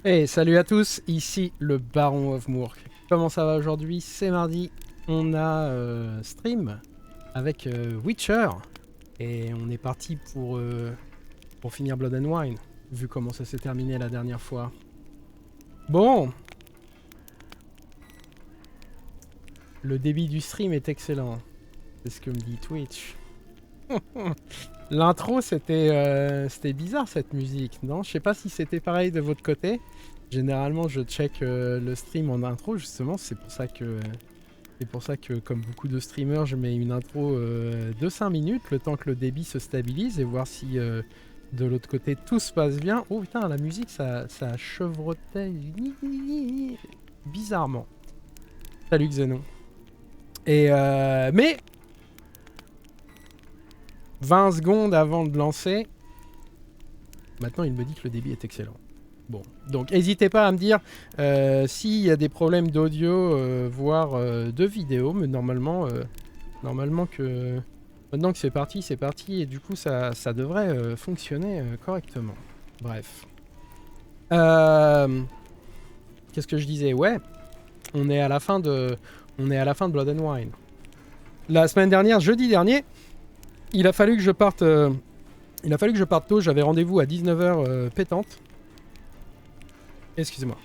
Hey, salut à tous, ici le Baron of Mourk. Comment ça va aujourd'hui? C'est mardi, on a stream avec Witcher et on est parti pour finir Blood Wine, vu comment ça s'est terminé la dernière fois. Bon, le débit du stream est excellent, c'est ce que me dit Twitch. L'intro c'était bizarre cette musique, non? Je sais pas si c'était pareil de votre côté. Généralement je check le stream en intro justement, c'est pour ça que comme beaucoup de streamers je mets une intro de 5 minutes, le temps que le débit se stabilise et voir si de l'autre côté tout se passe bien. Oh putain, la musique ça chevrotait bizarrement. Salut Xenon. Et mais 20 secondes avant de lancer, maintenant il me dit que le débit est excellent. Bon, donc n'hésitez pas à me dire s'il y a des problèmes d'audio, voire de vidéo, mais normalement que maintenant que c'est parti, et du coup ça devrait fonctionner correctement. Bref. Qu'est-ce que je disais? Ouais, on est à la fin de Blood and Wine. La semaine dernière, jeudi dernier, il a fallu que je parte tôt, j'avais rendez-vous à 19h pétante. Excusez-moi.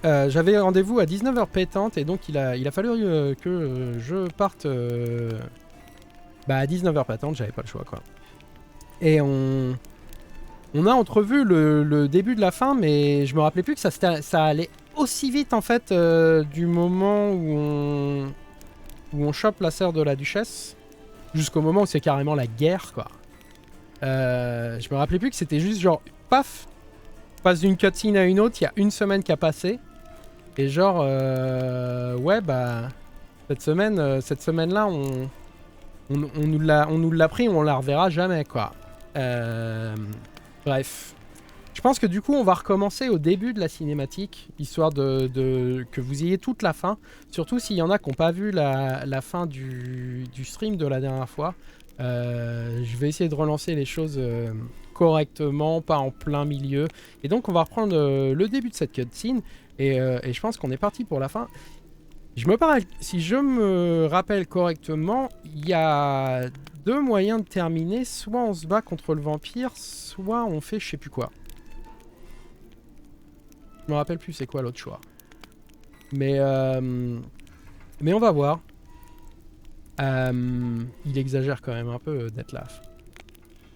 J'avais rendez-vous à 19h pétante et donc il a fallu que je parte à 19h pétante, j'avais pas le choix quoi. Et on a entrevu le début de la fin, mais je me rappelais plus que ça allait aussi vite en fait du moment où on chope la sœur de la Duchesse jusqu'au moment où c'est carrément la guerre quoi. Je me rappelais plus que c'était juste genre paf, passe d'une cutscene à une autre, il y a une semaine qui a passé. Et genre, ouais, bah, cette semaine-là, on nous l'a pris, on la reverra jamais, quoi. Bref. Je pense que du coup, on va recommencer au début de la cinématique, histoire que vous ayez toute la fin. Surtout s'il y en a qui n'ont pas vu la fin du stream de la dernière fois. Je vais essayer de relancer les choses correctement, pas en plein milieu. Et donc, on va reprendre le début de cette cutscene. Et je pense qu'on est parti pour la fin. Si je me rappelle correctement, il y a deux moyens de terminer. Soit on se bat contre le vampire, soit on fait je sais plus quoi. Je me rappelle plus c'est quoi l'autre choix. Mais on va voir. Il exagère quand même un peu, Detlaff.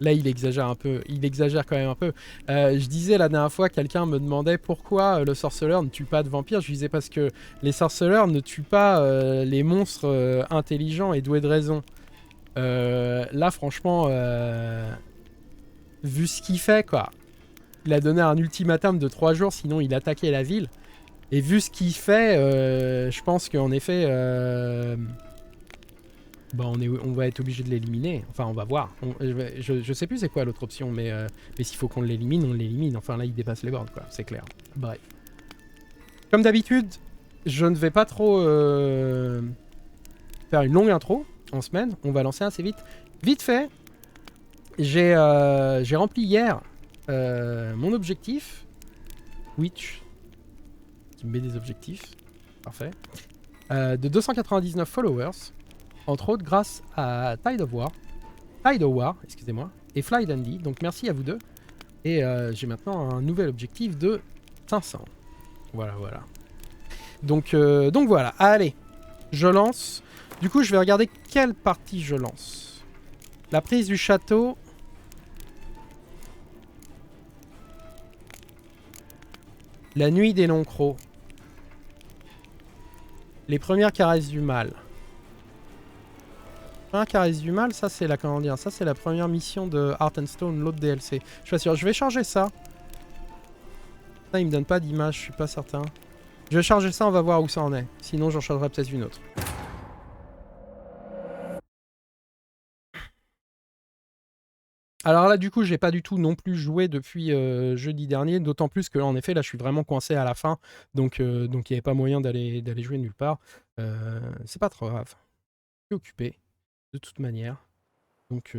Là, il exagère un peu. Il exagère quand même un peu. Je disais la dernière fois, quelqu'un me demandait pourquoi le sorceleur ne tue pas de vampires. Je disais parce que les sorceleurs ne tuent pas les monstres intelligents et doués de raison. Là, franchement, vu ce qu'il fait, quoi. Il a donné un ultimatum de 3 jours, sinon il attaquait la ville. Et vu ce qu'il fait, je pense qu'en effet... on va être obligé de l'éliminer. Enfin, on va voir. Je sais plus c'est quoi l'autre option, mais s'il faut qu'on l'élimine, on l'élimine. Enfin, là, il dépasse les bornes, quoi. C'est clair. Bref. Comme d'habitude, je ne vais pas trop faire une longue intro en semaine. On va lancer assez vite. Vite fait, j'ai rempli hier mon objectif. Twitch, qui me met des objectifs. Parfait. De 299 followers. Entre autres grâce à Tide of War, excusez-moi, et Fly Dandy. Donc merci à vous deux. Et j'ai maintenant un nouvel objectif de 500. Voilà. Donc voilà, allez, je lance. Du coup, je vais regarder quelle partie je lance. La prise du château. La nuit des longs crocs. Les premières caresses du mal. Caresse du mal, ça c'est la ça c'est la première mission de Heart and Stone, l'autre DLC. Je suis pas sûr, je vais charger ça. Ça il me donne pas d'image, je suis pas certain. Je vais charger ça, on va voir où ça en est. Sinon j'en chargerai peut-être une autre. Alors là du coup j'ai pas du tout non plus joué depuis jeudi dernier, d'autant plus que en effet là je suis vraiment coincé à la fin, donc il n'y avait pas moyen d'aller jouer nulle part. C'est pas trop grave. Je suis occupé de toute manière. Donc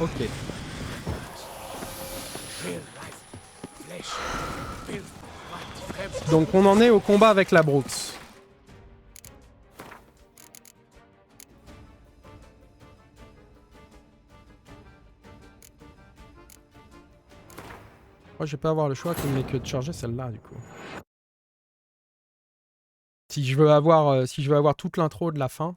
Ok. Donc on en est au combat avec la Brooks. Moi je vais pas avoir le choix mais que de charger celle-là du coup. Si je veux avoir toute l'intro de la fin.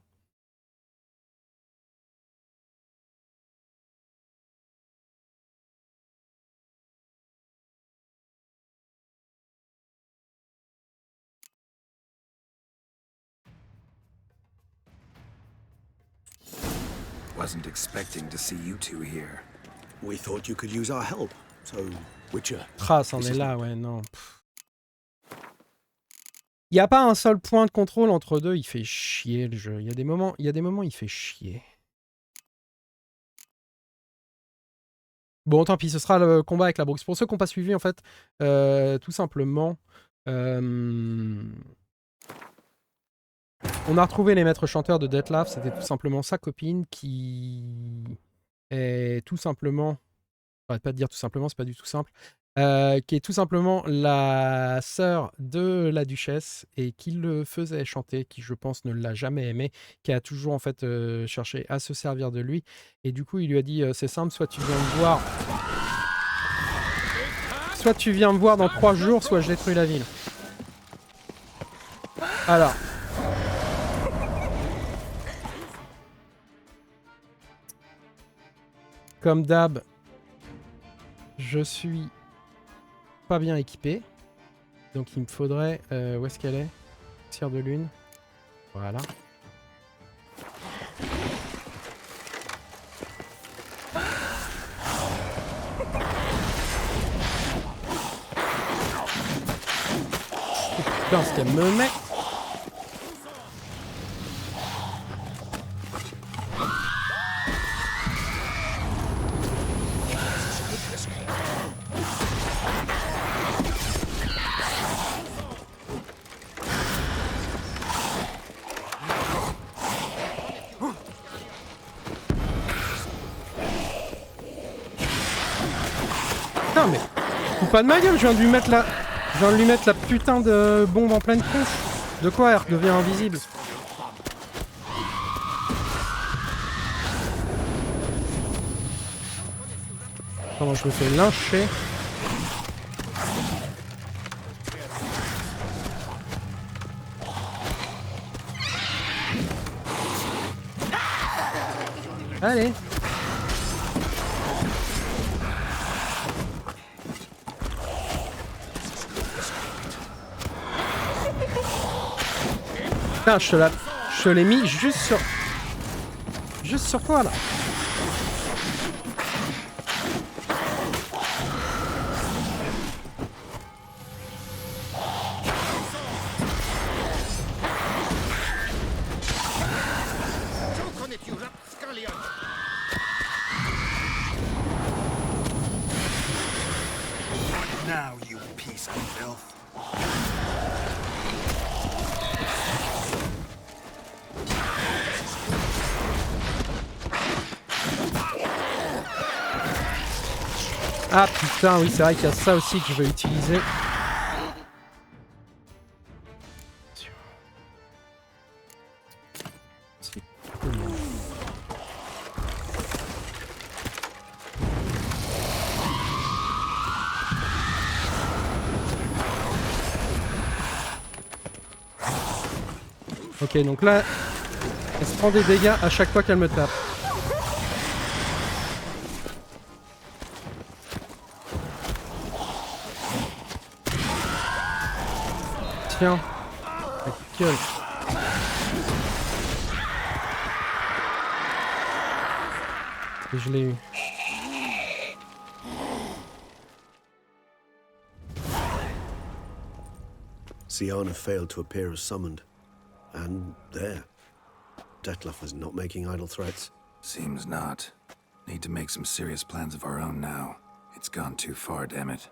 Wasn't expecting to see you two here. We thought you could use our help. So, Witcher. Trace, on est là, ouais, non. Il n'y a pas un seul point de contrôle entre deux, il fait chier le jeu. Il y a des moments, il fait chier. Bon, tant pis, ce sera le combat avec la Brooks. Pour ceux qui n'ont pas suivi, en fait, tout simplement, on a retrouvé les maîtres chanteurs de Detlaff. C'était tout simplement sa copine qui est tout simplement... J'arrête pas de dire tout simplement, c'est pas du tout simple. Qui est tout simplement la sœur de la Duchesse et qui le faisait chanter, qui je pense ne l'a jamais aimé, qui a toujours en fait cherché à se servir de lui. Et du coup, il lui a dit c'est simple, soit tu viens me voir... Soit tu viens me voir dans 3 jours, soit je détruis la ville. Alors... Comme d'hab, je suis pas bien équipé. Donc il me faudrait... où est-ce qu'elle est? Cire de lune. Voilà. Putain, ce qu'elle me met. Putain, mais faut pas de ma gueule, je viens de lui mettre la putain de bombe en pleine tronche. De quoi elle redevient invisible? Comment je me fais lyncher? Allez. Putain, je te l'ai mis juste sur toi là. Now, you piece of filth. Ah putain, oui, c'est vrai qu'il y a ça aussi que je vais utiliser. Ok, donc là, elle se prend des dégâts à chaque fois qu'elle me tape. Tiens, la gueule. Et je l'ai eu. Sienna failed to appear as summoned. And there. Detlaff is not making idle threats. Seems not. Need to make some serious plans of our own now. It's gone too far, damn it.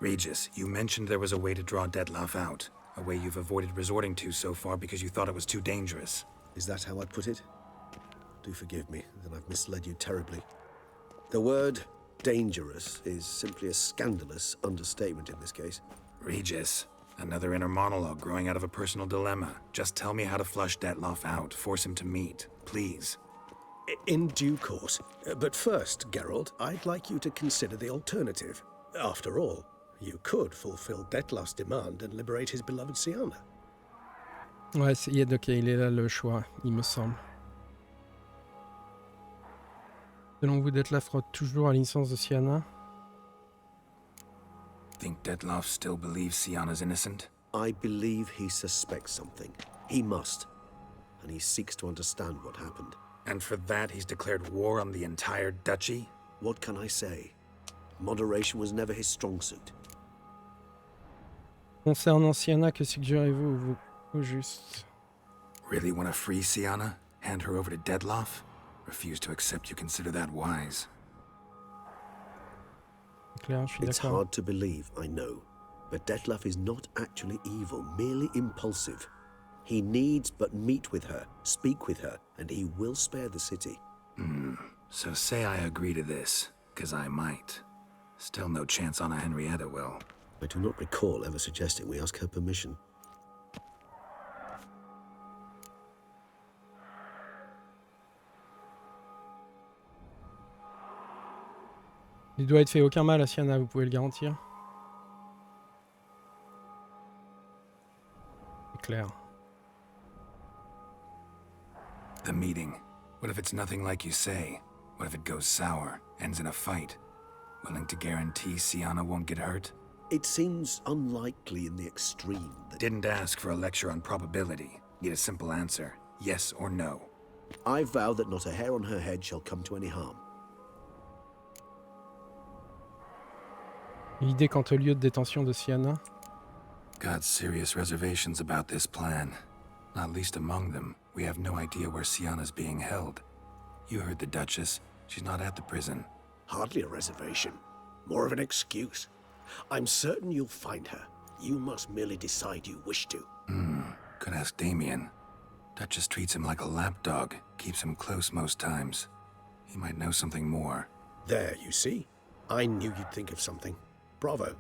Regis, you mentioned there was a way to draw Detlaff out. A way you've avoided resorting to so far because you thought it was too dangerous. Is that how I put it? Do forgive me, that I've misled you terribly. The word dangerous is simply a scandalous understatement in this case. Regis, another inner monologue growing out of a personal dilemma. Just tell me how to flush Detlaff out, force him to meet, please. In due course. But first, Geralt, I'd like you to consider the alternative. After all, you could fulfill Detlaff's demand and liberate his beloved Siana. Ouais, ok, il est là le choix, il me semble. Selon vous, Detlaff rôde toujours à l'innocence de Siana? Think Detlaff still believes Siana's innocent? I believe he suspects something. He must. And he seeks to understand what happened. And for that, he's declared war on the entire duchy? What can I say? Moderation was never his strong suit. Concernant Siana, que suggérez-vous vous, au juste? Really want to free Siana? Hand her over to Detlaff? Refuse to accept you consider that wise. Claire, je suis It's d'accord. hard to believe, I know. But Detlaff is not actually evil, merely impulsive. He needs but meet with her, speak with her, and he will spare the city. So say I agree to this, 'cause I might. Still no chance Anna Henrietta will. I do not recall ever suggesting we ask her permission. Il doit être fait aucun mal à Siana, vous pouvez le garantir? C'est clair. The meeting. What if it's nothing like you say? What if it goes sour, ends in a fight? Willing to guarantee Siana won't get hurt? It seems unlikely in the extreme that... Didn't ask for a lecture on probability. Need a simple answer. Yes or no. I vow that not a hair on her head shall come to any harm. Une idée quant au lieu de détention de Siana? Got serious reservations about this plan. Not least among them, we have no idea where Siana's being held. You heard the Duchess. She's not at the prison. Hardly a reservation. More of an excuse. I'm certain you'll find her. You must merely decide you wish to. Could ask Damien. Duchess treats him like a lapdog. Keeps him close most times. He might know something more. There, you see? I knew you'd think of something. Bravo.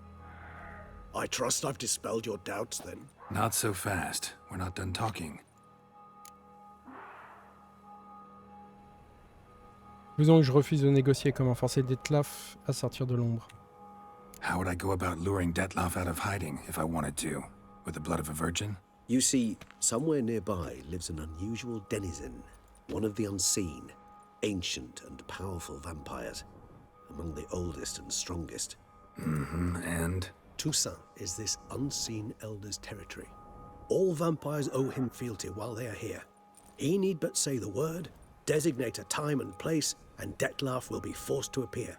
I trust I've dispelled your doubts, then. Not so fast. We're not done talking. Faisons que je refuse de négocier. Comment forcer Detlaff à sortir de l'ombre? How would I go about luring Detlaff out of hiding if I wanted to? With the blood of a virgin? You see, somewhere nearby lives an unusual denizen, one of the unseen, ancient and powerful vampires, among the oldest and strongest. And? Toussaint is this unseen elder's territory. All vampires owe him fealty while they are here. He need but say the word, designate a time and place, and Detlaff will be forced to appear.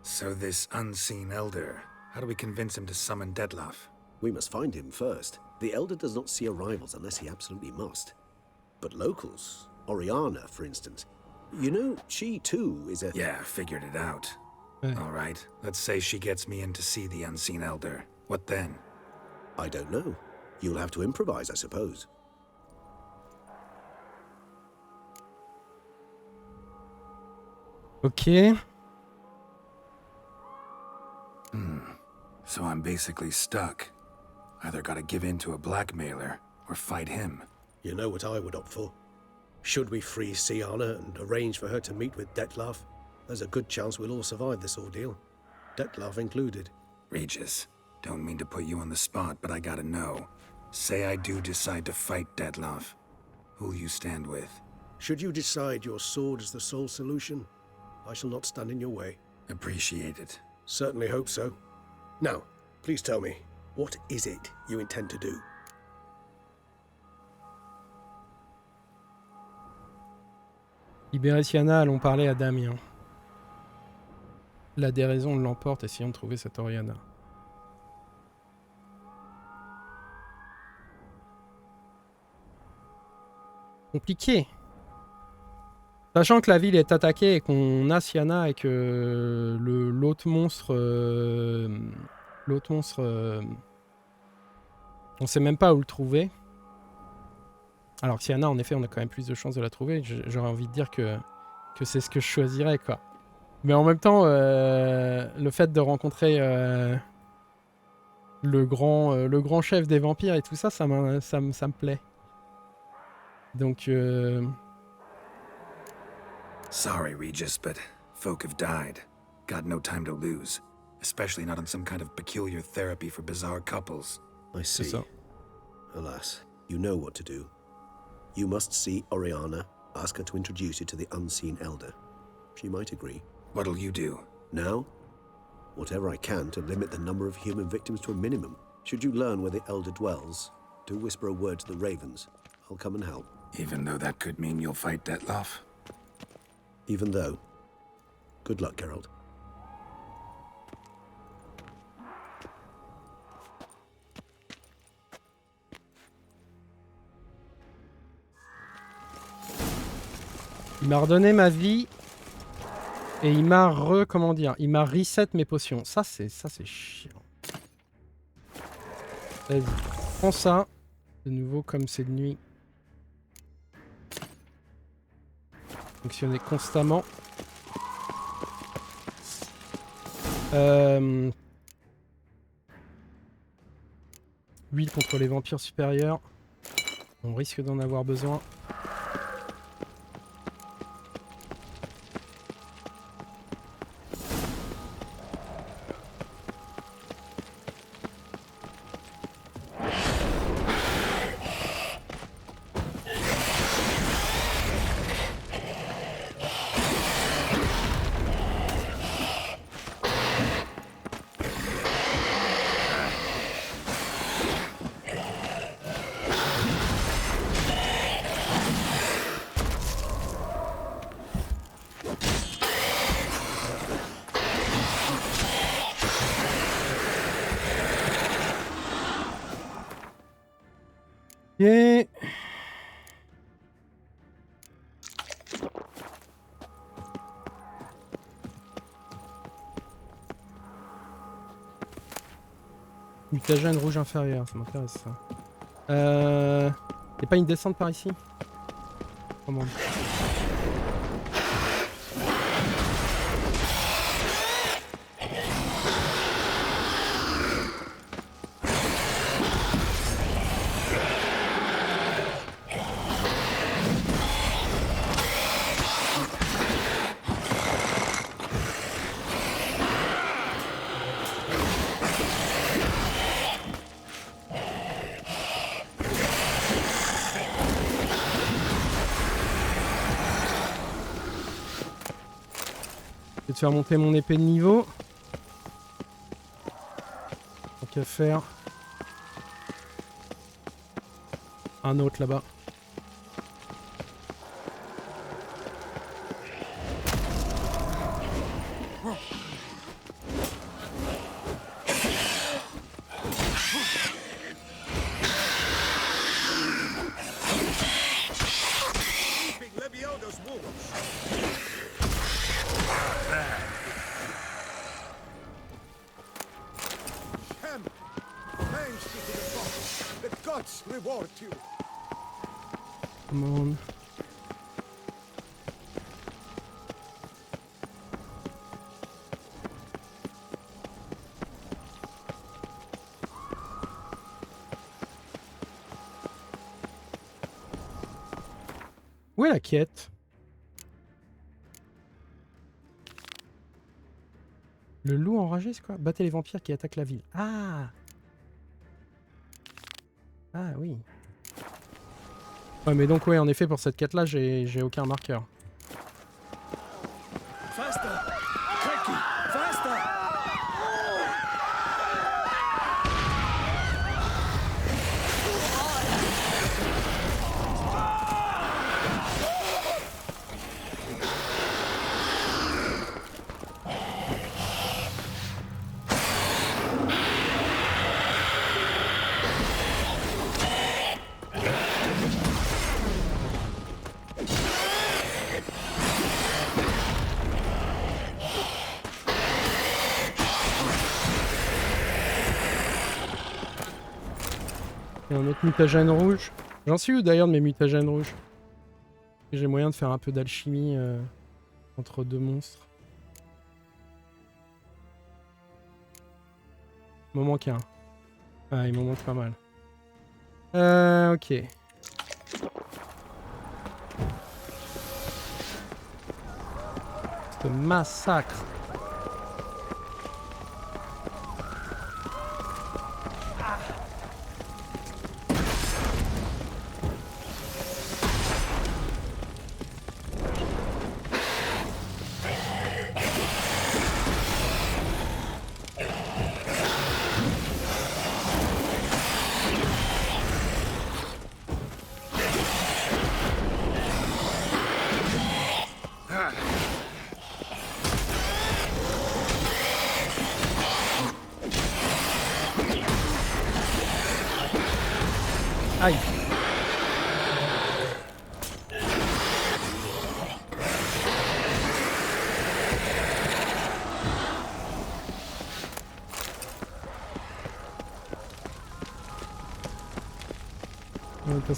So this unseen elder, how do we convince him to summon Detlaff? We must find him first. The elder does not see arrivals unless he absolutely must. But locals, Oriana, for instance, you know, she too is a... Yeah, figured it out. All right, let's say she gets me in to see the unseen elder. What then? I don't know. You'll have to improvise, I suppose. Ok. So I'm basically stuck. Either gotta give in to a blackmailer, or fight him. You know what I would opt for. Should we free Siana and arrange for her to meet with Detlaff, there's a good chance we'll all survive this ordeal. Detlaff included. Regis, don't mean to put you on the spot, but I gotta know. Say I do decide to fight Detlaff. Who'll you stand with? Should you decide your sword is the sole solution, I shall not stand in your way. Appreciate it. Certainly hope so. Now, please tell me, what is it you intend to do? Libérer Siana, allons parler à Damien. La déraison l'emporte, essayons de trouver cette Oriana. Compliqué. Sachant que la ville est attaquée et qu'on a Siana et que l'autre monstre... on sait même pas où le trouver. Alors que Siana, en effet, on a quand même plus de chances de la trouver. J'aurais envie de dire que c'est ce que je choisirais, quoi. Mais en même temps, le fait de rencontrer le grand chef des vampires et tout ça, ça me plaît. Donc... Sorry, Regis, but folk have died. Got no time to lose. Especially not on some kind of peculiar therapy for bizarre couples. I see. ça. Alas, you know what to do. You must see Oriana, ask her to introduce you to the unseen elder. She might agree. What'll you do? Now? Whatever I can to limit the number of human victims to a minimum. Should you learn where the elder dwells, do whisper a word to the ravens. I'll come and help. Even though that could mean you'll fight Detlaff? Even though. Good luck, Geralt. Il m'a redonné ma vie. Et il m'a comment dire, il m'a reset mes potions. Ça c'est chiant. Vas-y, prends ça. De nouveau, comme c'est de nuit. Fonctionner constamment. Huile contre les vampires supérieurs. On risque d'en avoir besoin. Et... mutagène rouge inférieur, ça m'intéresse ça. Y'a pas une descente par ici? Comment? Je vais te faire monter mon épée de niveau. Tant qu'à faire. Un autre là-bas. Come on. Où est la quête? Le loup enragé, c'est quoi? Battez les vampires qui attaquent la ville. Ah! Ah oui. Ouais, mais donc, ouais, en effet, pour cette quête-là, j'ai aucun marqueur. Et un autre mutagène rouge. J'en suis où d'ailleurs de mes mutagènes rouges? J'ai moyen de faire un peu d'alchimie entre deux monstres. Il m'en manque un. Ah, il m'en manque pas mal. Ok. Ce massacre. Aïe.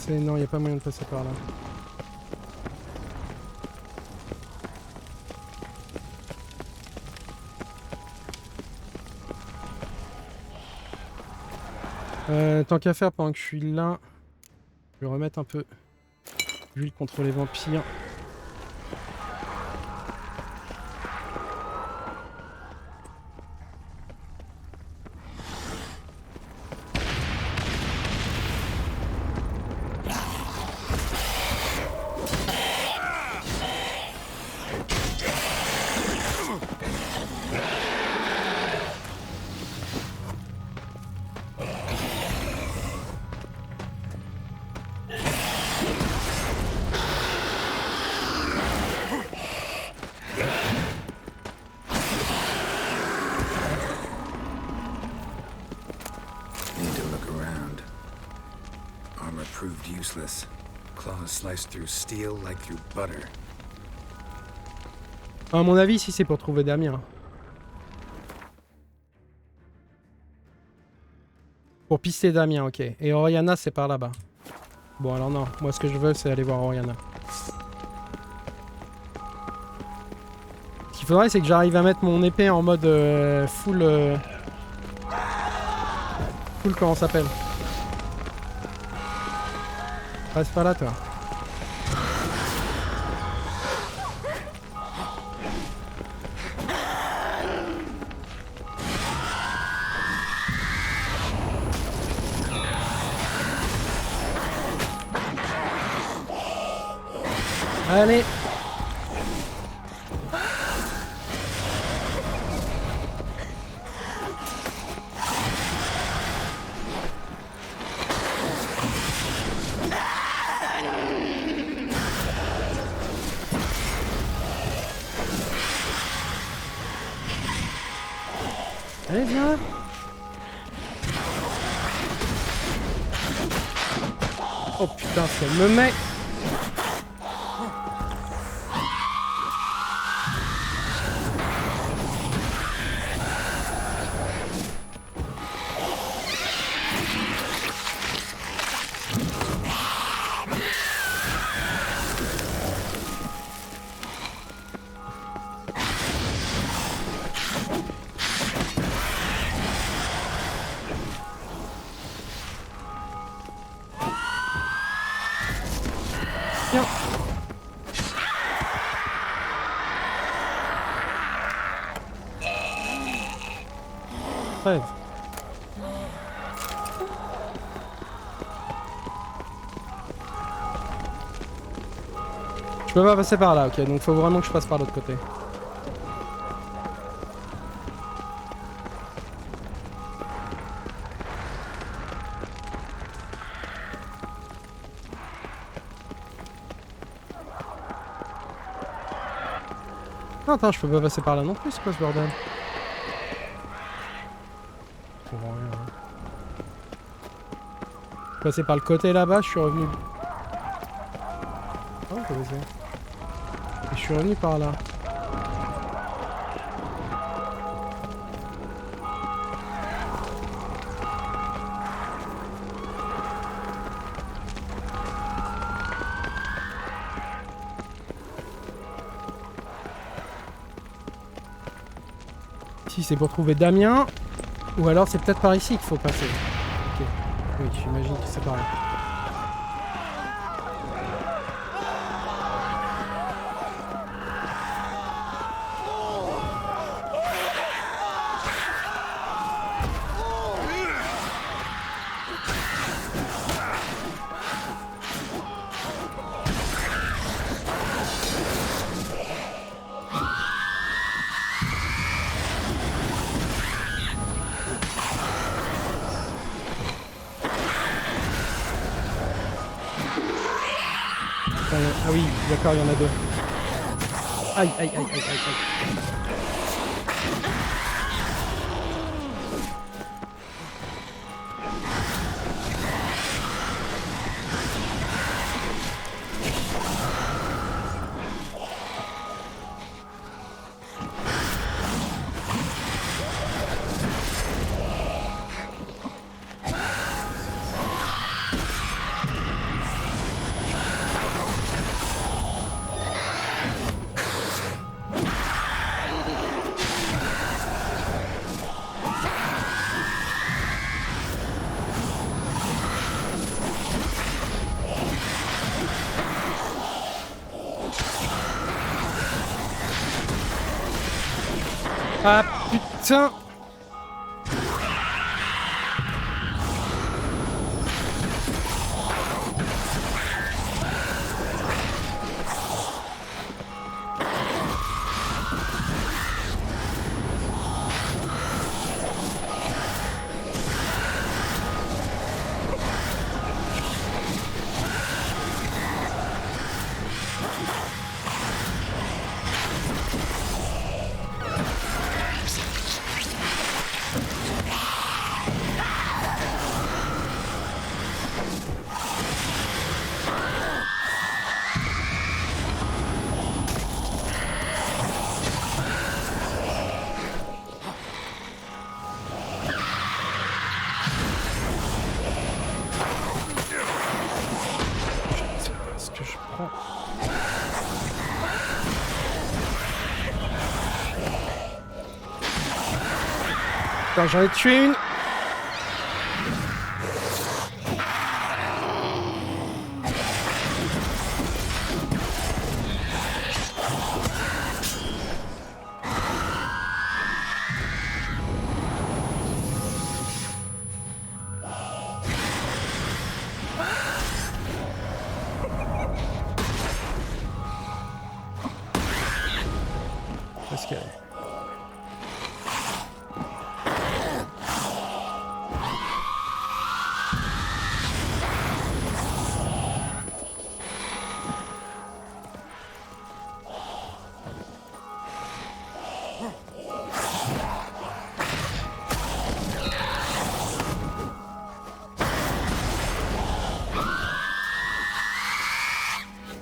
Non, il n'y a pas moyen de passer par là. Tant qu'à faire, pendant que je suis là, je vais remettre un peu d'huile contre les vampires. Useless. Claws sliced through steel like through butter. À mon avis, si c'est pour trouver Damien. Pour pister Damien, ok. Et Oriana, c'est par là-bas. Bon, alors non. Moi, ce que je veux, c'est aller voir Oriana. Ce qu'il faudrait, c'est que j'arrive à mettre mon épée en mode full... full, comment ça s'appelle? Passe pas là, toi. Allez. Allez, viens. Oh putain, ça me met. Rêve. Je peux pas passer par là, ok, donc faut vraiment que je passe par l'autre côté. Non, attends, je peux pas passer par là non plus, c'est quoi ce bordel? Je suis passé par le côté là-bas, je suis revenu... Oh, et je suis revenu par là. Si c'est pour trouver Damien. Ou alors c'est peut-être par ici qu'il faut passer. Ok. Oui, j'imagine que c'est par là. Ah oui, d'accord, il y en a deux. Aïe, aïe, aïe, aïe, aïe, aïe. Ah putain! Attends, j'en ai tué une. Parce que...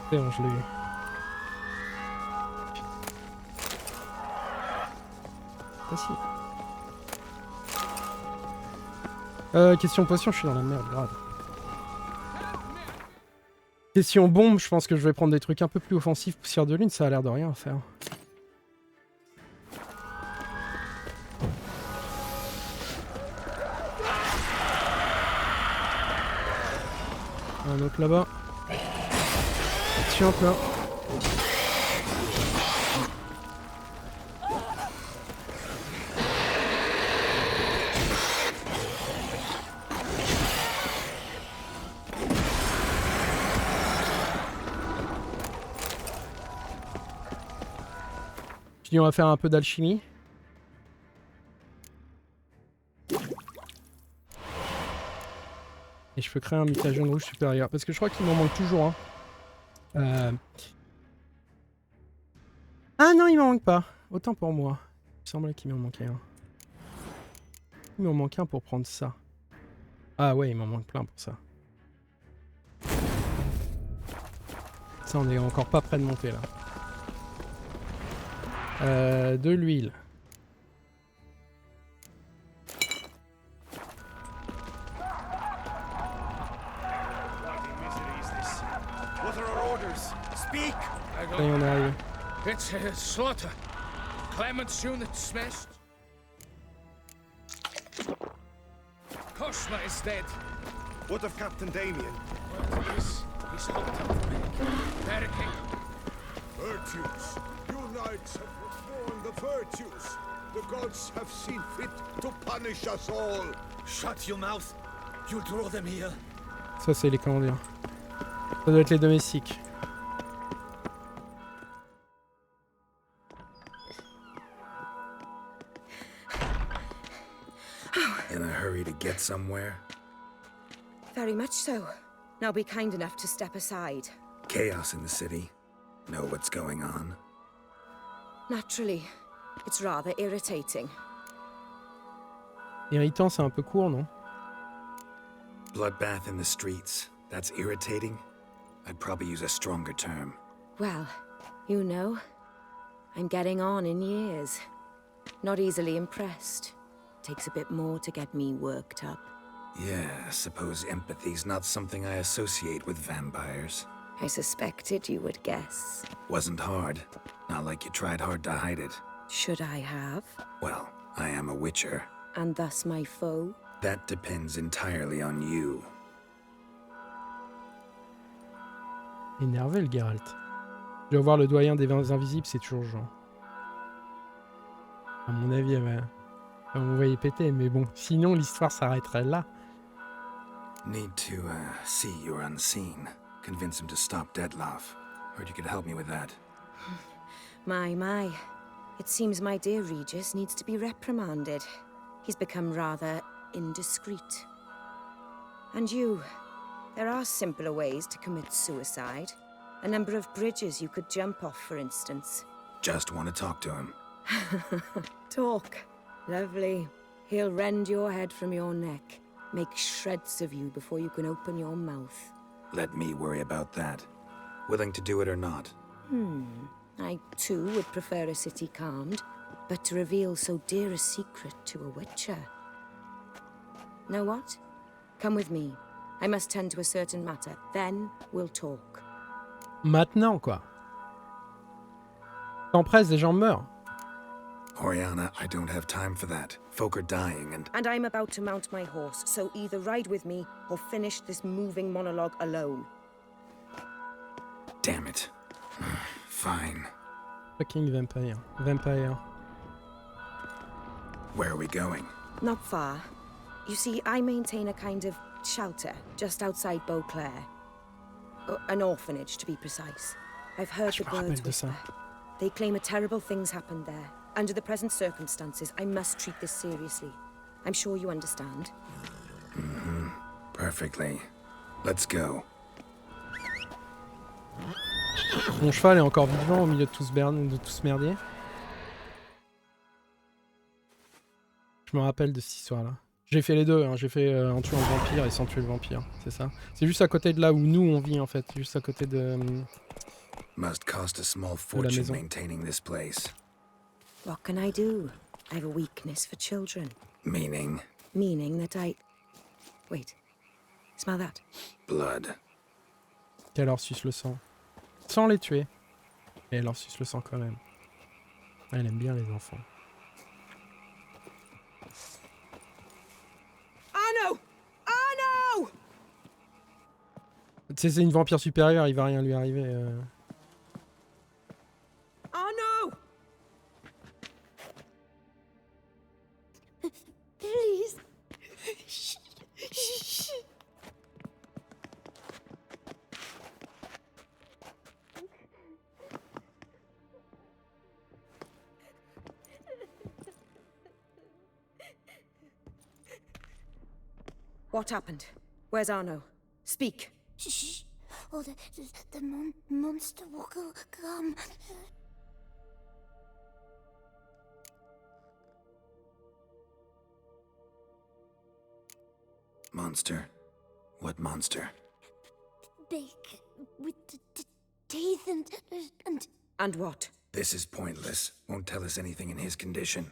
C'est bon, je l'ai eu. Ah si. Question potion, je suis dans la merde, grave. Question bombe, je pense que je vais prendre des trucs un peu plus offensifs. Poussière de lune, ça a l'air de rien à faire. Un autre là-bas. Tiens, là. Je dis on va faire un peu d'alchimie. Et je peux créer un mutagène rouge supérieur. Parce que je crois qu'il m'en manque toujours un. Ah non, il m'en manque pas. Autant pour moi. Il semblait qu'il m'en manquait un. Il m'en manque un pour prendre ça. Ah ouais, il m'en manque plein pour ça. Ça, on est encore pas près de monter là. De l'huile. Ça y est, on est arrivé. It's slaughter. Clement's soon dismissed. Joshua is dead. What of Captain Damien? Word is, he's hooked up for American. Virtues. You knights have forsworn the virtues. The gods have seen fit to punish us all. Shut your mouth. You'll draw them here. Ça, c'est les comment dire. Ça doit être les domestiques. In a hurry to get somewhere? Very much so. Now be kind enough to step aside. Chaos in the city. Know what's going on? Naturally. It's rather irritating. Irritant, c'est un peu court, non? Bloodbath in the streets. That's irritating? I'd probably use a stronger term. Well, you know, I'm getting on in years. Not easily impressed. Takes a bit more to get me worked up. Yeah, I suppose empathy's not something I associate with vampires. I suspected you would guess. Wasn't hard. Not like you tried hard to hide it. Should I have? Well, I am a witcher. And thus my foe? That depends entirely on you. Énervé le Geralt. Je vais voir le doyen des vins invisibles, c'est toujours genre. À mon avis, elle va m'envoyer péter, mais bon, sinon l'histoire s'arrêterait là. Need to, see you're unseen. Convince him to stop Detlaff. Heard you could help me with that. My. It seems my dear Regis needs to be reprimanded. He's become rather indiscreet. And you, there are simpler ways to commit suicide. A number of bridges you could jump off, for instance. Just want to talk to him. Talk. Lovely. He'll rend your head from your neck. Make shreds of you before you can open your mouth. Let me worry about that. Willing to do it or not? I, too, would prefer a city calmed, but to reveal so dear a secret to a witcher. Know what? Come with me. I must tend to a certain matter. Then we'll talk. Maintenant, quoi. T'empresses, les gens meurent. Oriana, I don't have time for that. Folk are dying and... And I'm about to mount my horse, so either ride with me or finish this moving monologue alone. Damn it. Fine. Fucking vampire. Vampire. Where are we going? Not far. You see, I maintain a kind of shelter just outside Beauclair. An orphanage, to be precise. I've heard the birds whisper. They claim a terrible thing's happened there. Under the present circumstances, I must treat this seriously. I'm sure you understand. Perfectly. Let's go. Mon cheval est encore vivant au milieu de tout ce merdier. Je me rappelle de cette histoire-là. J'ai fait les deux, hein. J'ai fait en tuant le vampire et sans tuer le vampire, c'est ça. C'est juste à côté de là où nous on vit en fait, juste à côté de Must cost a small fortune maintaining this place. What can I do? I have a weakness for children. Meaning? Meaning that I... Wait. Smell that? Blood. qu'elle leur suce le sang. Sans les tuer. Et elle leur suce le sang quand même. Elle aime bien les enfants. Anno! Anno! Tu sais, c'est une vampire supérieure, il va rien lui arriver. Anno! Please. What happened? Where's Arno? Speak. Shh. Oh, the monster will come. Monster? What monster? Big, with the teeth and... And what? This is pointless. Won't tell us anything in his condition.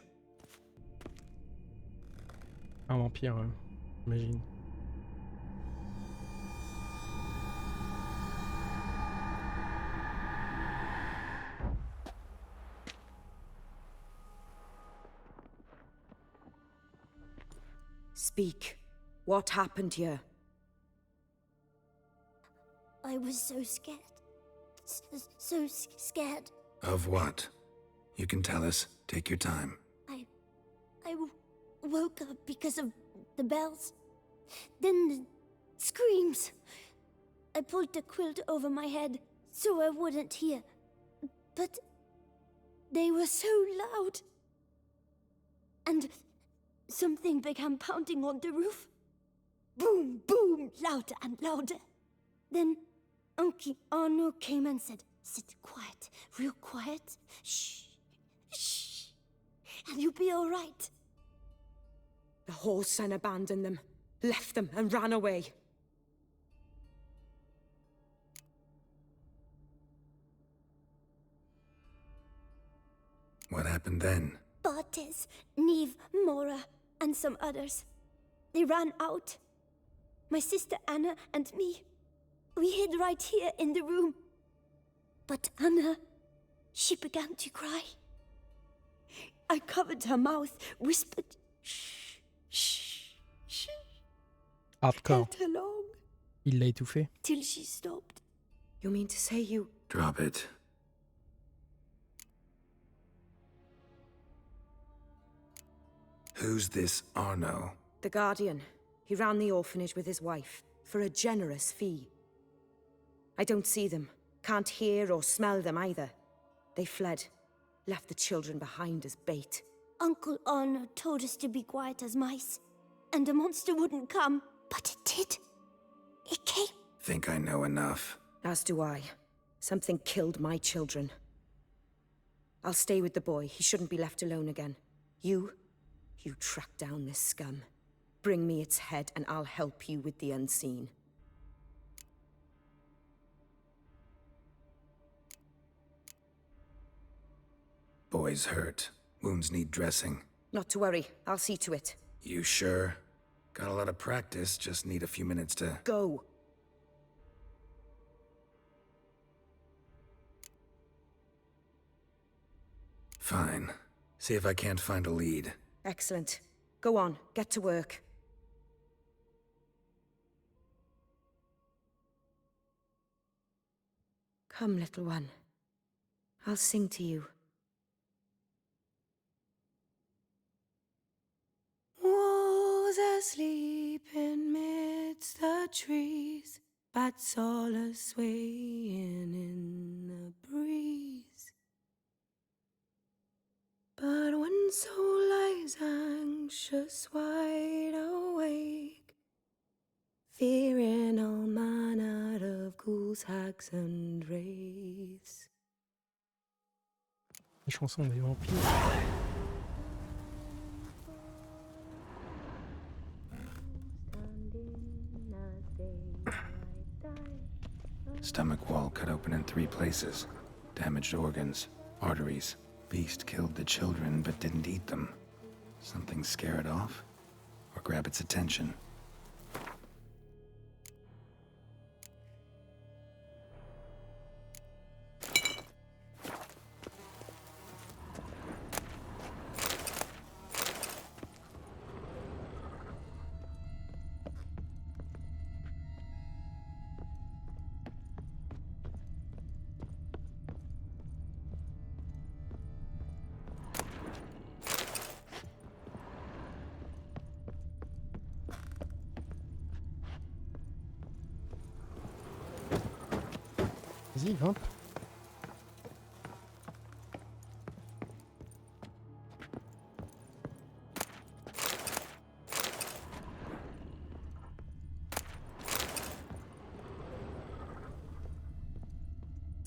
Un vampire, j'imagine. Speak. What happened here? I was so scared. So scared. Of what? You can tell us. Take your time. I woke up because of the bells. Then the screams. I pulled the quilt over my head so I wouldn't hear. But they were so loud. And something began pounding on the roof. Boom, boom, louder and louder. Then Uncle Arno came and said, "Sit quiet, real quiet. Shh, shh, and you'll be all right." The whoreson abandoned them, left them and ran away. What happened then? Bartes, Neve, Mora, and some others. They ran out. My sister Anna and me. We hid right here in the room. But Anna, she began to cry. I covered her mouth, whispered, "Shh, shh, shh." Hardcore. Held her long Il l'a étouffé. till she stopped. You mean to say you... Drop it. Who's this Arno? The Guardian. He ran the orphanage with his wife, for a generous fee. I don't see them, can't hear or smell them either. They fled, left the children behind as bait. Uncle Arno told us to be quiet as mice, and the monster wouldn't come, but it did. It came. Think I know enough. As do I. Something killed my children. I'll stay with the boy. He shouldn't be left alone again. You track down this scum. Bring me its head and I'll help you with the unseen. Boy's hurt. Wounds need dressing. Not to worry. I'll see to it. You sure? Got a lot of practice, just need a few minutes to... Go. Fine. See if I can't find a lead. Excellent. Go on. Get to work. Come, little one. I'll sing to you. Was asleep in midst the trees, bats all a-swaying in the breeze. But one soul lies anxious, wide awake, fearing all manner of ghouls, hags and wraiths. Les chansons des vampires. Stomach wall cut open in 3 places. Damaged organs, arteries. Beast killed the children but didn't eat them. Something scare it off? Or grab its attention? Vas-y, grimpe.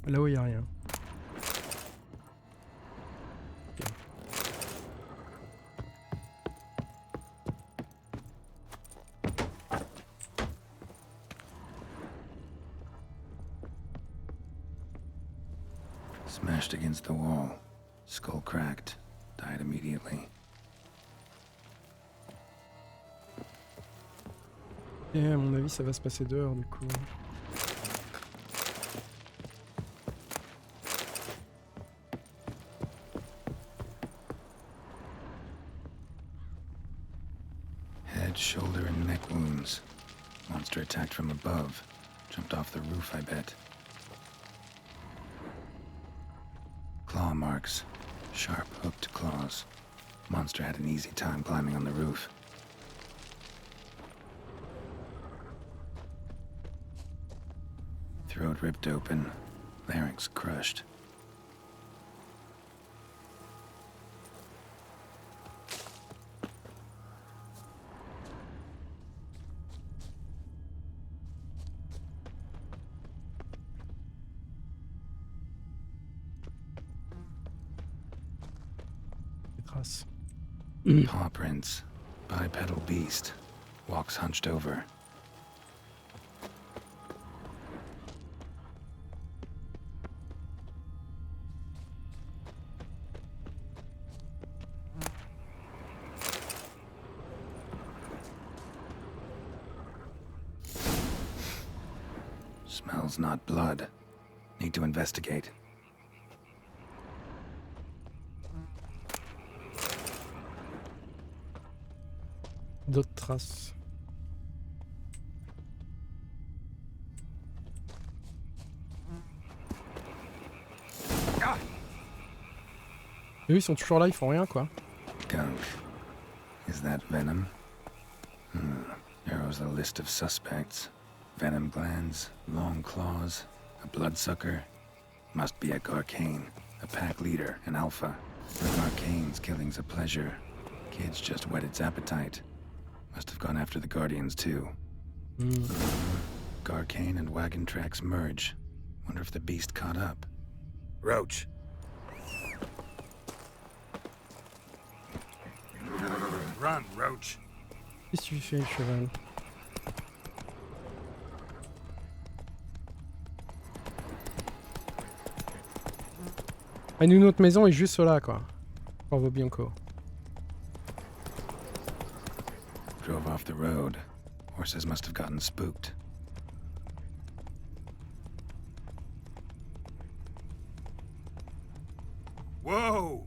Là où il n'y a rien. Smashed against the wall. Skull cracked. Died immediately. Et à mon avis, ça va se passer dehors du coup. Head Head, shoulder, and neck wounds. Monster attacked from above. Jumped off the roof, I bet. Claw marks. Sharp, hooked claws. Monster had an easy time climbing on the roof. Throat ripped open. Larynx crushed. Paw prints. Bipedal beast. Walks hunched over. Smells not blood. Need to investigate. D'autres traces. Et eux, ils sont toujours là, ils font rien, quoi. Gunk. Is that venom? Narrows the list of suspects. Venom glands, long claws, a bloodsucker. Must be a Garcane, a pack leader, an alpha. For Garcane's killing's a pleasure. Kid's just whet its appetite. Must have gone after the Guardians, too. Garcane and wagon tracks merge. Wonder if the beast caught up. Roach. Run, Roach. Qu'est-ce que tu fais, cheval? Ah, nous, notre maison est juste là, quoi. Bravo, Bianco. Drove off the road. Horses must have gotten spooked. Whoa!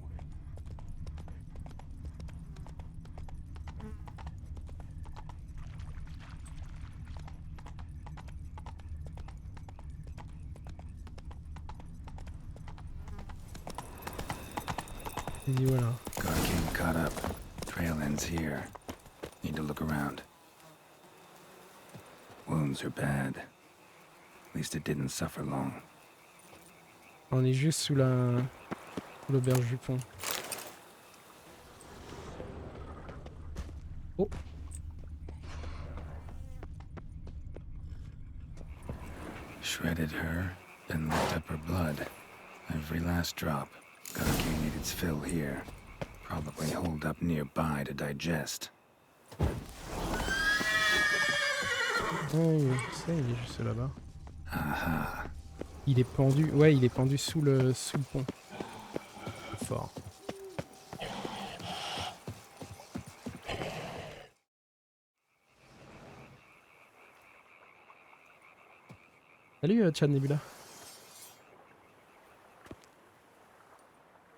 Et voilà. Garcane caught up. Trail ends here. Need to look around. Wounds are bad. At least it didn't suffer long. On est juste sous la... sous l'auberge du pont. Oh. Shredded her, then licked up her blood. Every last drop. Garcane ate its fill here. Probably holed up nearby to digest. Oui, ça, il est juste là-bas. Aha. Il est pendu, ouais, il est pendu sous le pont. Fort. Salut, Chad Nebula.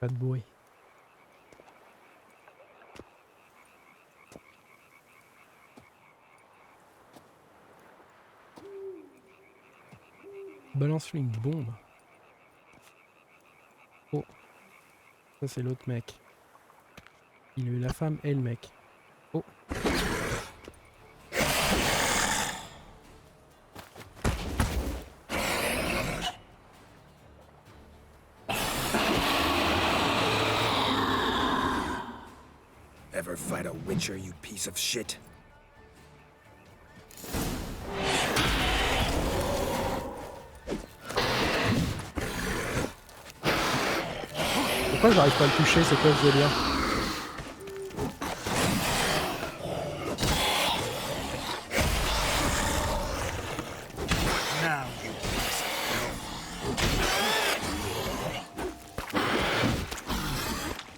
Pas de bruit. Balance-lui une bombe. Oh. Ça c'est l'autre mec. Il a eu la femme et le mec. Oh. Ever fight a witcher, you piece of shit? Pourquoi j'arrive pas à le toucher, c'est quoi ce délire?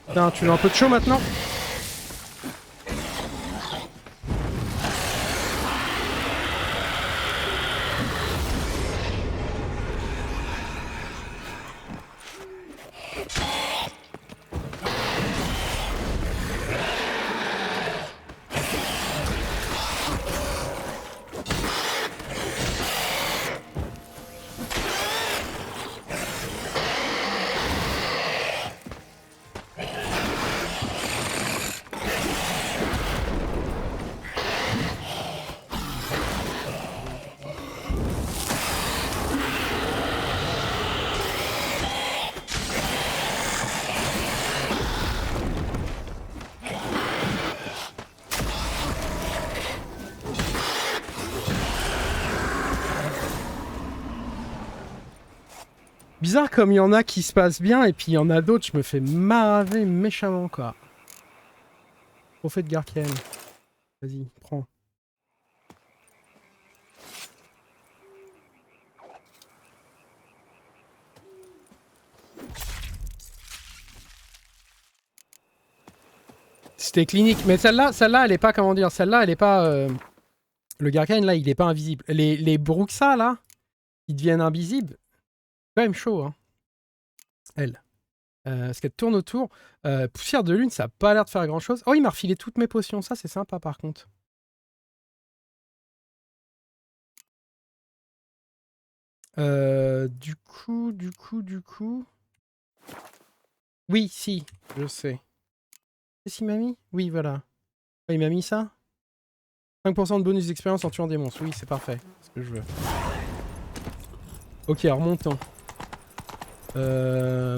Putain, tu veux un peu de chaud maintenant? Bizarre comme il y en a qui se passent bien et puis il y en a d'autres, je me fais maraver méchamment quoi. Trophée de Garkienne. Vas-y, prends. C'était clinique, mais celle-là, elle est pas, comment dire, celle-là, elle est pas... Le Garkane, là, il est pas invisible. Les Bruxa, là, ils deviennent invisibles. C'est quand même chaud, hein. Elle. Parce qu'elle tourne autour. Poussière de lune, ça a pas l'air de faire grand-chose. Oh, il m'a refilé toutes mes potions. Ça, c'est sympa, par contre. Du coup... Oui, si, je sais. Qu'est-ce qu'il m'a mis? Oui, voilà. Oh, il m'a mis ça? 5% de bonus d'expérience en tuant des monstres. Oui, c'est parfait. C'est ce que je veux. Ok, remontons.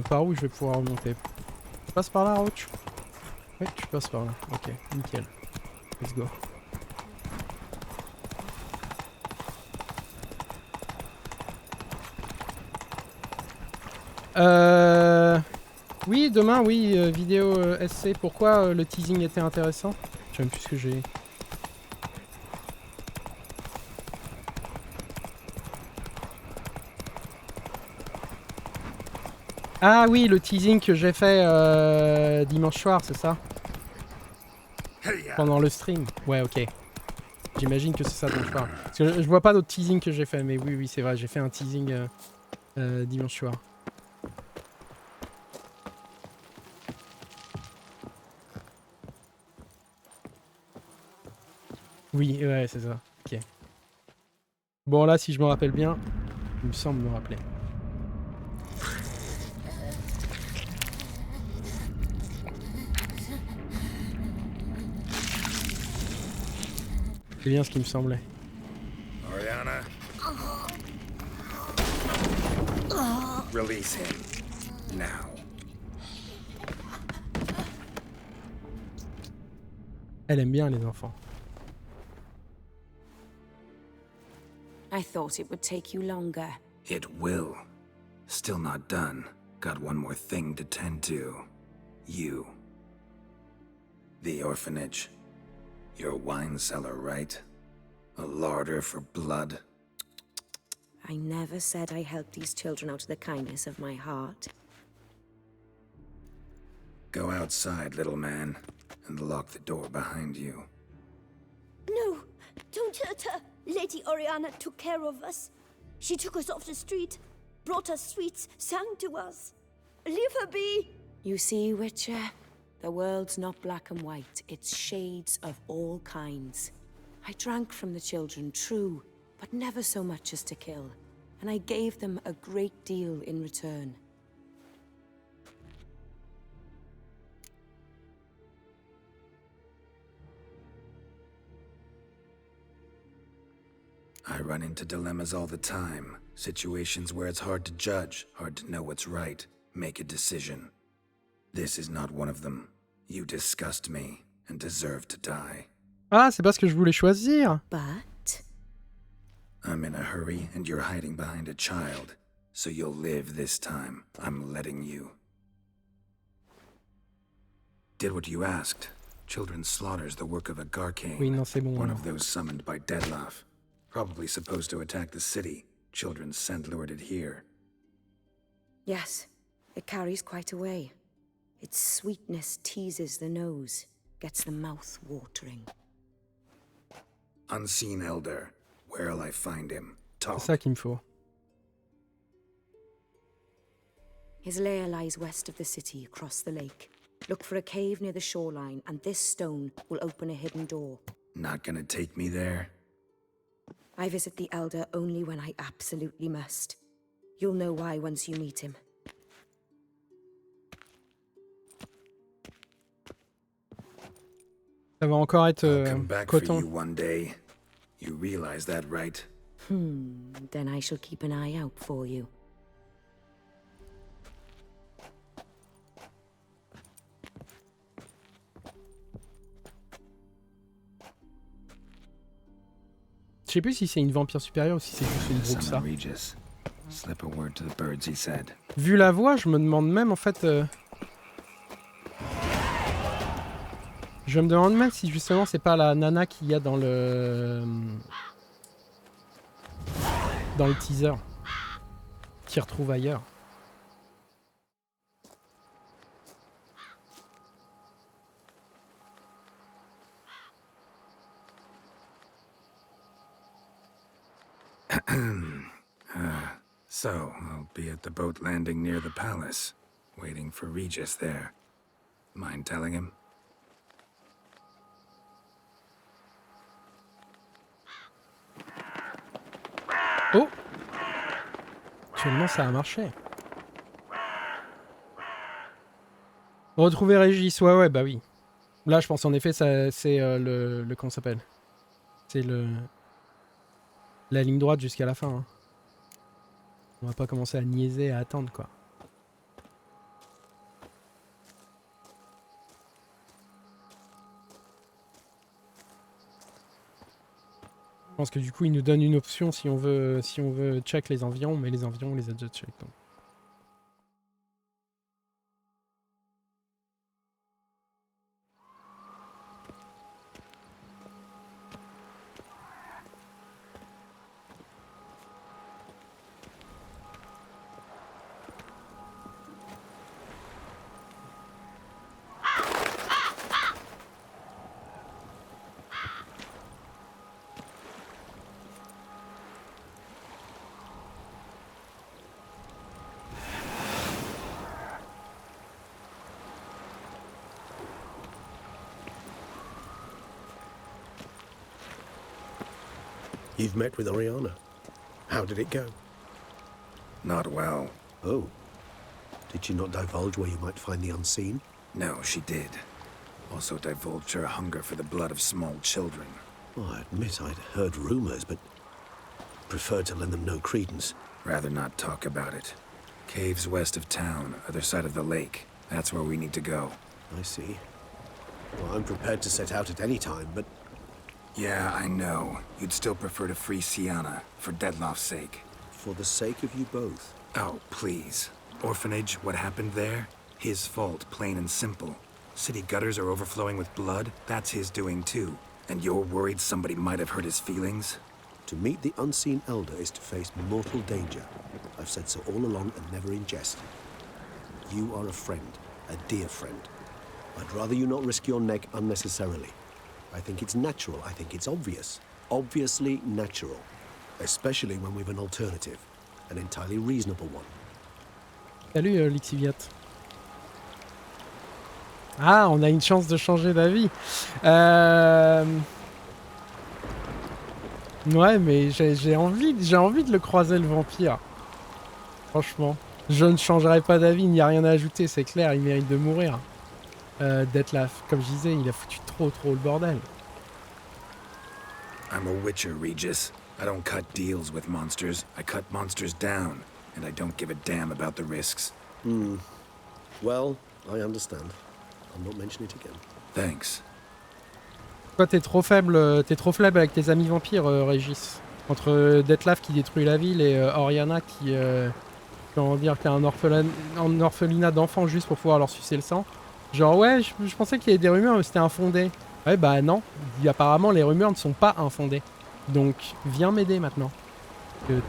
Par où je vais pouvoir remonter? Tu passes par là, Roach? Oui, tu passes par là. Ok, nickel. Let's go. Oui, demain, oui, vidéo SC. Pourquoi le teasing était intéressant? Je sais même plus ce que j'ai... Ah oui, le teasing que j'ai fait dimanche soir, c'est ça? Pendant le stream. Ouais, ok. J'imagine que c'est ça dont je parle. Parce que je vois pas d'autres teasing que j'ai fait, mais oui, oui, c'est vrai, j'ai fait un teasing dimanche soir. Oui, ouais, c'est ça. Ok. Bon, là, si je me rappelle bien, il me semble me rappeler. C'est bien ce qui me semblait. Ariana. Release him. Now. Elle aime bien les enfants. I thought it would take you longer. It will. Still not done. Got one more thing to tend to. You. The orphanage. You're a wine cellar, right? A larder for blood. I never said I helped these children out of the kindness of my heart. Go outside, little man, and lock the door behind you. No, don't hurt her. Lady Oriana took care of us. She took us off the street, brought us sweets, sang to us. Leave her be. You see, Witcher? The world's not black and white. It's shades of all kinds. I drank from the children, true, but never so much as to kill. And I gave them a great deal in return. I run into dilemmas all the time. Situations where it's hard to judge, hard to know what's right, make a decision. This is not one of them. You disgust me and deserve to die. Ah, c'est pas ce que je voulais choisir. But... I'm in a hurry and you're hiding behind a child. So you'll live this time. I'm letting you. Did what you asked. Children's slaughter's the work of a Garcane. Oui, non, c'est bon. One of those summoned by Detlaff. Probably supposed to attack the city. Children's scent lured it here. Yes, it carries quite a way. Its sweetness teases the nose, gets the mouth watering. Unseen elder. Where'll I find him? Talk. C'est ça qu'il me faut. His lair lies west of the city, across the lake. Look for a cave near the shoreline, and this stone will open a hidden door. Not gonna take me there? I visit the Elder only when I absolutely must. You'll know why once you meet him. Ça va encore être I'll come back for coton. you one day. You realize that, right? Then I shall keep an eye out for you. Je sais plus si c'est une vampire supérieure ou si c'est juste une groupe ça. Regis. Slip a word to the birds, he said. Vu la voix, je me demande même en fait... Je me demande même si justement c'est pas la nana qu'il y a dans le... Dans le teaser. Qui retrouve ailleurs. So, I'll be at the boat landing near the palace, waiting for Regis there. Mind telling him? Oh! Actuellement, ça a marché. Retrouver Régis, ouais, bah oui. Là, je pense en effet, ça, c'est le comment ça s'appelle? C'est la ligne droite jusqu'à la fin. Hein. On va pas commencer à niaiser, à attendre, quoi. Je pense que du coup, il nous donne une option si on veut check les environs, mais les environs, on les a déjà check. Donc. You've met with Oriana. How did it go? Not well. Oh. Did she not divulge where you might find the unseen? No, she did. Also divulged her hunger for the blood of small children. Well, I admit I'd heard rumors, but preferred to lend them no credence. Rather not talk about it. Caves west of town, other side of the lake. That's where we need to go. I see. Well, I'm prepared to set out at any time, but... Yeah, I know. You'd still prefer to free Sienna, for Detlaff's sake. For the sake of you both. Oh, please. Orphanage, what happened there? His fault, plain and simple. City gutters are overflowing with blood. That's his doing too. And you're worried somebody might have hurt his feelings? To meet the unseen elder is to face mortal danger. I've said so all along and never in jest. You are a friend, a dear friend. I'd rather you not risk your neck unnecessarily. I think it's natural, I think it's obvious. Obviously natural. Especially when we've an alternative. An entirely reasonable one. Salut Lixiviat. Ah, on a une chance de changer d'avis. Ouais, mais j'ai envie de le croiser, le vampire. Franchement. Je ne changerai pas d'avis, il n'y a rien à ajouter, c'est clair, il mérite de mourir. Detlaff, comme je disais, il a foutu trop le bordel. I'm a witcher, Regis. I don't cut deals with monsters. I cut monsters down. And I don't give a damn about the risks. Well, I understand. I'll not mention it again. Thanks. Toi, t'es trop faible avec tes amis vampires, Régis. Entre Detlaff qui détruit la ville et Oriana qui a un orphelinat d'enfants juste pour pouvoir leur sucer le sang. Genre, ouais, je pensais qu'il y avait des rumeurs, mais c'était infondé. Ouais, bah non. Apparemment, les rumeurs ne sont pas infondées. Donc, viens m'aider maintenant.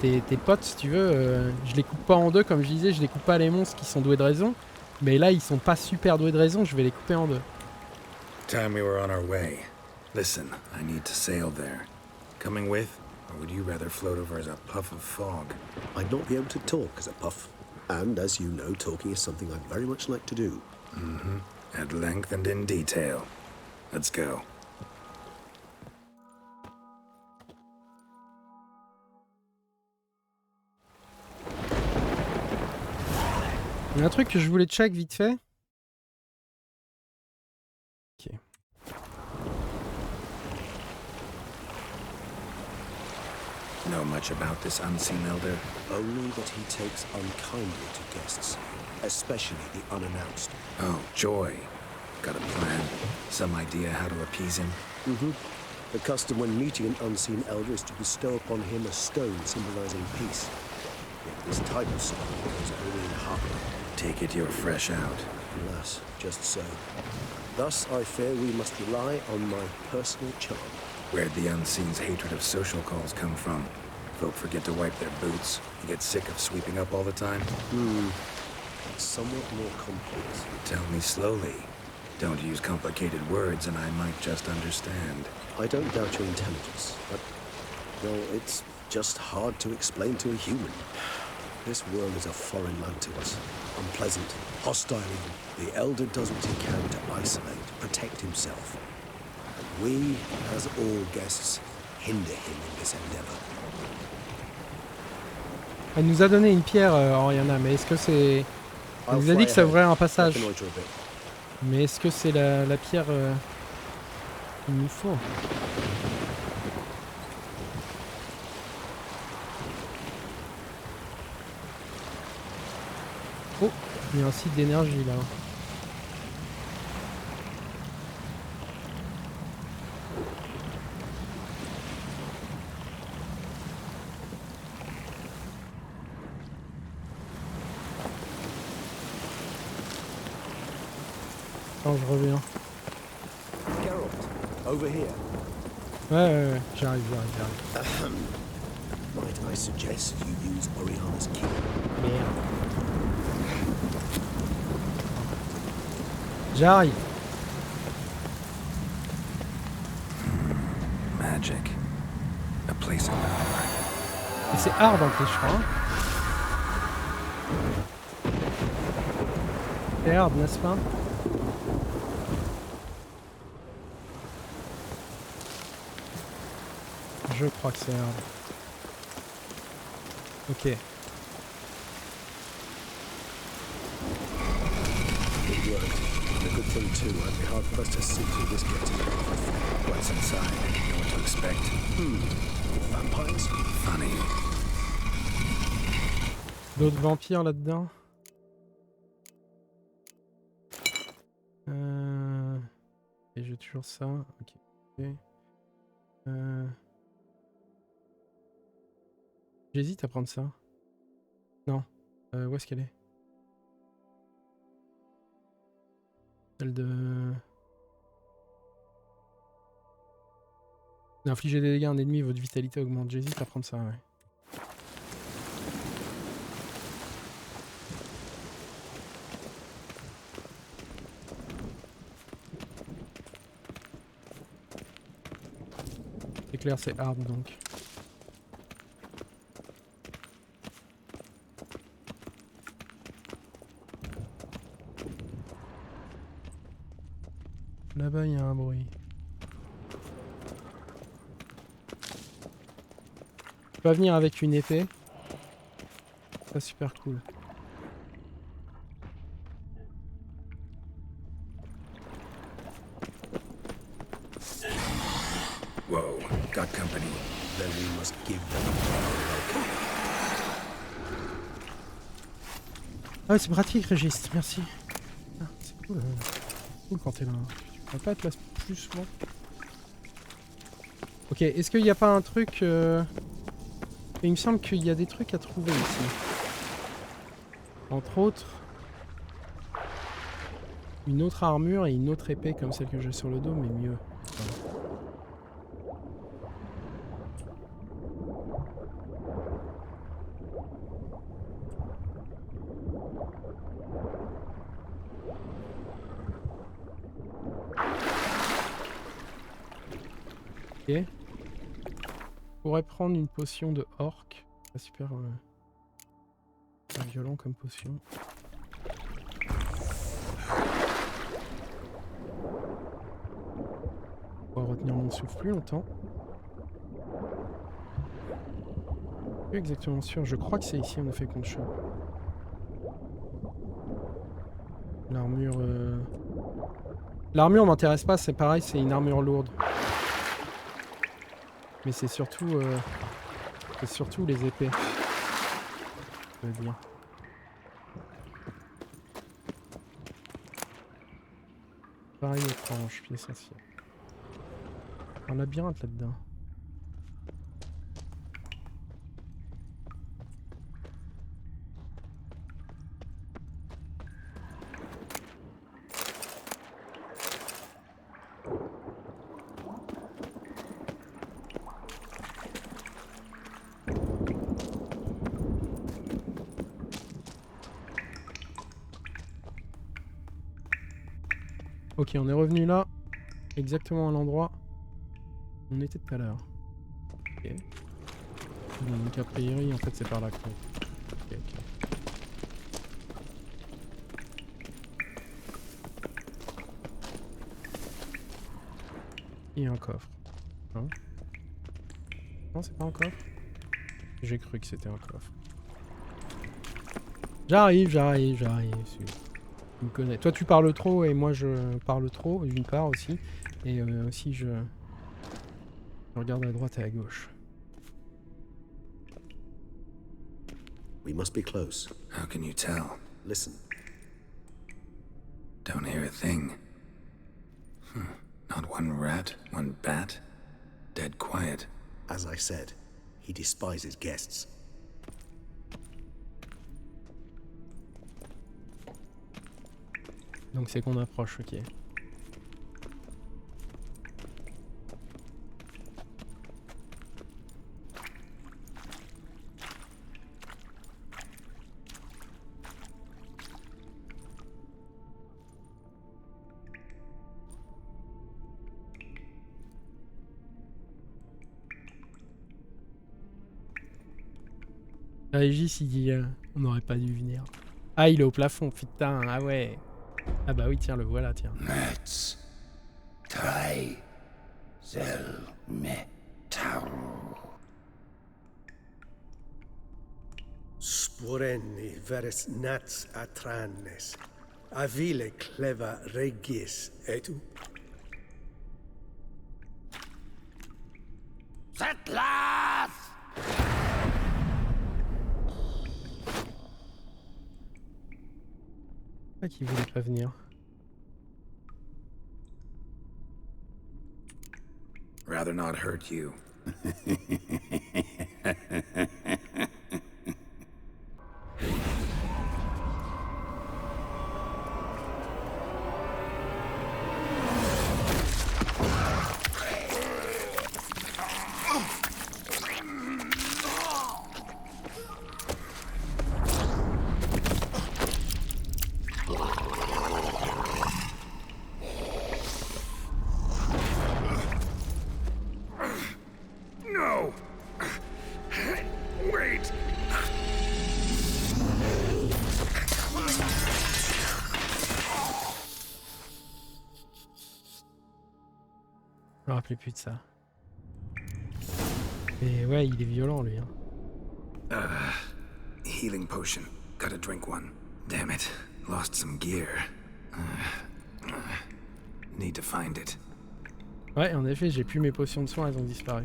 Tes potes, si tu veux, je les coupe pas en deux, comme je disais, je les coupe pas les monstres qui sont doués de raison. Mais là, ils sont pas super doués de raison, je vais les couper en deux. Time we were on our way. Listen, I need to sail there. Coming with, or would you rather float over as a puff of fog? I'd not be able to talk as a puff. And, as you know, talking is something I'd very much like to do. At length and in detail. Let's go. Il y a un truc que je voulais check vite fait. Ok. Know much about this unseen elder? Only that he takes unkindly to guests, especially the unannounced. Oh, joy. Got a plan? Some idea how to appease him? The custom when meeting an unseen elder is to bestow upon him a stone symbolizing peace. Yet This type of soil is only in Harper. Take it you're fresh out. Alas, just so. Thus, I fear we must rely on my personal charm. Where'd the unseen's hatred of social calls come from? Folk forget to wipe their boots. You get sick of sweeping up all the time? It's somewhat more complex. Tell me slowly. Don't use complicated words and I might just understand. I don't doubt your intelligence, but, well, it's just hard to explain to a human. This world is a foreign land to us. Unpleasant, hostile even. The Elder does what he can to isolate, protect himself. And we, as all guests, hinder him in this endeavor. Elle nous a donné une pierre, Oriana, mais est-ce que c'est... Elle nous a dit que ça ouvrait un passage. Mais est-ce que c'est la pierre qu'il nous faut? Oh, il y a un site d'énergie là. Attends, je reviens. Geralt, over here. Ouais, j'arrive. Might I suggest you use Oriana's key? Merde. J'arrive. Magic. A place of power. Et c'est hard en plus, je crois. C'est hard, n'est-ce pas? Je crois que c'est hard. Ok. It worked. And a good thing too. I'd be hard pressed to see through this gate. What's inside? You know what to expect. Vampires? Funny. D'autres vampires là-dedans. Et j'ai toujours ça. Ok. J'hésite à prendre ça. Non. Où est-ce qu'elle est? Celle de... Infliger des dégâts à un ennemi, votre vitalité augmente. J'hésite à prendre ça, ouais. C'est clair, c'est hard donc. Là-bas, il y a un bruit. Je peux venir avec une épée. C'est super cool. Whoa, got company. Then we must give them a welcome. Ah ouais, c'est pratique, Régis, merci. Ah, c'est cool. Cool quand t'es là. Tu peux pas être là plus souvent. Ok, est-ce qu'il n'y a pas un truc... Il me semble qu'il y a des trucs à trouver ici. Entre autres... Une autre armure et une autre épée comme celle que j'ai sur le dos, mais mieux. Ok. Je pourrais prendre une potion de orc. C'est super violent comme potion. On va retenir mon souffle plus longtemps. Plus exactement sûr. Je crois que c'est ici on a fait qu'on chope. L'armure... L'armure m'intéresse pas, c'est pareil, c'est une armure lourde. Mais c'est surtout les épées. Je veux dire. Pareil étrange, pièce essentielle. Un labyrinthe là-dedans. Ok, on est revenu là. Exactement à l'endroit où on était tout à l'heure. Ok. Donc a priori, en fait, c'est par là que... Ok, ok. Il y a un coffre. Non, non, c'est pas un coffre. J'ai cru que c'était un coffre. J'arrive. Tu me connais. Toi, tu parles trop et moi, je parle trop, d'une part aussi. Et aussi, je regarde à droite et à gauche. We must be close. How can you tell? Listen. Don't hear a thing. Not one rat, one bat. Dead quiet. As I said, he despises guests. Donc c'est qu'on approche, ok. Régis, il dit on n'aurait pas dû venir. Ah, il est au plafond, putain, ah ouais. Ah bah oui, tiens, le voilà, tiens. Let's try metal. Sporenni veres nats atranes. Avile cleva regis et tu. Detlaff! Ah, qui voulait pas venir. Rather not hurt you. Je me rappelais plus de ça. Et ouais, il est violent lui. Hein. Healing potion. Gotta drink one. Damn it. Lost some gear. Need to find it. Ouais, en effet, j'ai plus mes potions de soins, elles ont disparu.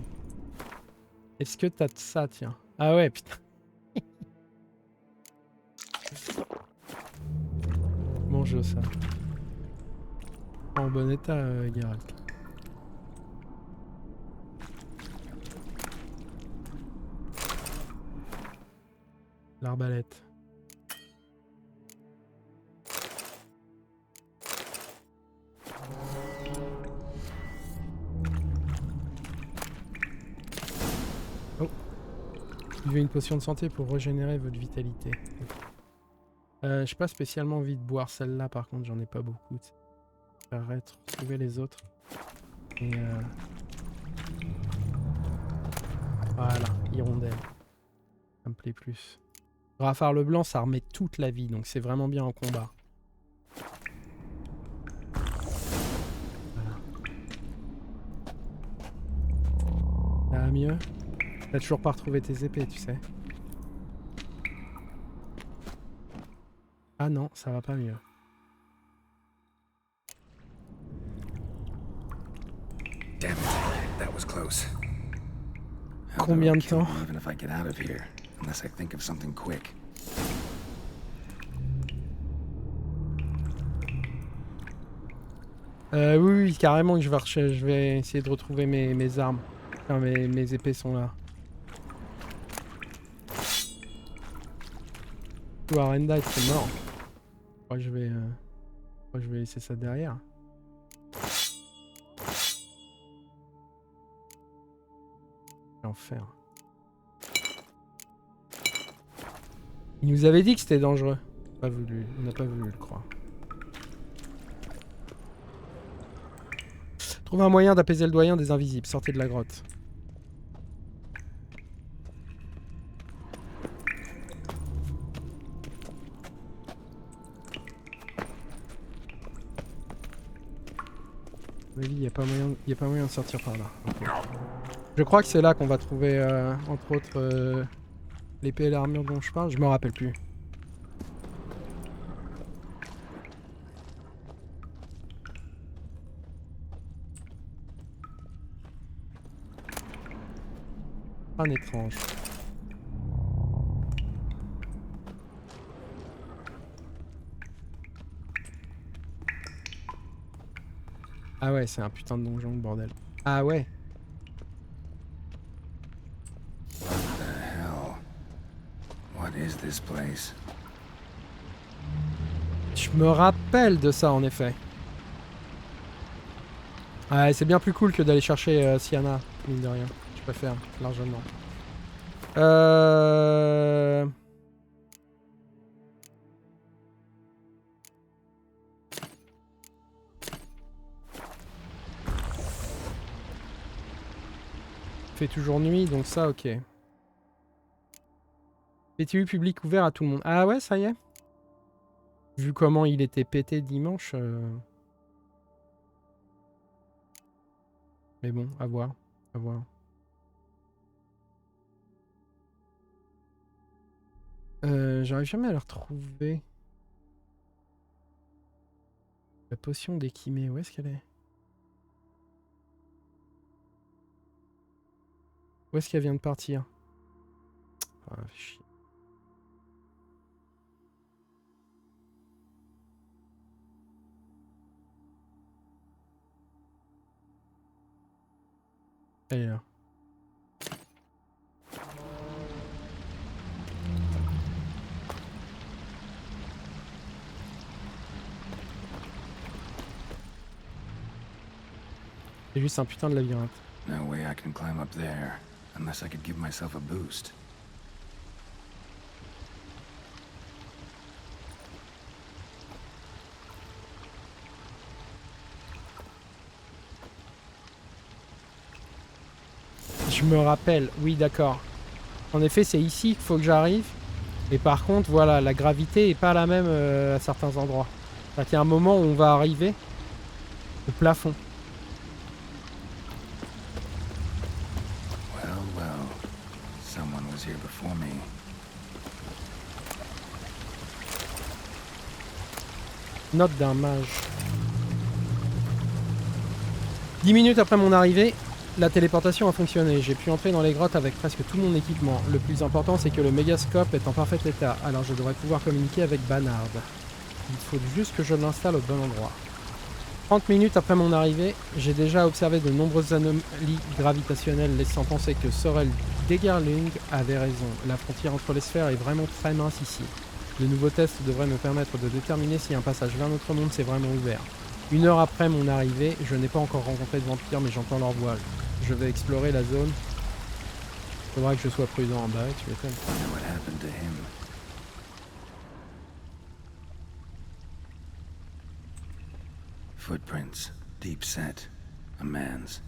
Est-ce que t'as de ça, tiens? Ah ouais, putain. Mange ça. En bon état, Geralt. L'arbalète. Oh. Buvez une potion de santé pour régénérer votre vitalité. J'ai pas spécialement envie de boire celle-là, par contre, j'en ai pas beaucoup. Arrête, retrouver les autres. Et voilà, hirondelle. Ça me plaît plus. Rafale le blanc, ça remet toute la vie, donc c'est vraiment bien en combat. Voilà. Ça va mieux? T'as toujours pas retrouvé tes épées, tu sais. Ah non, ça va pas mieux. Damn it, that was close. Combien de temps? Even if I get out of here, unless I think of something quick. Oui, carrément que je vais essayer de retrouver mes armes. Enfin, mes épées sont là. Ou Arenda, c'est mort. Je crois que je vais laisser ça derrière. L'enfer. Il nous avait dit que c'était dangereux. On n'a pas voulu le croire. Trouve un moyen d'apaiser le doyen des invisibles. Sortez de la grotte. Il n'y a pas moyen de sortir par là. Okay. Je crois que c'est là qu'on va trouver, entre autres, l'épée et l'armure dont je parle. Je me rappelle plus. Un étrange. Ah ouais, c'est un putain de donjon, le bordel. Ah ouais. What the hell? What is this place? Je me rappelle de ça, en effet. Ouais, c'est bien plus cool que d'aller chercher Sienna, mine de rien. Je préfère, largement. Fait toujours nuit, donc ça, ok. PTU public ouvert à tout le monde. Ah ouais, ça y est. Vu comment il était pété dimanche. Mais bon, à voir. À voir. J'arrive jamais à le retrouver. La potion d'équimée, où est-ce qu'elle est? Où est-ce qu'elle vient de partir? Ah, chier. Elle est là. C'est juste un putain de labyrinthe. No way I can climb up there, unless I could give myself a boost. Je me rappelle, oui d'accord. En effet, c'est ici qu'il faut que j'arrive. Et par contre, voilà, la gravité est pas la même à certains endroits. C'est-à-dire qu'il y a un moment où on va arriver au plafond. Someone was here before me. Note d'un mage. 10 minutes après mon arrivée, la téléportation a fonctionné. J'ai pu entrer dans les grottes avec presque tout mon équipement. Le plus important, c'est que le mégascope est en parfait état. Alors je devrais pouvoir communiquer avec Banard. Il faut juste que je l'installe au bon endroit. 30 minutes après mon arrivée, j'ai déjà observé de nombreuses anomalies gravitationnelles laissant penser que Sorel Degerlung avait raison. La frontière entre les sphères est vraiment très mince ici. Le nouveau test devrait me permettre de déterminer si un passage vers notre monde s'est vraiment ouvert. 1 heure après mon arrivée, je n'ai pas encore rencontré de vampires mais j'entends leur voix. Je vais explorer la zone. Faudra que je sois prudent en bas, tu m'étonnes. Footprints, deep set, a man's.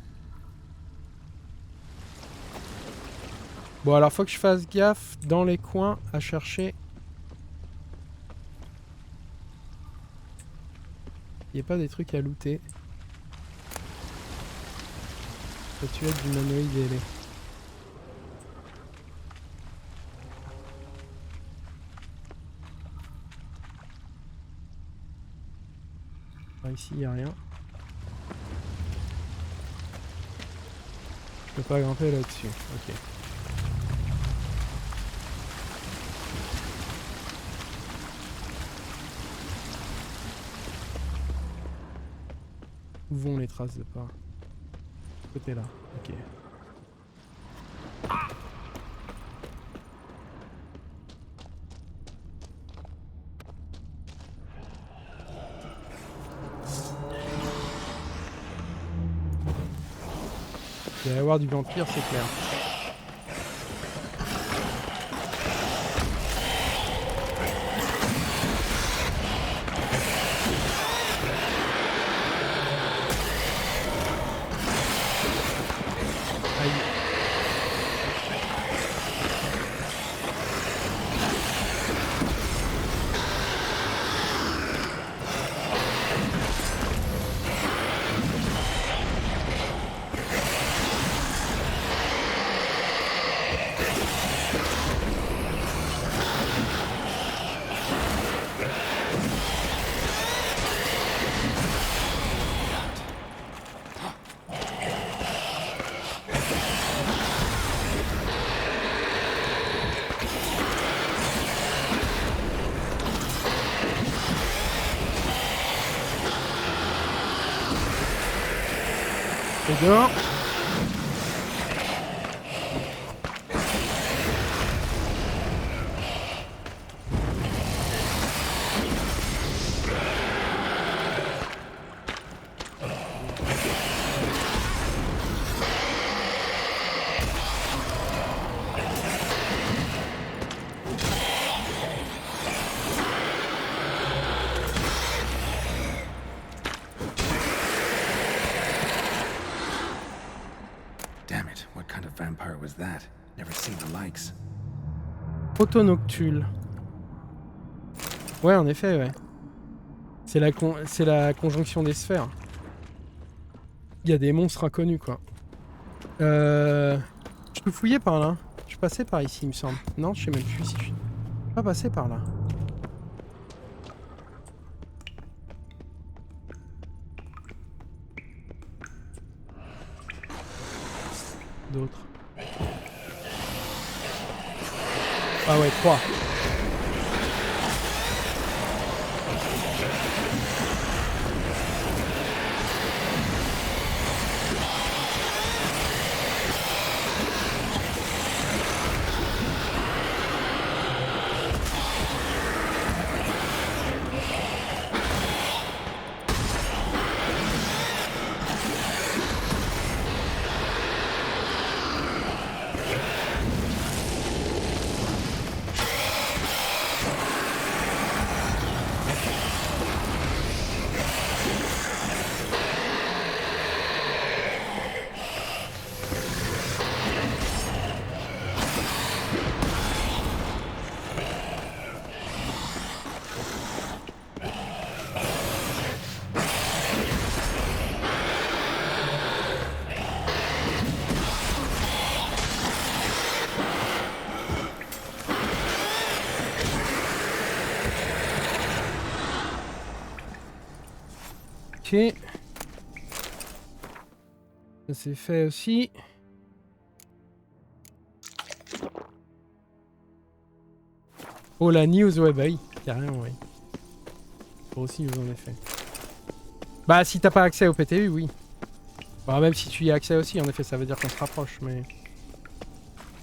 Bon alors faut que je fasse gaffe dans les coins à chercher. Il n'y a pas des trucs à looter. Statuette d'humanoïde ailé. Par ici il n'y a rien. Je peux pas grimper là-dessus. Ok. Où vont les traces de pas? Côté là, ok. Il va y avoir du vampire, c'est clair. dehors. Autonoctule. Ouais, en effet, ouais. C'est la conjonction des sphères. Il y a des monstres inconnus, quoi. Je peux fouiller par là. Je suis passé par ici, il me semble. Non, je sais même plus si je suis pas passé par là. D'autres. Ah ouais, 3. Ok. Ça c'est fait aussi. Oh la news, ouais bah oui, carrément oui. Pour aussi nous en effet. Bah si t'as pas accès au PTU, oui. Bah, même si tu y as accès aussi, en effet ça veut dire qu'on se rapproche, mais...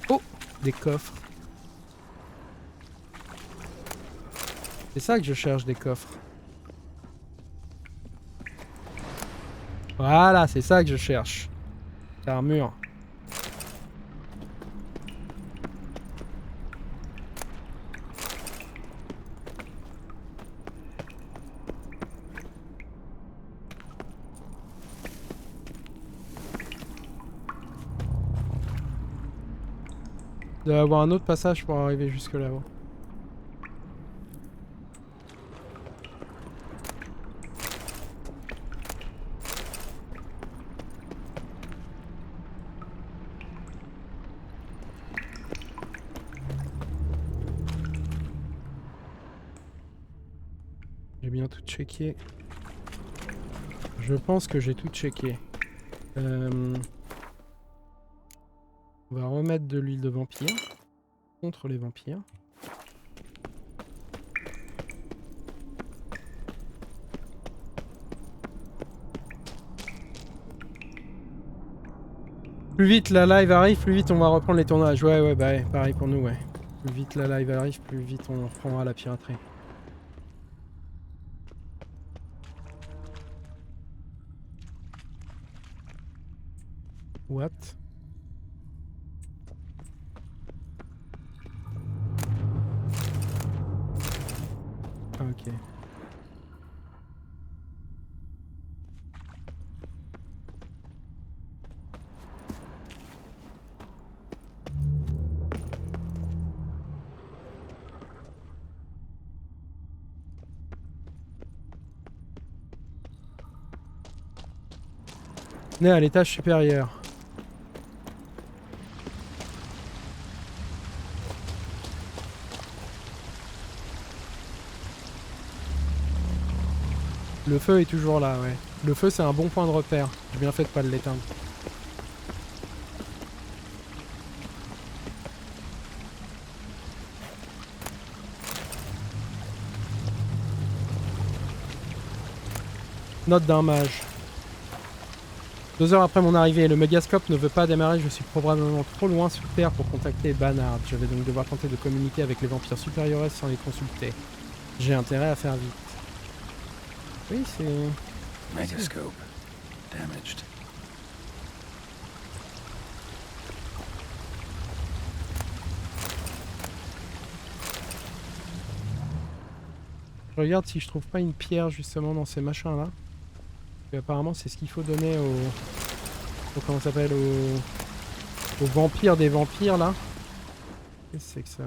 Oh, des coffres. C'est ça que je cherche, des coffres. Voilà, c'est ça que je cherche. Armure. Il doit y avoir un autre passage pour arriver jusque là-haut. J'ai bien tout checké. Je pense que j'ai tout checké. On va remettre de l'huile de vampire contre les vampires. Plus vite la live arrive, plus vite on va reprendre les tournages. Ouais, bah ouais, pareil pour nous, ouais. Plus vite la live arrive, plus vite on reprendra la piraterie. What? Ah, ok. On est à l'étage supérieur. Le feu est toujours là, ouais. Le feu, c'est un bon point de repère. J'ai bien fait de pas l'éteindre. Note d'un mage. 2 heures après mon arrivée, le mégascope ne veut pas démarrer, je suis probablement trop loin sur Terre pour contacter Bannard. Je vais donc devoir tenter de communiquer avec les vampires supérieurs sans les consulter. J'ai intérêt à faire vite. Oui, c'est... Megascope. Damaged. Je regarde si je trouve pas une pierre justement dans ces machins là. Et apparemment c'est ce qu'il faut donner au comment ça s'appelle aux vampires des vampires là. Qu'est-ce que c'est que ça?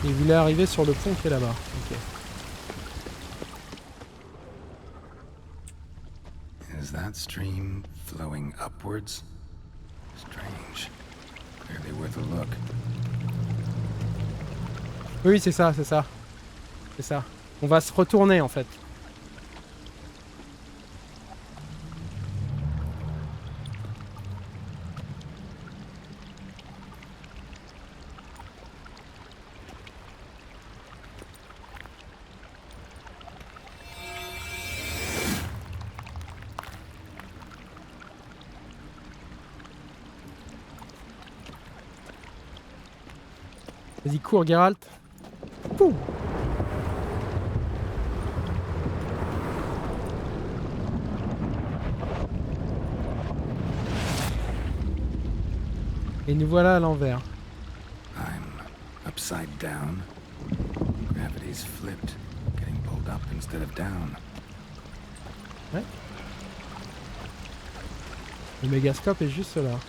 Il voulait arriver sur le pont qui est là-bas. Ok. Is that stream flowing upwards? Strange. Clearly worth a look. Oui, c'est ça, c'est ça. C'est ça. On va se retourner en fait. Vas-y, cours, Geralt. Pouh. Et nous voilà à l'envers. I'm upside down. Gravity's flipped, getting pulled up instead of down. Ouais. Le mégascope est juste là.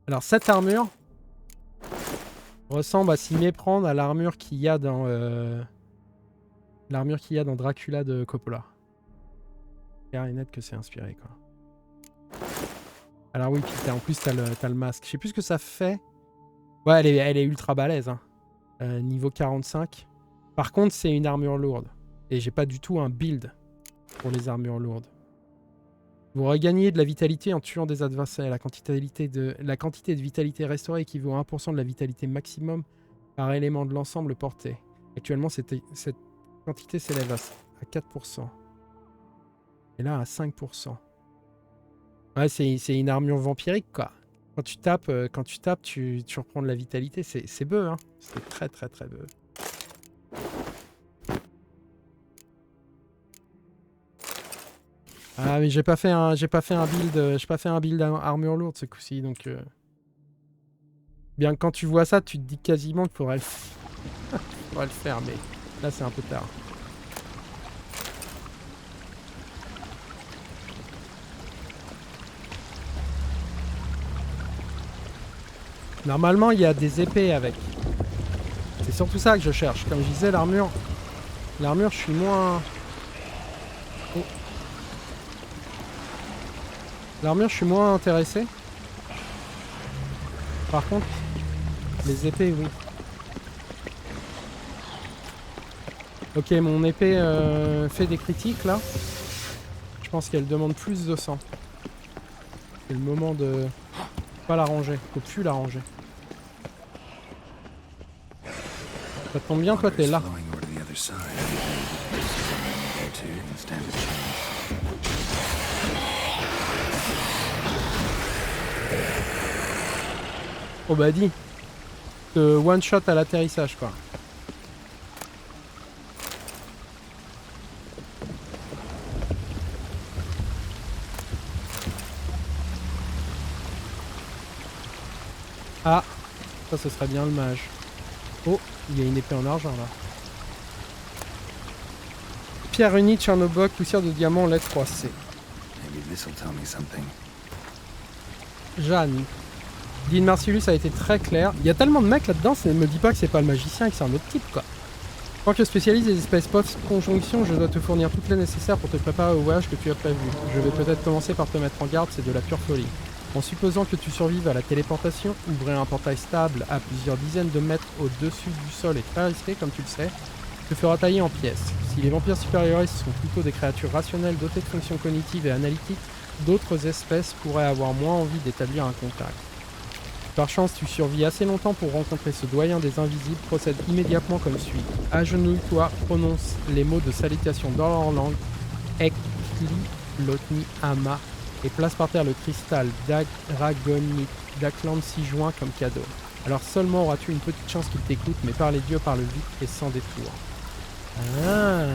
Alors cette armure ressemble à s'y méprendre à l'armure qu'il y a dans Dracula de Coppola. Clair et net que c'est inspiré quoi. Alors oui, puis en plus t'as le masque. Je sais plus ce que ça fait. Ouais, elle est ultra balèze. Hein. Niveau 45. Par contre, c'est une armure lourde. Et j'ai pas du tout un build pour les armures lourdes. Vous regagnez de la vitalité en tuant des adversaires. La quantité de vitalité restaurée équivaut à 1% de la vitalité maximum par élément de l'ensemble porté. Actuellement, cette quantité s'élève à 4%. Et là, à 5%. Ouais, c'est une armure vampirique, quoi. Quand tu tapes, tu reprends de la vitalité. C'est beu, hein. C'est très, très, très beu. Ah mais j'ai pas fait un build armure lourde ce coup-ci donc bien que quand tu vois ça tu te dis quasiment qu'il faudrait le faire mais là c'est un peu tard. Normalement il y a des épées avec. C'est surtout ça que je cherche. Comme je disais l'armure je suis moins... Oh. L'armure, je suis moins intéressé. Par contre, les épées, oui. Ok, mon épée fait des critiques, là. Je pense qu'elle demande plus de sang. C'est le moment de pas la ranger. Faut plus la ranger. Ça tombe bien, toi, t'es là. Oh bah dis, one shot à l'atterrissage quoi. Ah, ça ce serait bien le mage. Oh, il y a une épée en argent là. Pierre unie de Tchernobog, poussière de diamant, lettre 3C. Jeanne. Dean Marcellus a été très clair. Il y a tellement de mecs là-dedans, ça ne me dit pas que c'est pas le magicien et que c'est un autre type quoi. En tant que spécialiste des espèces post-conjonction, je dois te fournir toutes les nécessaires pour te préparer au voyage que tu as prévu. Je vais peut-être commencer par te mettre en garde, c'est de la pure folie. En supposant que tu survives à la téléportation, ouvrir un portail stable à plusieurs dizaines de mètres au-dessus du sol est très risqué comme tu le sais. te fera tailler en pièces. Si les vampires supérieurs sont plutôt des créatures rationnelles dotées de fonctions cognitives et analytiques, d'autres espèces pourraient avoir moins envie d'établir un contact. Par chance, tu survis assez longtemps pour rencontrer ce doyen des invisibles. Procède immédiatement comme suit. Agenouille-toi, prononce les mots de salutation dans leur langue. Ekli, Lotni, Ama. Et place par terre le cristal d'Aragonite d'Akland 6 juin comme cadeau. Alors seulement auras-tu une petite chance qu'il t'écoute, mais par les dieux, parle vite et sans détour. Ah.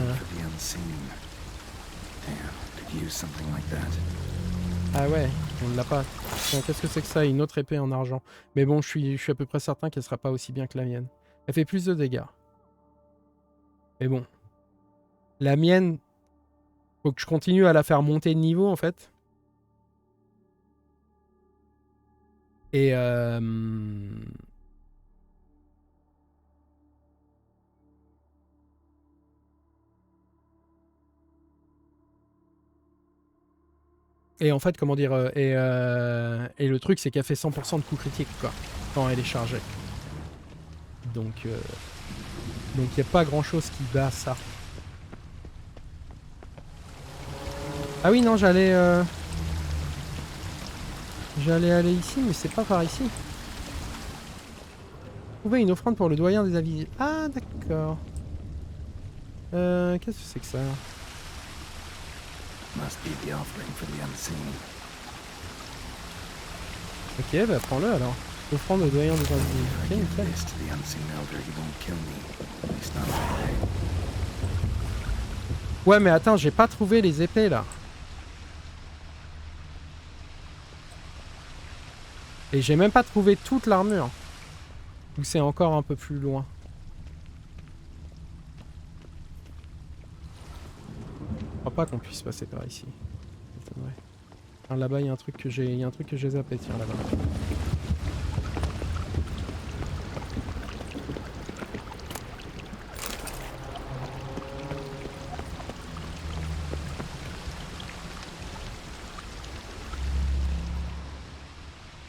Ah ouais, on ne l'a pas. Qu'est-ce que c'est que ça? Une autre épée en argent. Mais bon, je suis à peu près certain qu'elle sera pas aussi bien que la mienne. Elle fait plus de dégâts. Mais bon. La mienne, faut que je continue à la faire monter de niveau en fait. Et et en fait, comment dire, et le truc, c'est qu'elle fait 100% de coups critiques, quoi, quand elle est chargée. Donc, il n'y a pas grand-chose qui bat ça. Ah oui, non, j'allais aller ici, mais c'est pas par ici. Trouver une offrande pour le doyen des avis. Ah, d'accord. Qu'est-ce que c'est que ça? Ok, bah prends-le alors. Offrande au doyen des invisibles. Ok, nickel. Ouais, mais attends, j'ai pas trouvé les épées là. Et j'ai même pas trouvé toute l'armure. Ou c'est encore un peu plus loin. Je crois pas qu'on puisse passer par ici. Là-bas, il y a un truc que j'ai zappé, tiens, là-bas.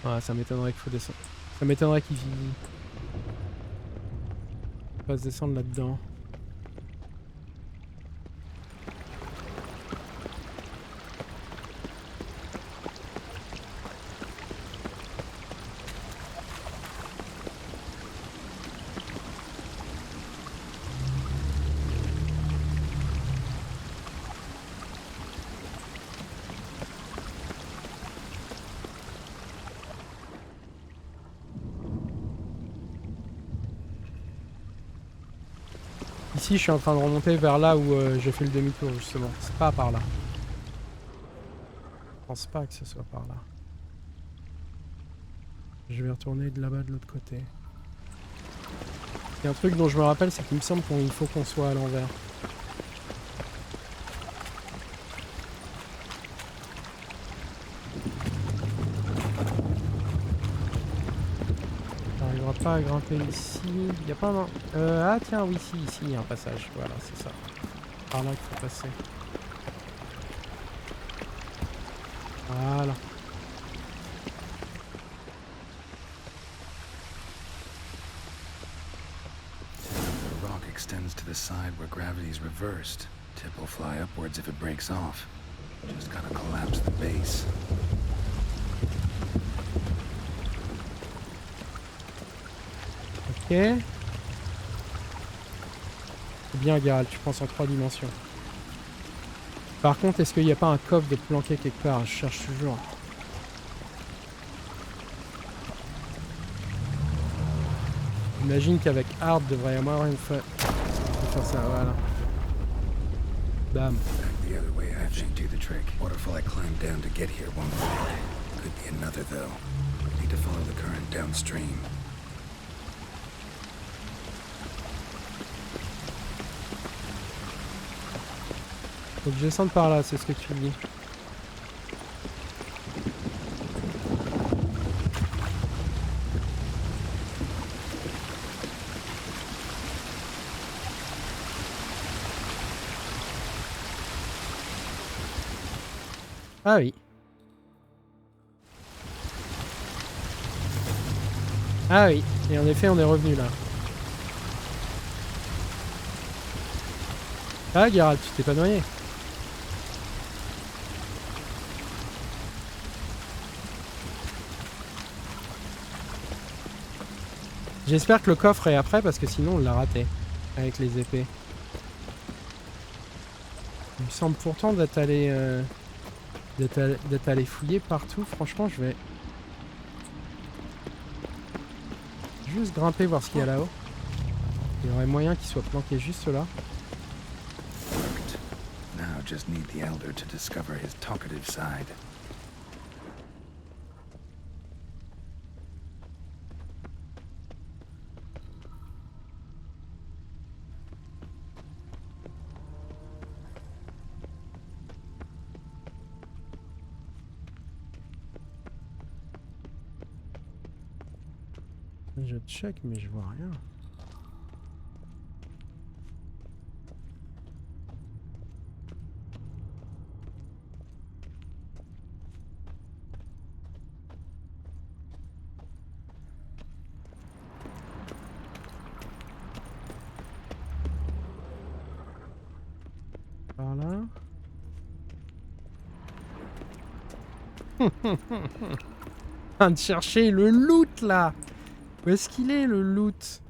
Ah, ça m'étonnerait qu'il faut descendre. Ça m'étonnerait qu'il fasse descendre là-dedans. Ici, je suis en train de remonter vers là où j'ai fait le demi-tour, justement. C'est pas par là. Je pense pas que ce soit par là. Je vais retourner de là-bas de l'autre côté. Il y a un truc dont je me rappelle, c'est qu'il me semble qu'il faut qu'on soit à l'envers. On va pas à grimper ici. Il n'y a pas un... ah tiens, oui, ici, il y a un passage. Voilà, c'est ça. Par là qu'il faut passer. Voilà. The rock extends to the side where gravity is reversed. Tip will fly upwards if it breaks off. Just gotta collapse the base. Ok. C'est bien, Geralt, tu penses en 3 dimensions. Par contre, est-ce qu'il n'y a pas un coffre de planqué quelque part? Je cherche toujours. J'imagine qu'avec Hard, devrait y avoir une faire ça, voilà. Bam. The other way I think do the trick. Waterfall I climbed down to get here won't work. Could be another though. Need to follow the current downstream. Faut que je descende par là, c'est ce que tu dis. Ah oui. Ah oui. Et en effet, on est revenu là. Ah, Geralt, tu t'es pas noyé. J'espère que le coffre est après parce que sinon on l'a raté avec les épées. Il me semble pourtant d'être allé fouiller partout. Franchement, je vais juste grimper voir ce qu'il y a là-haut. Il y aurait moyen qu'il soit planqué juste là. Now just need the elder to discover his talkative side. Je check mais je vois rien. Par là. En train de chercher le loot là. Où est-ce qu'il est le loot?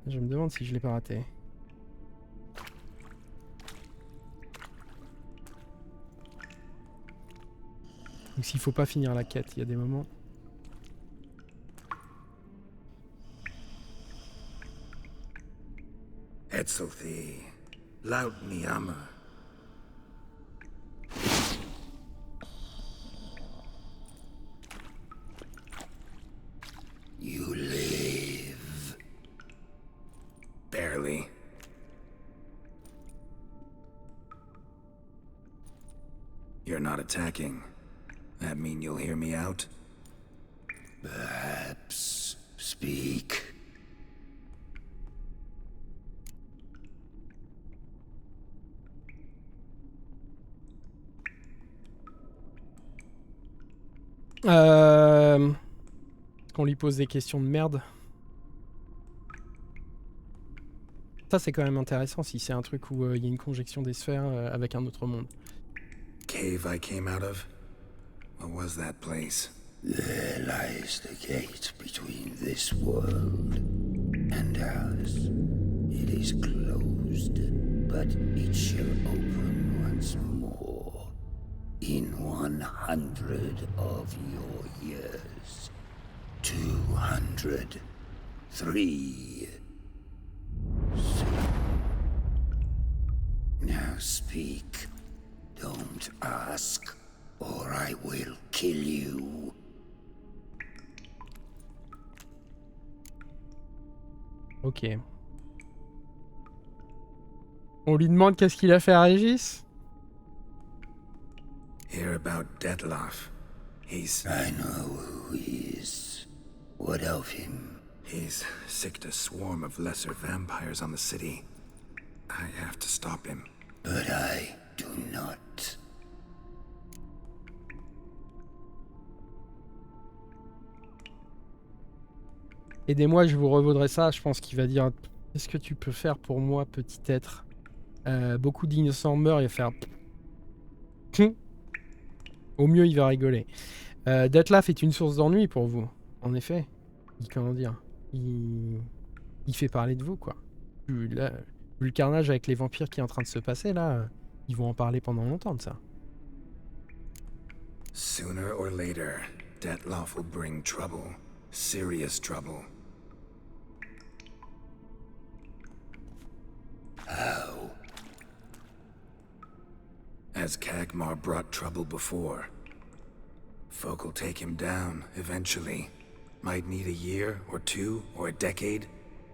Je me demande si je l'ai pas raté. Ou s'il faut pas finir la quête, il y a des moments. Etzelthi, laut mi amma. You live. Barely. You're not attacking. That mean you'll hear me out? Perhaps. Speak. Qu'on lui pose des questions de merde. Ça c'est quand même intéressant si c'est un truc où il y a une conjonction des sphères avec un autre monde. Cave I came out of? What was that place? There lies the gate between this world and ours. It is closed, but it shall open once more. In 100 of your years. 200. 3. Soon. Now speak. Don't ask, or I will kill you. Ok. On lui demande qu'est-ce qu'il a fait à Régis? Hear about Detlaff. He's... I know who he is. What of him? He's sicked a swarm of lesser vampires on the city. I have to stop him. But I do not. Aidez-moi, je vous revaudrai ça. Je pense qu'il va dire qu'est-ce que tu peux faire pour moi, petit être? Beaucoup d'innocents meurent et faire. Au mieux, il va rigoler. Detlaff est une source d'ennui pour vous, en effet. Comment dire, il fait parler de vous, quoi. Là, vu le carnage avec les vampires qui est en train de se passer, là, ils vont en parler pendant longtemps de ça. Sooner or later, Detlaff will bring trouble. Serious trouble. How? As Kagmar brought trouble before. Folk will take him down, eventually. Might need a year, or 2, or a decade,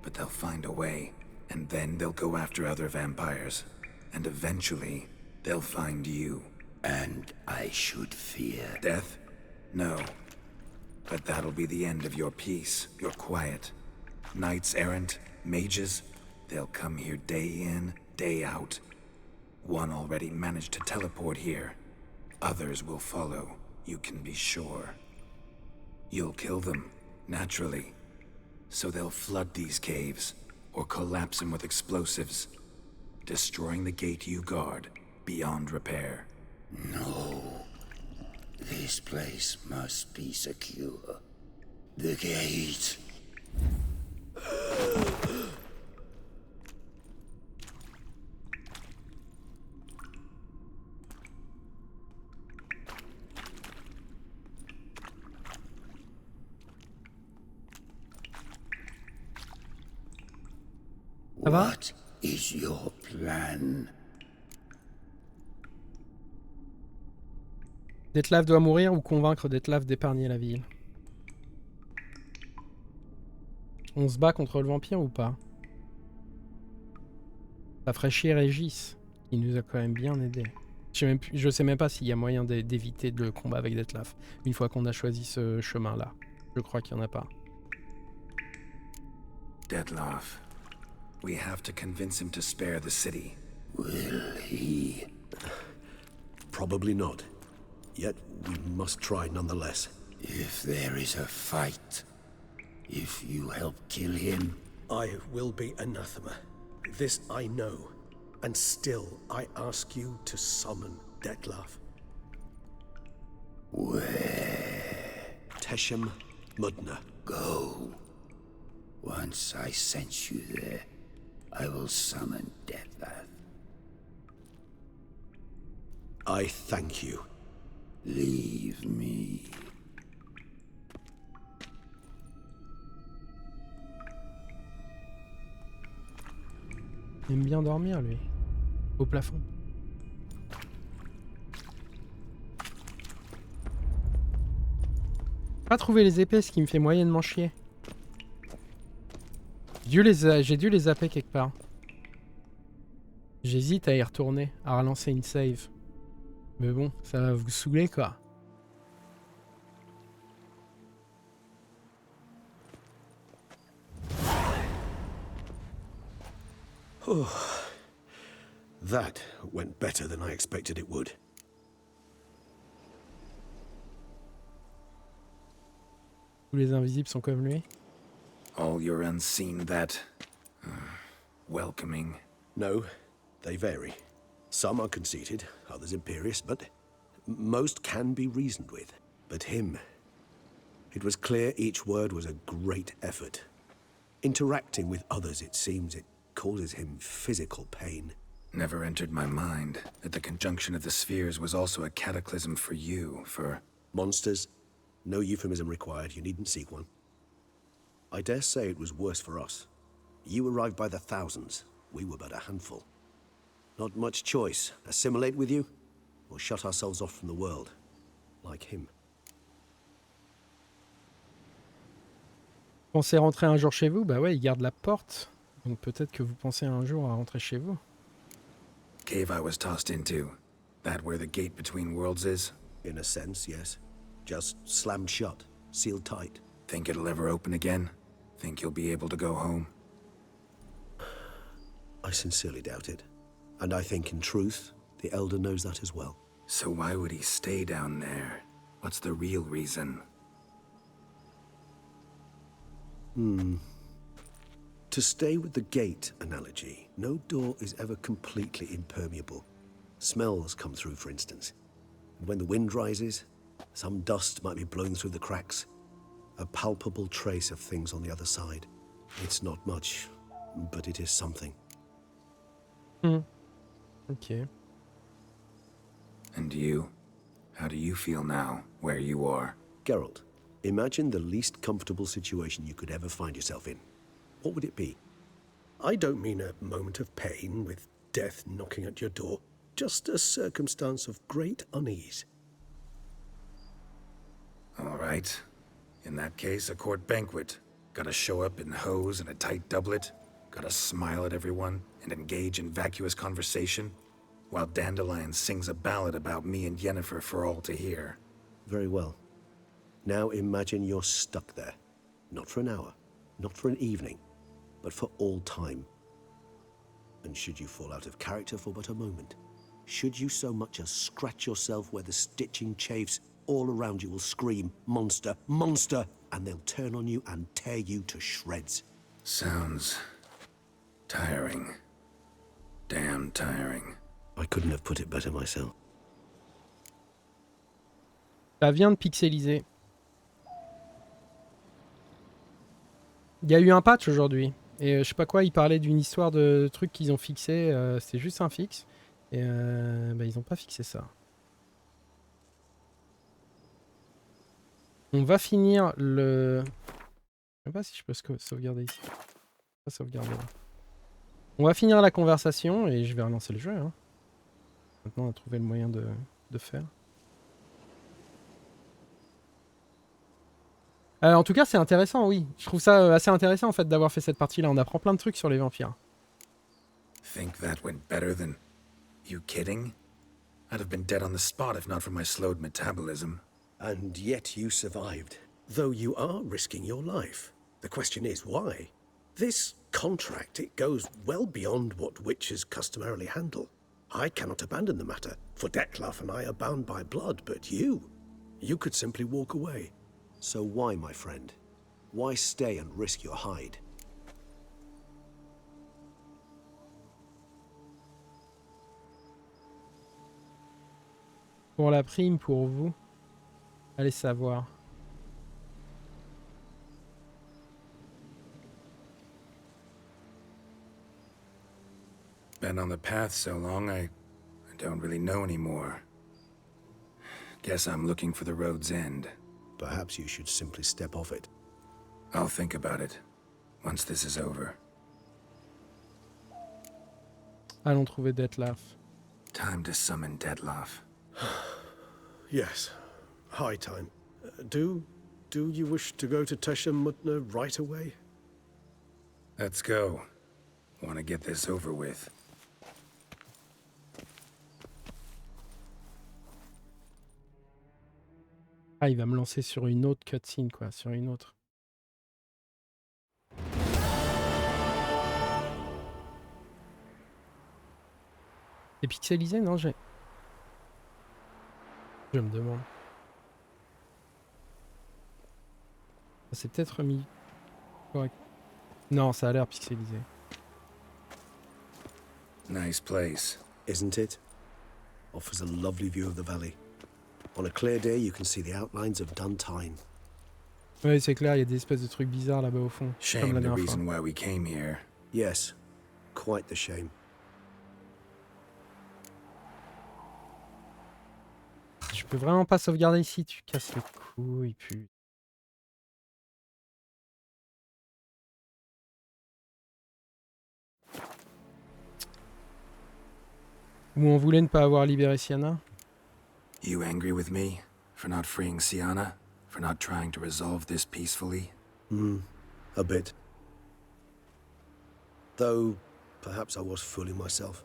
but they'll find a way. And then they'll go after other vampires. And eventually, they'll find you. And I should fear Death? No. But that'll be the end of your peace, your quiet. Knights errant, mages, they'll come here day in, day out. One already managed to teleport here. Others will follow, you can be sure. You'll kill them, naturally. So they'll flood these caves, or collapse them with explosives, destroying the gate you guard beyond repair. No. This place must be secure. The gate. What is your plan? Detlaff doit mourir ou convaincre Detlaff d'épargner la ville. On se bat contre le vampire ou pas? Ça ferait chier Régis, qui nous a quand même bien aidé. Je sais même pas s'il y a moyen d'éviter le combat avec Detlaff, une fois qu'on a choisi ce chemin-là. Je crois qu'il n'y en a pas. Detlaff, we have to convince him to spare the city. Will he? Probably not. Yet we must try nonetheless. If there is a fight, if you help kill him, I will be anathema. This I know. And still I ask you to summon Detlaff. Where? Teshem Mudna. Go. Once I sense you there, I will summon Detlaff. I thank you. Leave me. Il aime bien dormir, lui. Au plafond. Pas trouvé les épées, ce qui me fait moyennement chier. J'ai dû les zapper quelque part. J'hésite à y retourner, à relancer une save. Mais bon, ça va vous saouler, quoi. Oh, that went better than I expected it would. Tous les invisibles sont comme lui. All your unseen that... welcoming. No, they vary. Some are conceited, others imperious, but most can be reasoned with. But him... It was clear each word was a great effort. Interacting with others, it seems, it causes him physical pain. Never entered my mind that the conjunction of the spheres was also a cataclysm for you, for... Monsters? No euphemism required, you needn't seek one. I dare say it was worse for us. You arrived by the thousands, we were but a handful. Not much choice, assimilate with you, or shut ourselves off from the world, like him. Pensez rentrer un jour chez vous? Bah ouais, il garde la porte. Donc peut-être que vous pensez un jour à rentrer chez vous. Cave I was tossed into. That where the gate between worlds is? In a sense, yes. Just slammed shut, sealed tight. Think it'll ever open again? Think you'll be able to go home? I sincerely doubt it. And I think, in truth, the Elder knows that as well. So why would he stay down there? What's the real reason? To stay with the gate analogy, no door is ever completely impermeable. Smells come through, for instance. And when the wind rises, some dust might be blown through the cracks. A palpable trace of things on the other side. It's not much, but it is something. Ok. And you? How do you feel now, where you are? Geralt, imagine the least comfortable situation you could ever find yourself in. What would it be? I don't mean a moment of pain with death knocking at your door. Just a circumstance of great unease. All right. In that case, a court banquet. Gotta show up in hose and a tight doublet. Gotta smile at everyone and engage in vacuous conversation. While Dandelion sings a ballad about me and Yennefer for all to hear. Very well. Now imagine you're stuck there. Not for an hour, not for an evening, but for all time. And should you fall out of character for but a moment, should you so much as scratch yourself where the stitching chafes, all around you will scream, "Monster! Monster!" and they'll turn on you and tear you to shreds. Sounds tiring. Damn tiring. I couldn't have put it better myself. Ça vient de pixeliser. Il y a eu un patch aujourd'hui. Et je sais pas quoi, ils parlaient d'une histoire de trucs qu'ils ont fixé. C'était juste un fixe. Et bah, ils ont pas fixé ça. On va finir le... Je sais pas si je peux sauvegarder ici. Pas sauvegarder là. On va finir la conversation et je vais relancer le jeu. Hein. Maintenant, on a trouvé le moyen de faire. En tout cas, c'est intéressant, oui. Je trouve ça assez intéressant en fait d'avoir fait cette partie-là. On apprend plein de trucs sur les vampires. Think that went better than... You kidding? I'd have been dead on the spot if not for my slowed metabolism. And yet you survived, though you are risking your life. The question is, why? This contract, it goes well beyond what witches customarily handle. I cannot abandon the matter, for Detlaff and I are bound by blood, but you could simply walk away. So why, my friend? Why stay and risk your hide? Pour la prime, pour vous. Allez savoir. Been on the path so long, I don't really know anymore. Guess I'm looking for the road's end. Perhaps you should simply step off it. I'll think about it, once this is over. Allons trouver Detlaff. Time to summon Detlaff. Yes, high time. Do you wish to go to Teshamutna right away? Let's go. Want to get this over with. Ah, il va me lancer sur une autre cutscene, quoi. Sur une autre. C'est pixelisé, non? Je me demande. C'est peut-être mis... Correct. Non, ça a l'air pixelisé. Nice place. Isn't it? Offers a lovely view of the valley. On a clear day, you can see the outlines of Duntine. Ouais, c'est clair, il y a des espèces de trucs bizarres là-bas au fond. Comme la Shame the dernière reason fois. why we came here. Yes, quite the shame. Je peux vraiment pas sauvegarder ici, tu casses les couilles, putain. Ou on voulait ne pas avoir libéré Sienna. You angry with me? For not freeing Sienna? For not trying to resolve this peacefully? A bit. Though, perhaps I was fooling myself.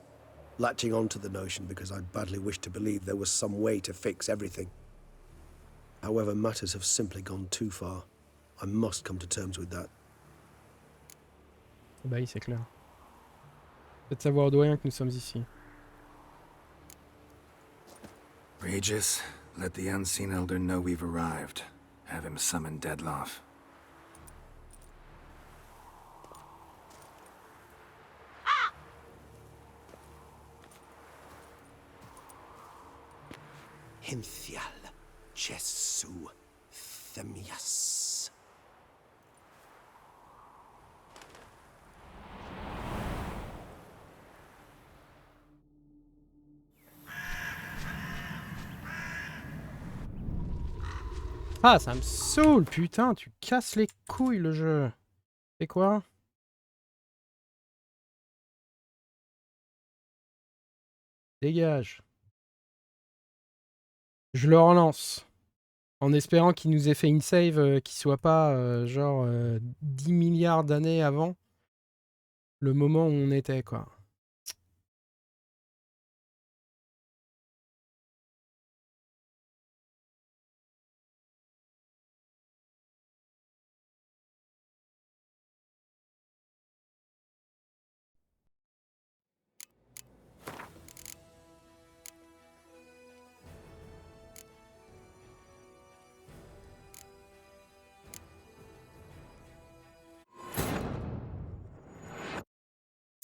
Latching on to the notion because I badly wished to believe there was some way to fix everything. However, matters have simply gone too far. I must come to terms with that. Bah oui, c'est clair. Faites savoir au doyen que nous sommes ici. Regis, let the unseen elder know we've arrived. Have him summon Detlaff. Hinthial, Jesu, Themias. Ah, ça me saoule, putain, tu casses les couilles le jeu. C'est quoi? Dégage. Je le relance. En espérant qu'il nous ait fait une save qui soit pas genre 10 milliards d'années avant le moment où on était, quoi.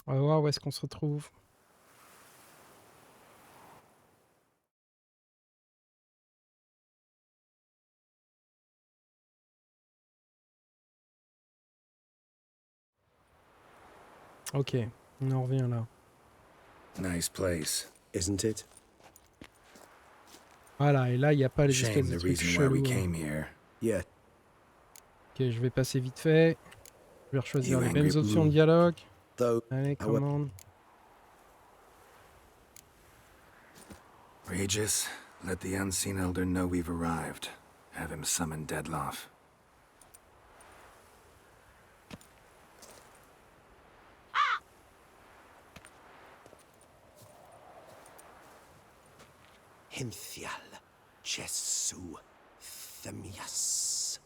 On va voir où est-ce qu'on se retrouve. Ok, on en revient là. Nice place. Isn't it? Voilà, et là, il n'y a pas les espèces Shame de the trucs reason why we chelous. came here. Yeah. Ok, je vais passer vite fait. Je vais choisir You les angry mêmes options de blue. dialogue. Though, Allez, however, commande. Regis, let the unseen elder know we've arrived. Have him summon Detlaff. Hinthial, Jesu, Themias.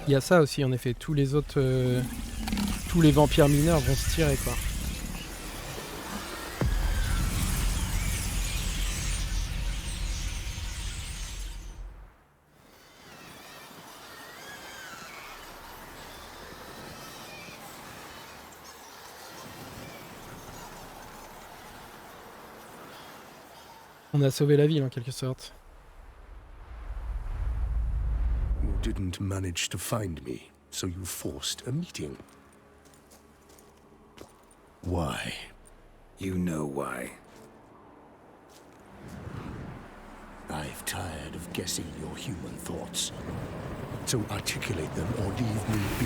Il y a ça aussi, en effet. Tous les autres... tous les vampires mineurs vont se tirer, quoi. On a sauvé la ville, en quelque sorte. You didn't manage to find me, so you forced a meeting. Why? You know why. I've tired of guessing your human thoughts. So articulate them or leave me be.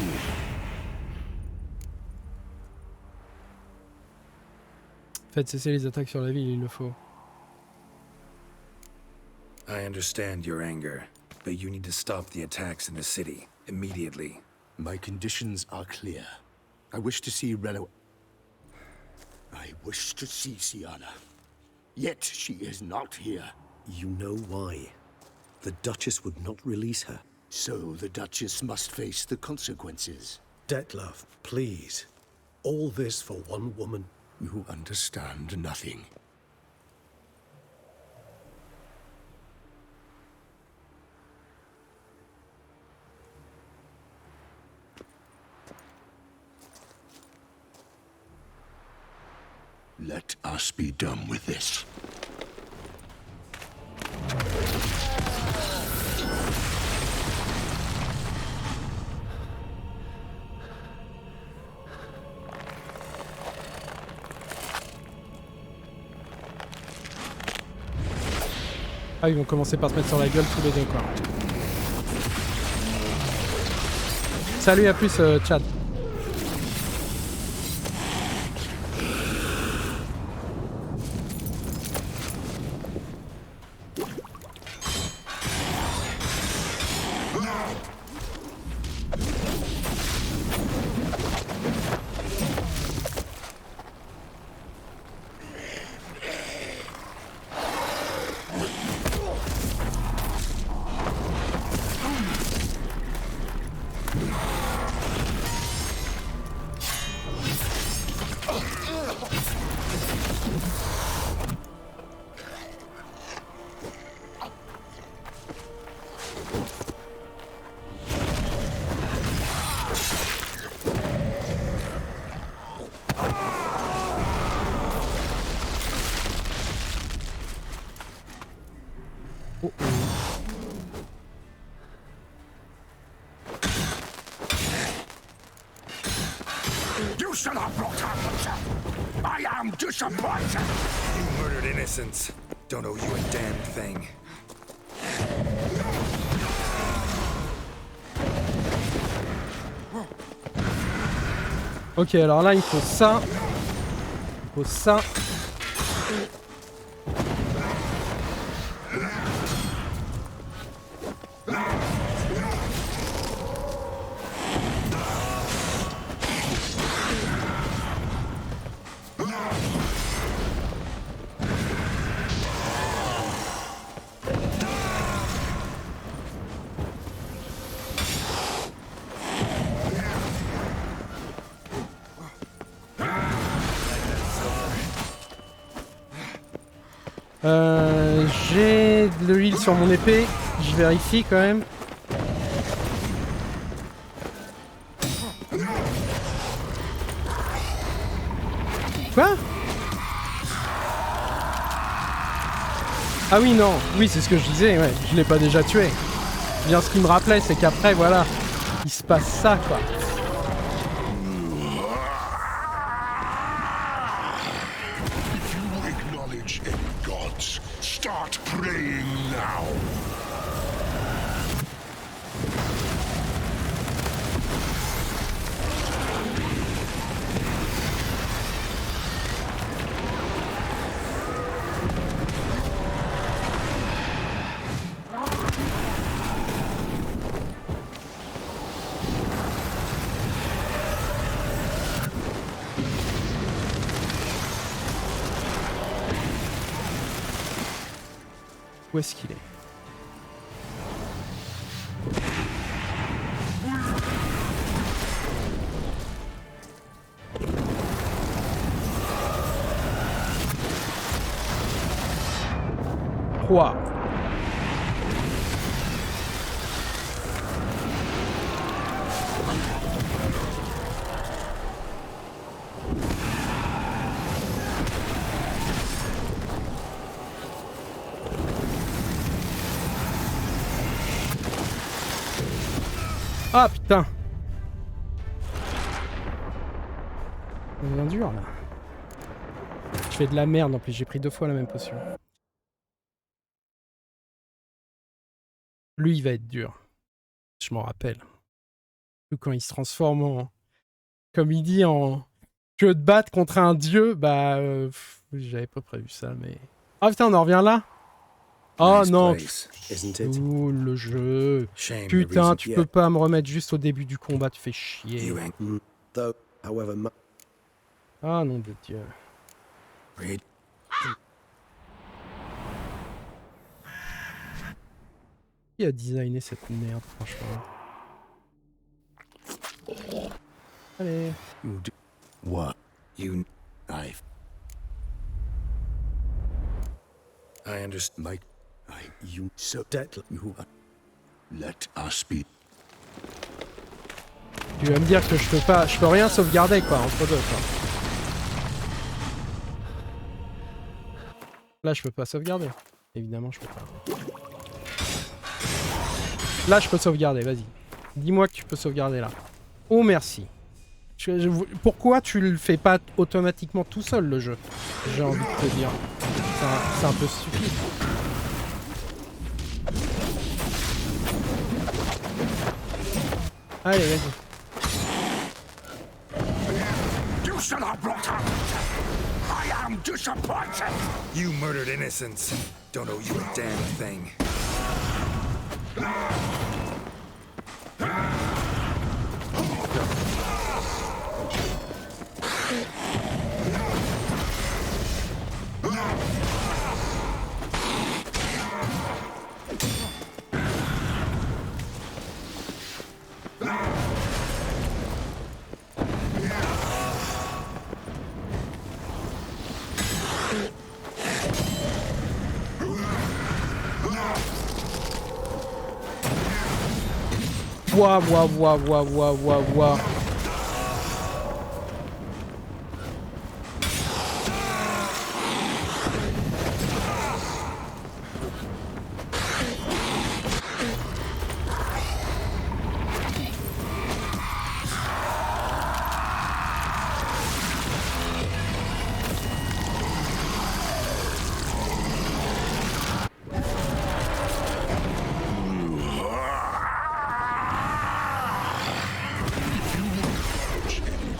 Faites cesser les attaques sur la ville, il le faut. I understand your anger, but you need to stop the attacks in the city, immediately. My conditions are clear. I wish to see Reno... I wish to see Sienna. Yet she is not here. You know why. The Duchess would not release her. So the Duchess must face the consequences. Detlaff, please. All this for one woman. You understand nothing. Let us be done with this. Ah, ils vont commencer par se mettre sur la gueule tous les deux, quoi. Salut, à plus, Chad. should have brought up yourself. I am disappointed. You murdered innocents. Don't owe you a damn thing. Ok, alors là, il faut ça. Il faut ça. J'ai de l'huile sur mon épée. Je vérifie quand même. Quoi? Ah oui, non. Oui, c'est ce que je disais. Ouais. Je l'ai pas déjà tué. Bien, ce qui me rappelait, c'est qu'après, voilà, il se passe ça, quoi. Start praying now. Où est-ce qu'il est? Quoi? Ah putain! Ça devient dur là. Je fais de la merde en plus, j'ai pris 2 fois la même potion. Lui il va être dur. Je m'en rappelle. Quand il se transforme en... Comme il dit en... Que de battre contre un dieu, bah... j'avais pas prévu ça mais... Ah putain on en revient là? Oh Nice non! place, isn't it? Ouh le jeu! Shame the Putain, reason- tu peux pas me remettre juste au début du combat, tu fais chier. You ain't Though, however much. Ah nom de Dieu. read. Qui a designé cette merde, franchement? Allez. You do what? You... I understand. might. You so Detlaff. you let us be. Tu vas me dire que je peux rien sauvegarder quoi, entre deux quoi. Là je peux pas sauvegarder. Évidemment je peux pas. Là je peux sauvegarder, vas-y. Dis-moi que tu peux sauvegarder là. Oh merci. Pourquoi tu le fais pas automatiquement tout seul le jeu? J'ai envie de te dire. C'est un peu stupide. Allez, vas-y. You should have brought her. I am disappointed. You murdered innocents. Don't owe you a damn thing. Ouah, ouah, ouah, ouah, ouah, ouah, ouah.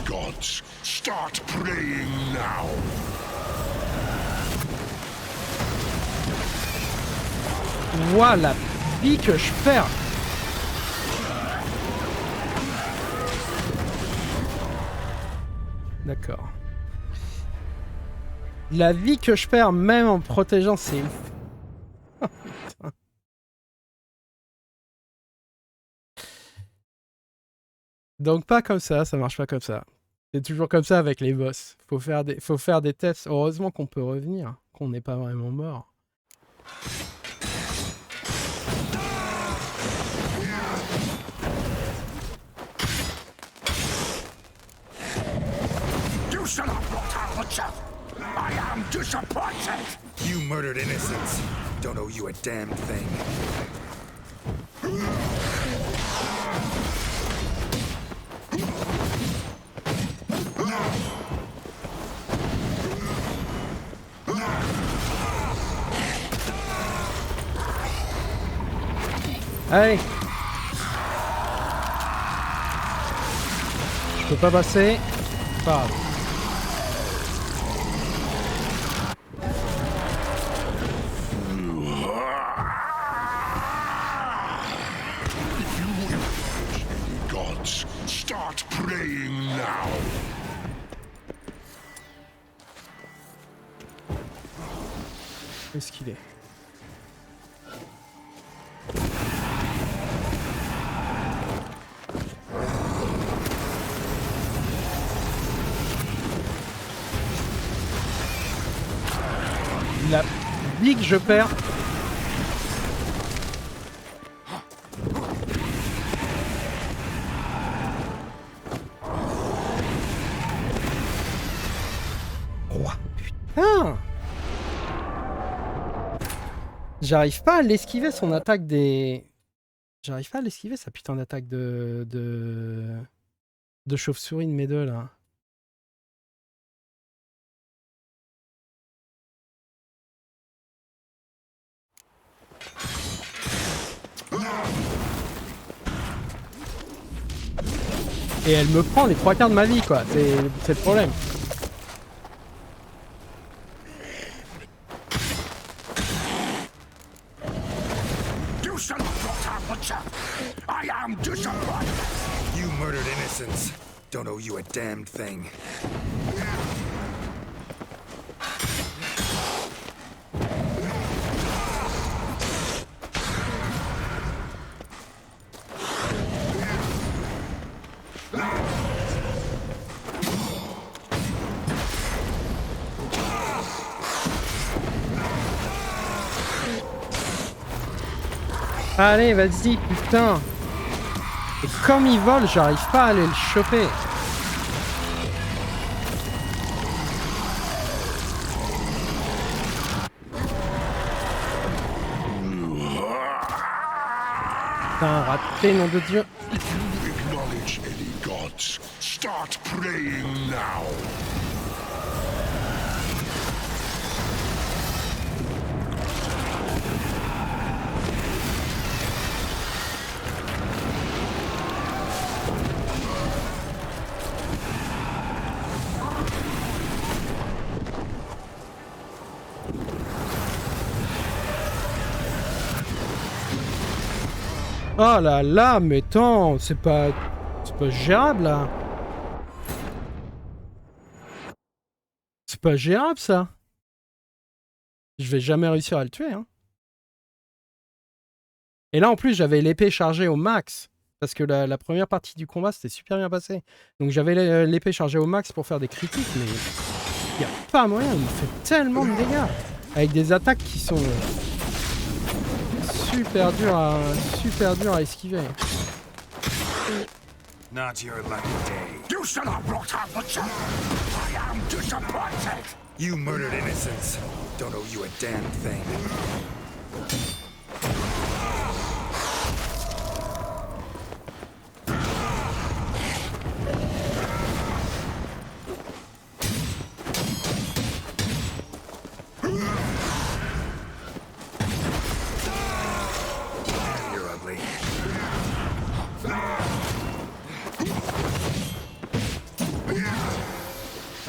Gods, start praying now. Ouah, la vie que je perds. D'accord. La vie que je perds même en protégeant, c'est ouf. Oh, putain. Donc pas comme ça marche pas comme ça. C'est toujours comme ça avec les boss. Faut faire des tests. Heureusement qu'on peut revenir, qu'on n'est pas vraiment mort. I am disappointed! You murdered innocents. Don't owe you a damn thing. Allez. Je peux pas passer. Pas grave. Start praying now. Où est-ce qu'il est? La big, je perds. Putain! J'arrive pas à l'esquiver son attaque des... J'arrive pas à l'esquiver sa putain d'attaque de chauve-souris de mes deux là. Et elle me prend les 3/4 de ma vie quoi, c'est le problème. I am disappointed. You murdered innocents. Don't owe you a damned thing. Allez, vas-y, putain. Et comme il vole, j'arrive pas à aller le choper. Putain, raté, nom de Dieu. If you acknowledge any gods, start praying now. Oh là là, mais attends, c'est pas gérable là. C'est pas gérable ça. Je vais jamais réussir à le tuer. Hein. Et là en plus j'avais l'épée chargée au max. Parce que la première partie du combat c'était super bien passé. Donc j'avais l'épée chargée au max pour faire des critiques. Mais il n'y a pas moyen, il me fait tellement de dégâts. Avec des attaques qui sont... super dur à esquiver. Not your lucky day. You shall not brought out the child. I am disappointed. You murdered innocents. Don't owe you a damn thing.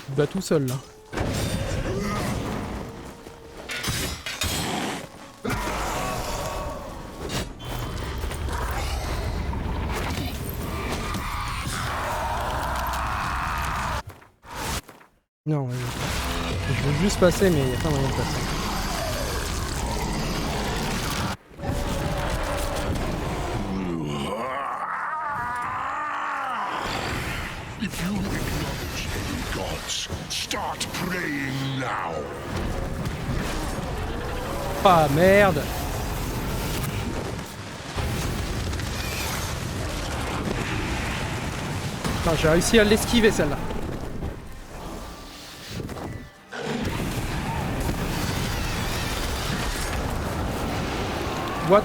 Il va tout seul là. Non, je veux juste passer mais il n'y a pas moyen de passer. If you acknowledge any gods, start praying now. Ah merde. Putain, j'ai réussi à l'esquiver celle-là. What?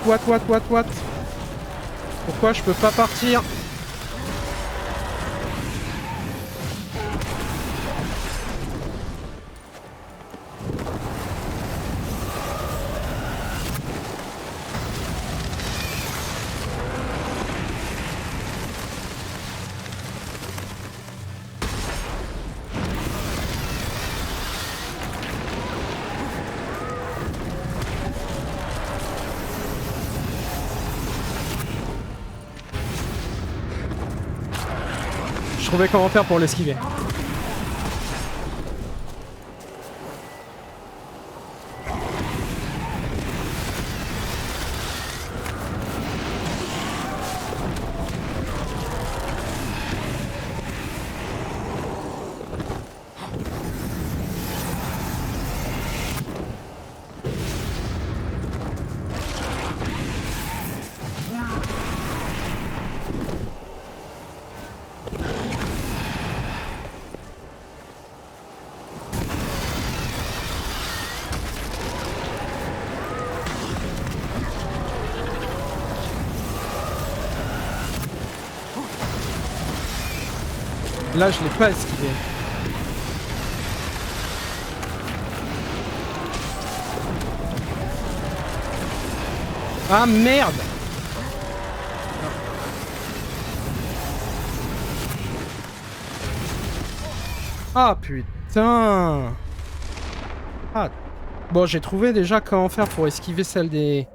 Pourquoi je peux pas partir? Je trouvais comment faire pour l'esquiver. Là, je l'ai pas esquivé. Ah merde! Ah putain! Ah. Bon, j'ai trouvé déjà comment faire pour esquiver celle des...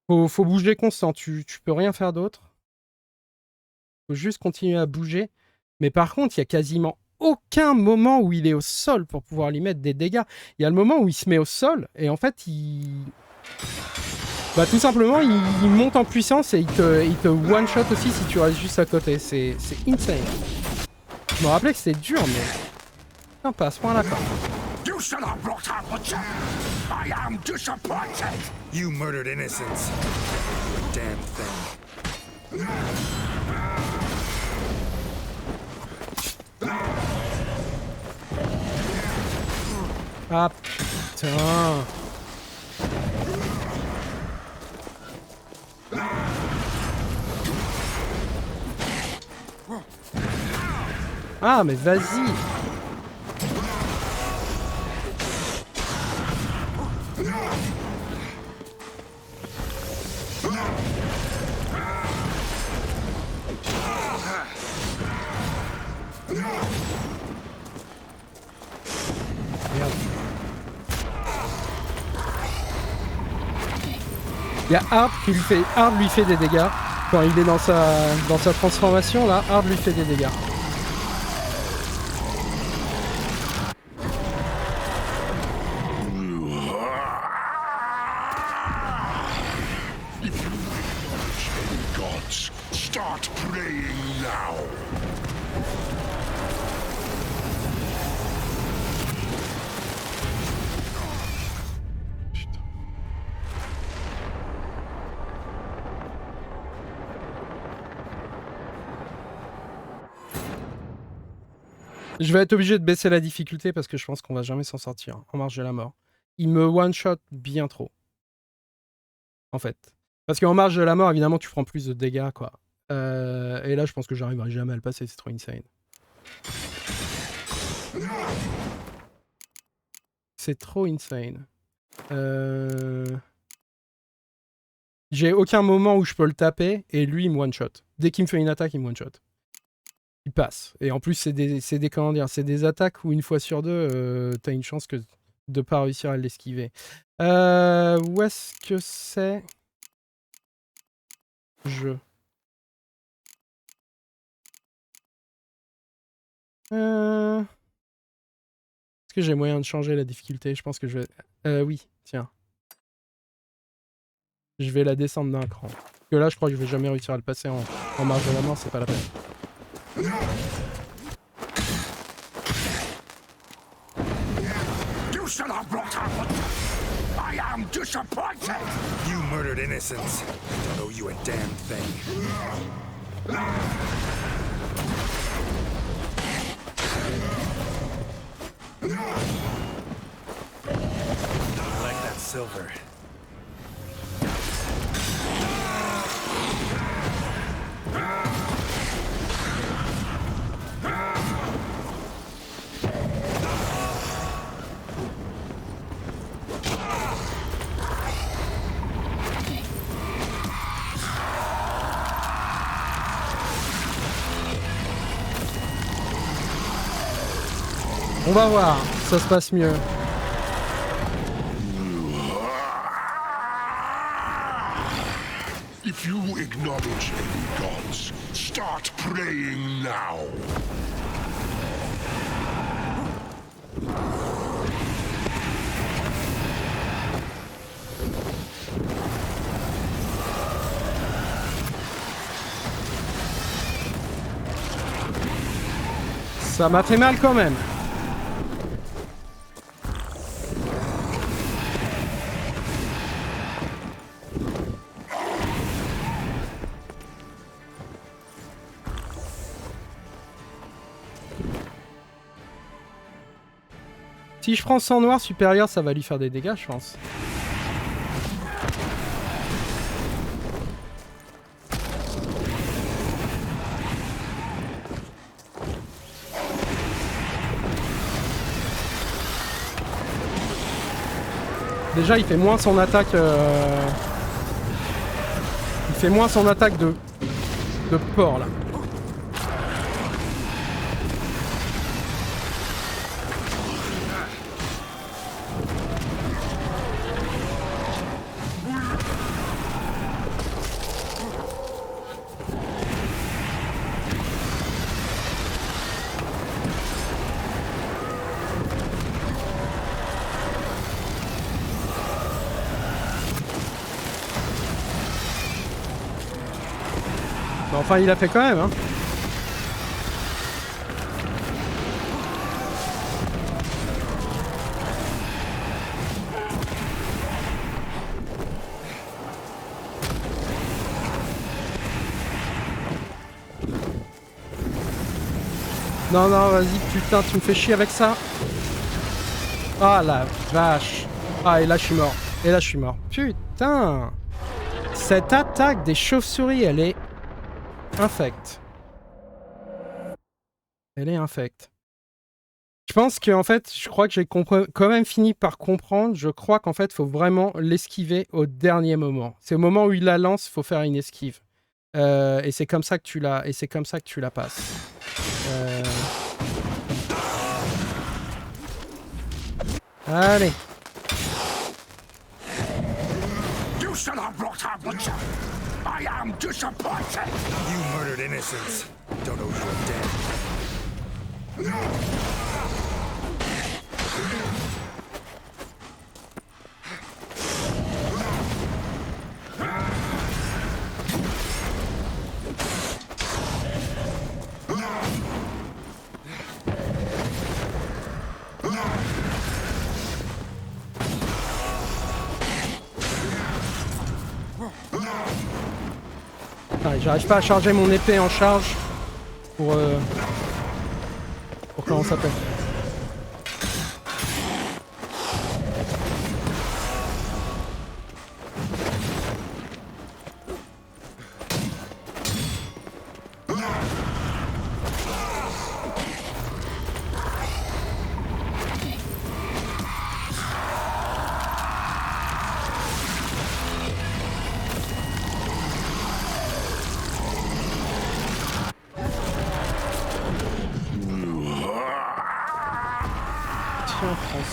Faut bouger constant, tu peux rien faire d'autre. Faut juste continuer à bouger. Mais par contre, il y a quasiment aucun moment où il est au sol pour pouvoir lui mettre des dégâts. Il y a le moment où il se met au sol et en fait, il... Bah tout simplement, il monte en puissance et il te one-shot aussi si tu restes juste à côté. C'est insane. Je me rappelais que c'était dur, mais... Non, pas à ce point-là, quoi. You murdered innocents. Damn thing. Ah putain. Ah mais vas-y. Il y a Hard lui fait des dégâts. Quand il est dans sa transformation, là, Hard lui fait des dégâts. Je vais être obligé de baisser la difficulté parce que je pense qu'on va jamais s'en sortir en marge de la mort. Il me one-shot bien trop. En fait. Parce qu'en marge de la mort, évidemment, tu prends plus de dégâts, quoi. Et là, je pense que j'arriverai jamais à le passer, c'est trop insane. C'est trop insane. J'ai aucun moment où je peux le taper et lui, il me one-shot. Dès qu'il me fait une attaque, il me one-shot. Il passe. Et en plus, c'est des attaques où une fois sur deux, t'as une chance de pas réussir à l'esquiver. Où est-ce que c'est? Est-ce que j'ai moyen de changer la difficulté? Je pense que je vais... oui, tiens. Je vais la descendre d'un cran. Parce que là, je crois que je vais jamais réussir à le passer en marge de la mort, c'est pas la peine. disappointed! You murdered innocents. Don't owe you a damn thing. I like that silver. On va voir, ça se passe mieux. If you acknowledge any gods, start praying now. Ça m'a fait mal quand même. Si je prends sang noir supérieur, ça va lui faire des dégâts, je pense. Déjà, il fait moins son attaque. Il fait moins son attaque de porc là. Enfin, il a fait quand même, hein. Non, non, vas-y, putain, tu me fais chier avec ça. Ah, la vache. Ah, et là, je suis mort. Et là, je suis mort. Putain. Cette attaque des chauves-souris, elle est... infecte. Elle est infecte. Je pense que en fait, je crois que j'ai quand même fini par comprendre. Je crois qu'en fait, il faut vraiment l'esquiver au dernier moment. C'est au moment où il la lance, il faut faire une esquive. Et c'est comme ça que tu la, passes. Allez. You shall have brought her butcher. I am disappointed. You murdered innocents. Don't owe you a damn. J'arrive pas à charger mon épée en charge pour comment ça s'appelle.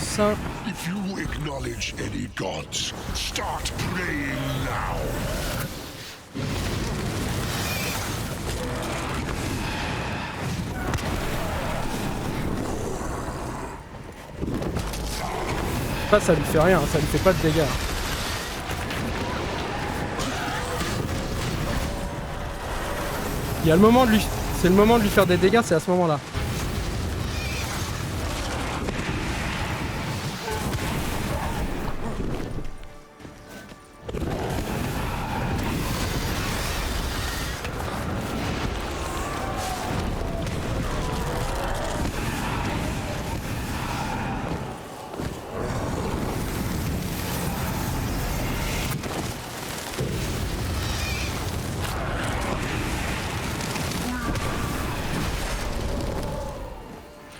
Ça. If you acknowledge any gods, start praying now. Ça lui fait rien, ça lui fait pas de dégâts. Il y a le moment de lui, c'est le moment de lui faire des dégâts, c'est à ce moment-là.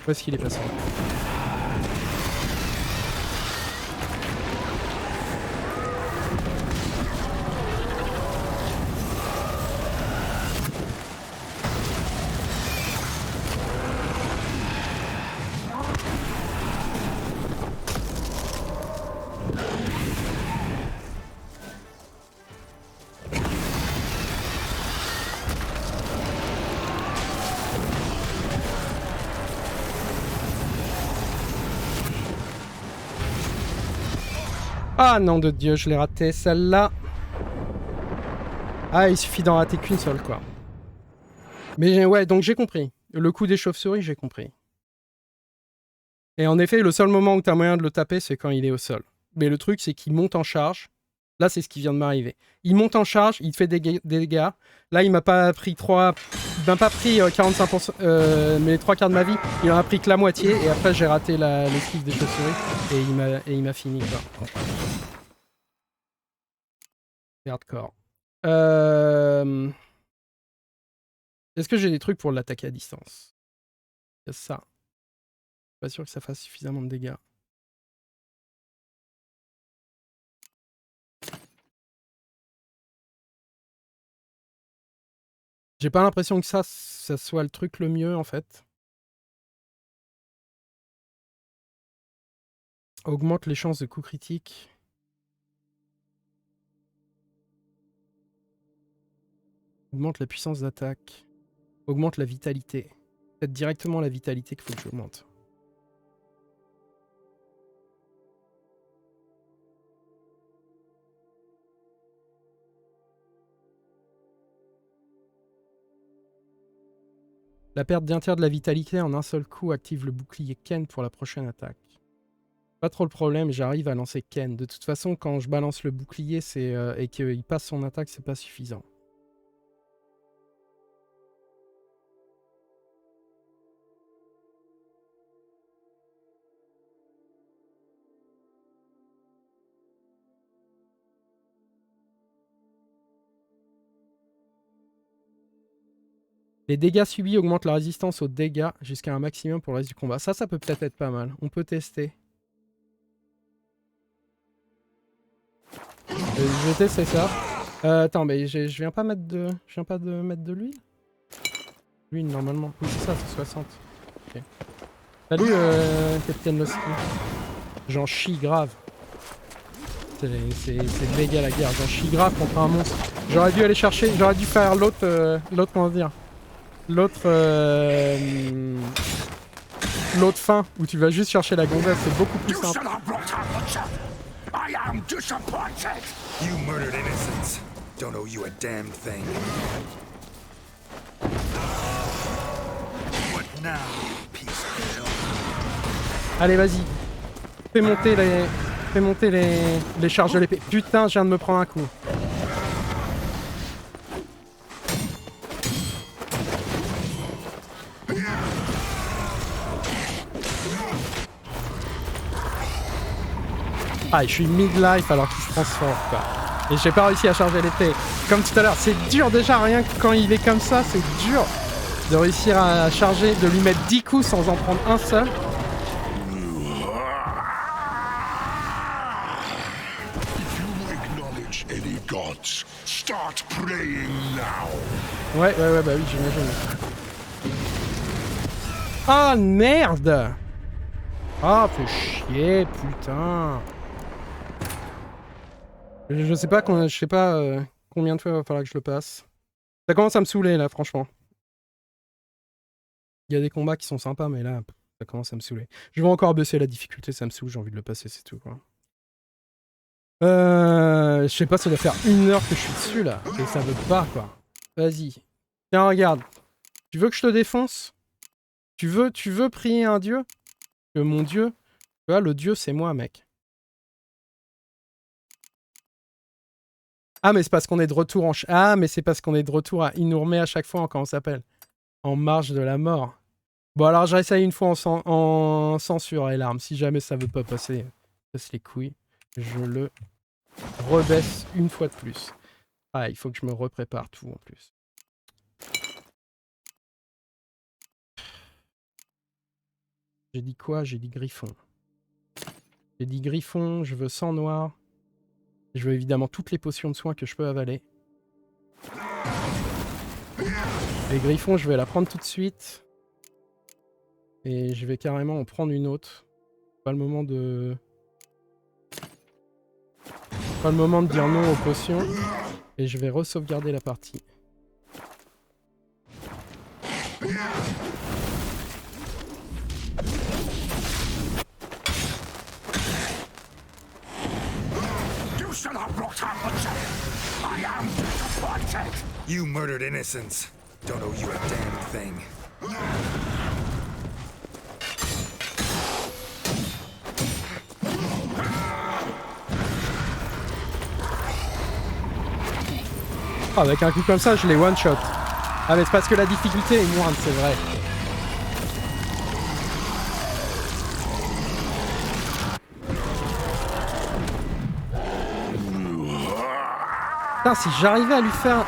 Où est-ce qu'il est passé? Ah non de Dieu, je l'ai raté celle-là. Ah, il suffit d'en rater qu'une seule, quoi. Mais ouais, donc j'ai compris. Le coup des chauves-souris, j'ai compris. Et en effet, le seul moment où t'as moyen de le taper, c'est quand il est au sol. Mais le truc, c'est qu'il monte en charge. Là, c'est ce qui vient de m'arriver. Il monte en charge, il te fait des dégâts. Là, il m'a pas pris 3... Il m'a pas pris 45%, mais les 3 quarts de ma vie. Il en a pris que la moitié. Et après, j'ai raté l'esquive des chauves-souris. Et il m'a fini, quoi. C'est hardcore. Est-ce que j'ai des trucs pour l'attaquer à distance? Il y a ça. Pas sûr que ça fasse suffisamment de dégâts. J'ai pas l'impression que ça soit le truc le mieux, en fait. Augmente les chances de coup critique. Augmente la puissance d'attaque. Augmente la vitalité. Peut-être directement la vitalité qu'il faut que j'augmente. La perte d'un tiers de la vitalité en un seul coup active le bouclier Ken pour la prochaine attaque. Pas trop le problème, j'arrive à lancer Ken. De toute façon, quand je balance le bouclier et qu'il passe son attaque, c'est pas suffisant. Les dégâts subis augmentent la résistance aux dégâts jusqu'à un maximum pour le reste du combat. Ça peut peut-être être pas mal. On peut tester. Je vais tester ça. Attends, mais je viens pas mettre de... Je viens pas de mettre de l'huile? L'huile, normalement. Oui, c'est ça, c'est 60. Ok. Salut, Capitaine Losky. J'en chie grave. C'est méga la guerre. J'en chie grave contre un monstre. J'aurais dû aller chercher... J'aurais dû faire l'autre... comment dire? L'autre fin, où tu vas juste chercher la gonzesse, c'est beaucoup plus simple. I am disappointed. You murdered innocents. Don't owe you a damn thing. What now, piece of hell? Allez, vas-y. Fais monter les charges de l'épée. Putain, je viens de me prendre un coup. Ah, je suis mid-life alors qu'il se transforme, quoi. Et j'ai pas réussi à charger l'épée. Comme tout à l'heure, c'est dur déjà, rien que quand il est comme ça, c'est dur de réussir à charger, de lui mettre 10 coups sans en prendre un seul. Ouais, bah oui, j'imagine. Ah, merde! Ah, fais chier, putain. Je sais pas combien de fois il va falloir que je le passe. Ça commence à me saouler là, franchement. Il y a des combats qui sont sympas, mais là, ça commence à me saouler. Je vais encore baisser la difficulté, ça me saoule, j'ai envie de le passer, c'est tout, quoi. Je sais pas, ça doit faire 1 heure que je suis dessus là, et ça veut pas, quoi. Vas-y. Tiens, regarde. Tu veux que je te défonce? Tu veux prier un dieu? Que mon dieu, tu vois, le dieu c'est moi, mec. Ah, mais c'est parce qu'on est de retour en... Ah, mais c'est parce qu'on est de retour à... Il nous remet à chaque fois en... Comment ça s'appelle? En marge de la mort. Bon, alors j'essaye une fois en censure et larmes. Si jamais ça veut pas passer, passe les couilles. Je le rebaisse une fois de plus. Ah, il faut que je me reprépare tout en plus. J'ai dit quoi? J'ai dit griffon. J'ai dit griffon, je veux sang noir. Je veux évidemment toutes les potions de soins que je peux avaler. Les griffons, je vais la prendre tout de suite. Et je vais carrément en prendre une autre. Pas le moment de... Pas le moment de dire non aux potions. Et je vais re-sauvegarder la partie. You murdered innocents. Don't owe you a damn thing. Oh, avec un coup comme ça, je les one-shot. Ah mais c'est parce que la difficulté est moindre, c'est vrai. Putain, si j'arrivais à lui faire...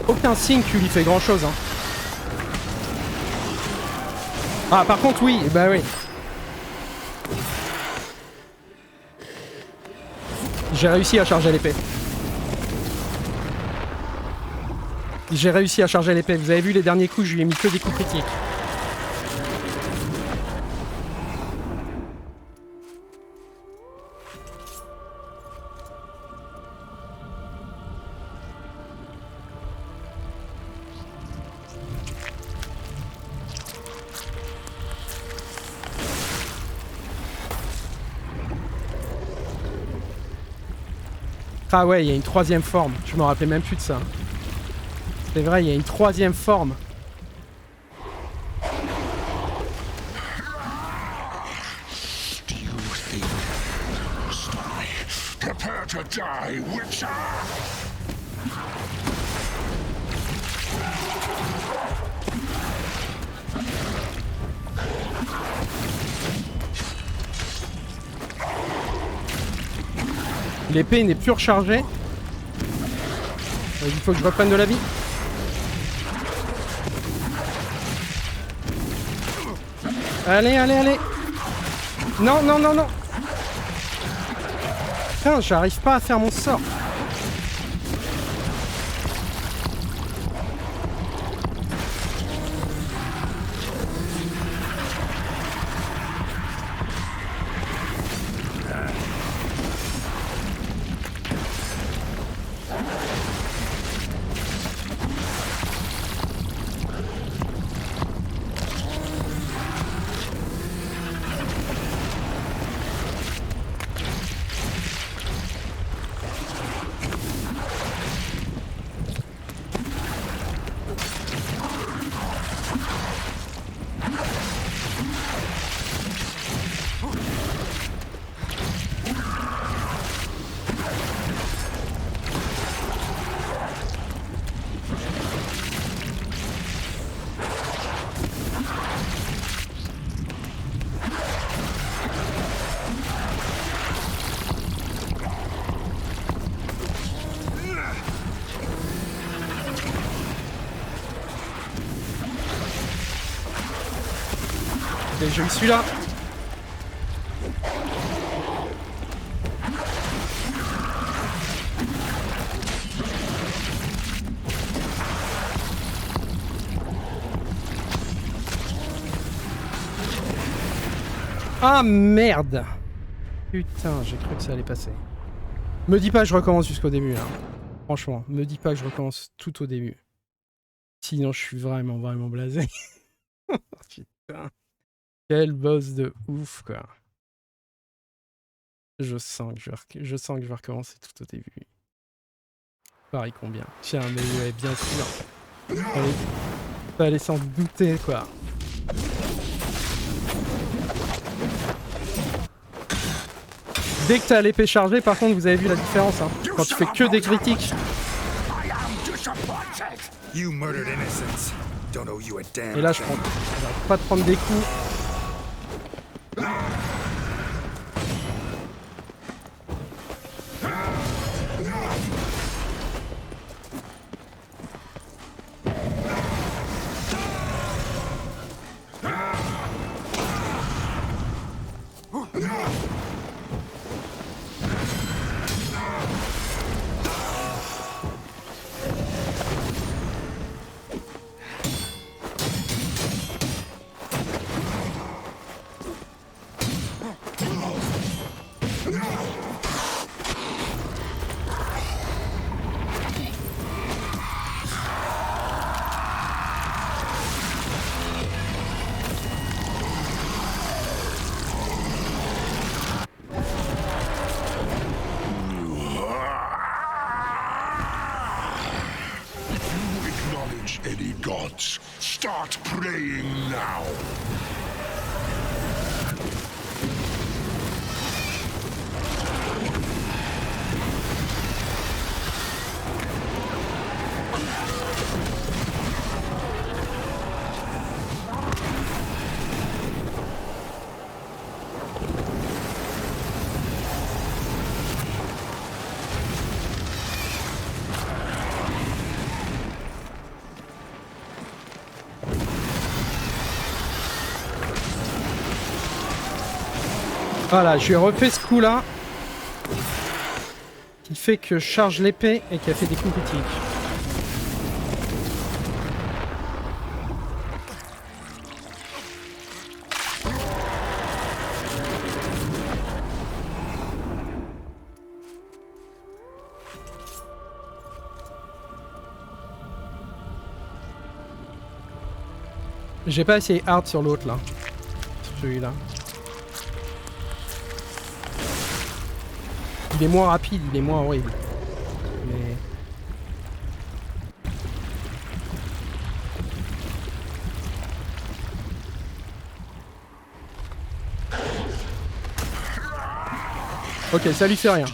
Aucun signe que tu lui fais grand chose, hein. Ah par contre oui, bah oui. J'ai réussi à charger l'épée. J'ai réussi à charger l'épée. Vous avez vu les derniers coups, je lui ai mis que des coups critiques. Ah ouais, il y a une troisième forme. Je me rappelais même plus de ça. C'est vrai, il y a une troisième forme. L'épée n'est plus rechargée. Il faut que je reprenne de la vie. Allez, allez, allez. Non, non, non, non. Putain, j'arrive pas à faire mon sort. Je suis là. Ah merde. Putain, j'ai cru que ça allait passer. Me dis pas que je recommence jusqu'au début, là. Franchement, me dis pas que je recommence tout au début. Sinon, je suis vraiment blasé. Putain. Quel boss de ouf, quoi. Je sens que je vais recommencer tout au début. Pareil combien. Tiens, mais ouais, bien sûr. Fallait s'en douter, quoi. Dès que t'as l'épée chargée, par contre, vous avez vu la différence, hein. Quand tu fais que des critiques. You murdered innocents. Don't owe you a damn Et là, je thing. j'arrête pas de prendre des coups. Any gods, start praying now. Voilà, je lui ai refait ce coup là. Qui fait que je charge l'épée et qui a fait des coups critiques. J'ai pas essayé hard sur l'autre là. Sur celui-là. Il est moins rapide, il est moins horrible. Mais... Ok, ça lui fait rien.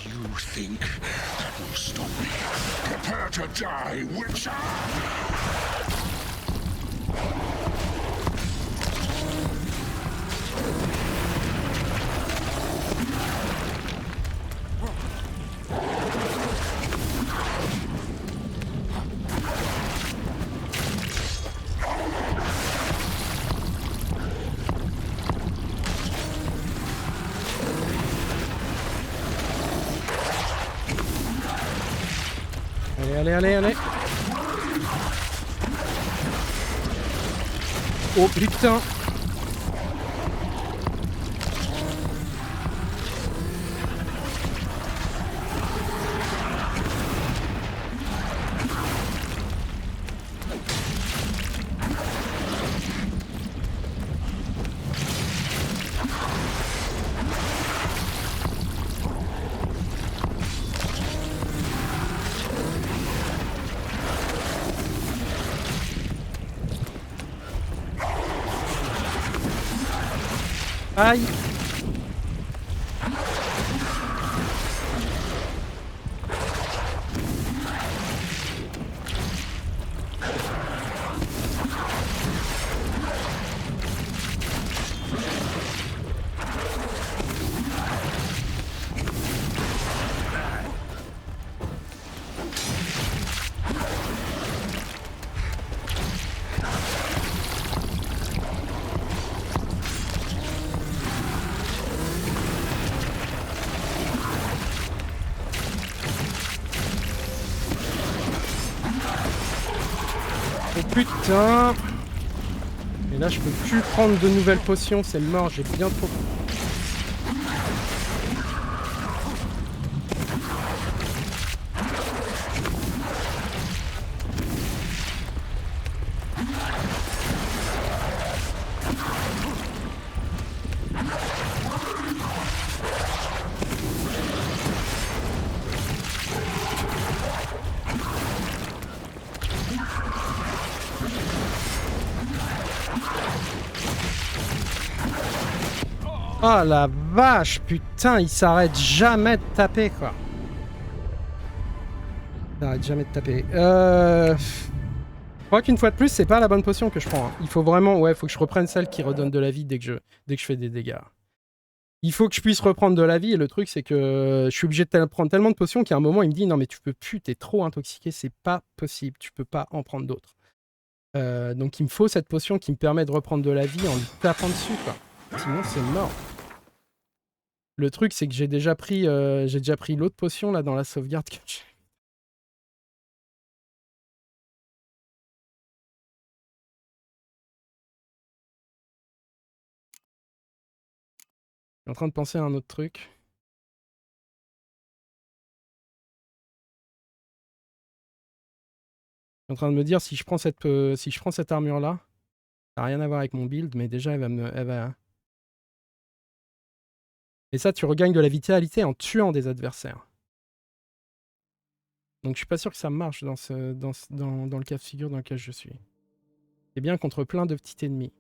Allez, allez, allez. Oh putain. Aïe. Putain. Et là je peux plus prendre de nouvelles potions, c'est mort, j'ai bien trop... Oh la vache, putain, il s'arrête jamais de taper, quoi. Il s'arrête jamais de taper. crois qu'une fois de plus, c'est pas la bonne potion que je prends. Hein. Il faut vraiment... Ouais, faut que je reprenne celle qui redonne de la vie dès que je fais des dégâts. Il faut que je puisse reprendre de la vie, et le truc, c'est que je suis obligé de prendre tellement de potions qu'à un moment, il me dit « Non, mais tu peux plus, t'es trop intoxiqué, c'est pas possible, tu peux pas en prendre d'autres. » Donc il me faut cette potion qui me permet de reprendre de la vie en lui tapant dessus, quoi. Sinon, c'est mort. Le truc, c'est que j'ai déjà pris l'autre potion, là, dans la sauvegarde que j'ai. Je suis en train de penser à un autre truc. Je suis en train de me dire, si je prends cette armure-là, ça n'a rien à voir avec mon build, mais déjà, elle va... Et ça, tu regagnes de la vitalité en tuant des adversaires. Donc je suis pas sûr que ça marche dans le cas de figure dans lequel je suis. C'est bien contre plein de petits ennemis.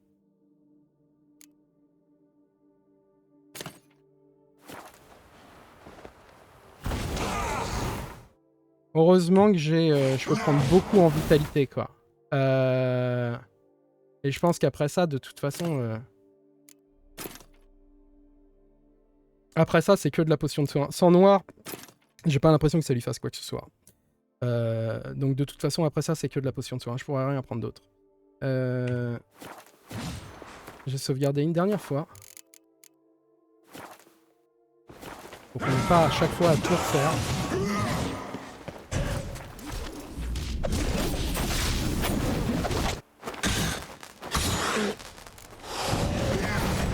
Heureusement que je peux prendre beaucoup en vitalité, quoi. Et je pense qu'après ça, de toute façon... Après ça, c'est que de la potion de soin. Sans noir, j'ai pas l'impression que ça lui fasse quoi que ce soit. Donc de toute façon, après ça, c'est que de la potion de soin. Je pourrais rien prendre d'autre. J'ai sauvegardé une dernière fois. Faut qu'on n'ait pas à chaque fois à tout refaire.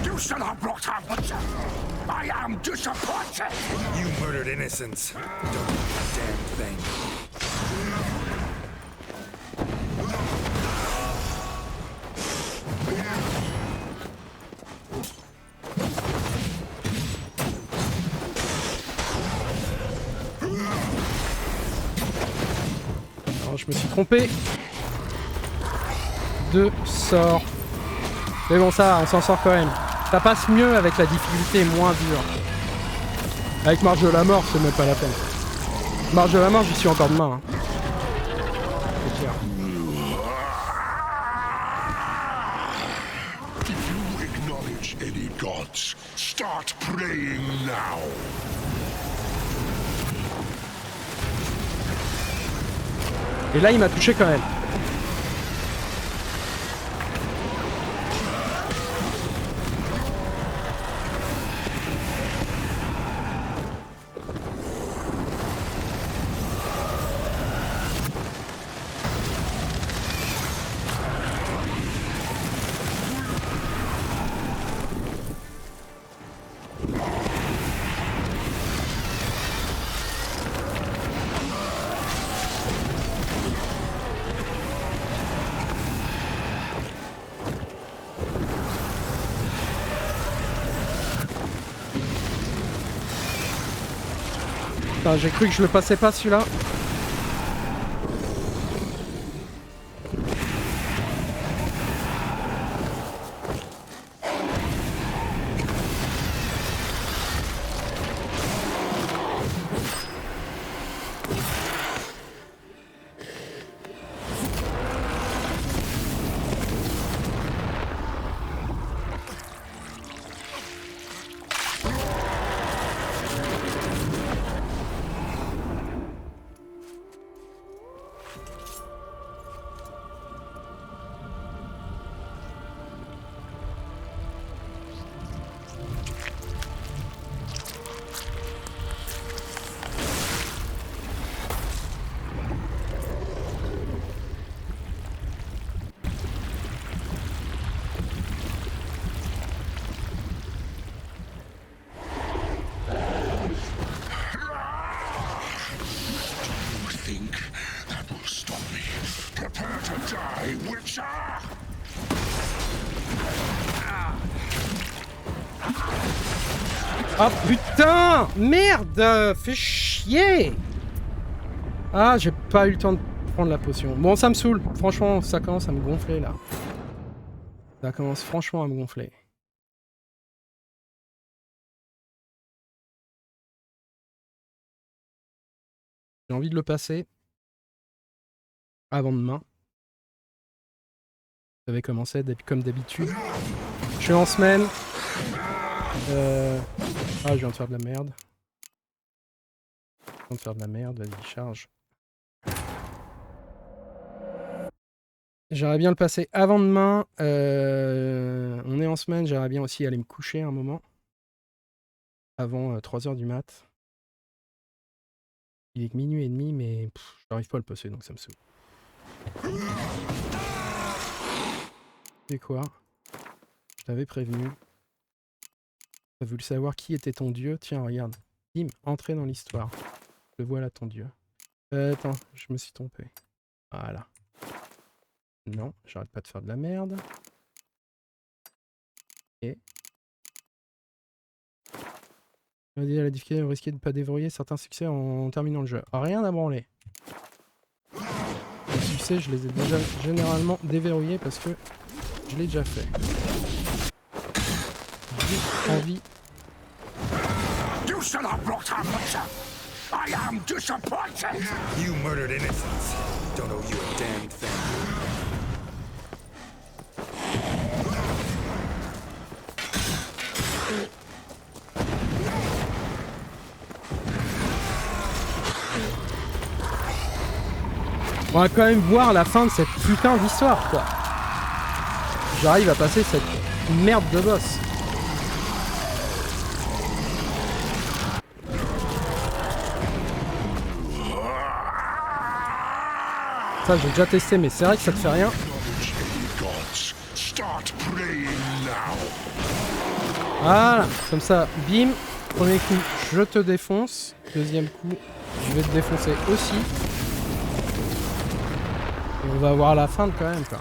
You shall have brought our butcher. I am disappointed. You murdered innocents. Don't do a damn thing. Alors, je me suis trompé de sort. Mais bon, ça, on s'en sort quand même. Ça passe mieux avec la difficulté moins dure. Avec marge de la mort, c'est même pas la peine. Marge de la mort, j'y suis encore demain. Hein. C'est clair. If you acknowledge any gods, start praying now. Et là, il m'a touché quand même. J'ai cru que je le passais pas celui-là. Ah putain! Merde! Fais chier! Ah, j'ai pas eu le temps de prendre la potion. Bon, ça me saoule. Franchement, ça commence à me gonfler, là. Ça commence franchement à me gonfler. J'ai envie de le passer. Avant demain. Vous savez comment c'est, comme d'habitude. Je suis en semaine. Ah, je viens de faire de la merde. Vas-y, charge. J'aimerais bien le passer avant demain. On est en semaine, j'aimerais bien aussi aller me coucher un moment. Avant 3h du mat. Il est que minuit et demi, mais je n'arrive pas à le passer, donc ça me saoule. C'est quoi? Je t'avais prévenu. T'as voulu savoir qui était ton dieu? Tiens, regarde. Bim, entrer dans l'histoire. Le voilà ton dieu. Attends, je me suis trompé. Voilà. Non, j'arrête pas de faire de la merde. Et... On va dire la difficulté, vous risquez de ne pas déverrouiller certains succès en terminant le jeu. Rien à branler. Les succès, je les ai déjà généralement déverrouillés parce que je l'ai déjà fait. J'ai envie. You shall have brought our butcher. I am disappointed. You murdered innocents. Don't owe you a damned thing. On va quand même voir la fin de cette putain d'histoire, quoi. J'arrive à passer cette merde de boss. Ça, j'ai déjà testé, mais c'est vrai que ça te fait rien. Voilà, comme ça, bim. Premier coup, je te défonce. Deuxième coup, je vais te défoncer aussi. Et on va voir la fin quand même, quoi.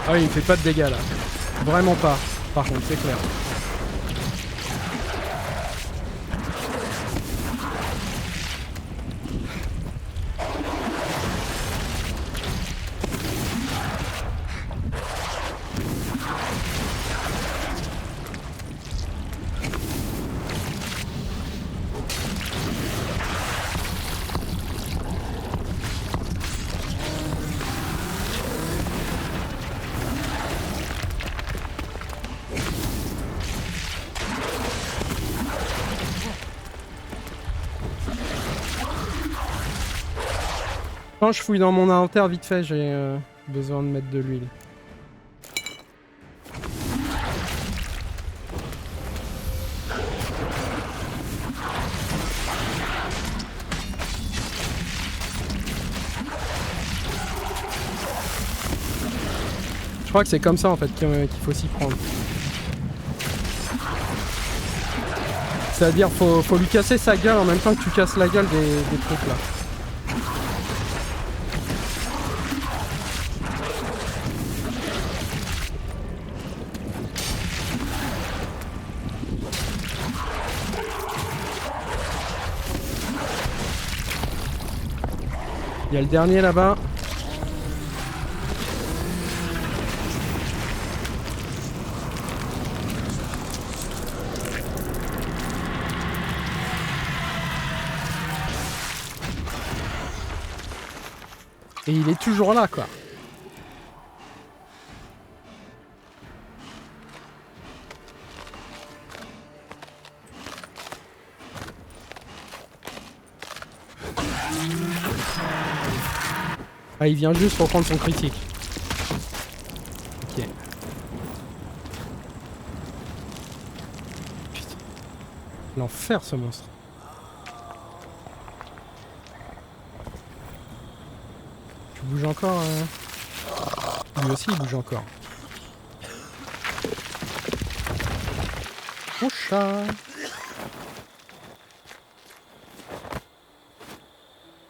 Ah oui, il me fait pas de dégâts là. Vraiment pas, par contre, c'est clair. Quand je fouille dans mon inventaire vite fait, j'ai besoin de mettre de l'huile. Je crois que c'est comme ça en fait qu'il faut s'y prendre. C'est-à-dire faut lui casser sa gueule en même temps que tu casses la gueule des trucs là. Il y a le dernier là-bas. Et il est toujours là, quoi. Ah, il vient juste pour prendre son critique. Ok. Putain. L'enfer, ce monstre. Tu bouges encore Lui aussi, il bouge encore. Mon chat.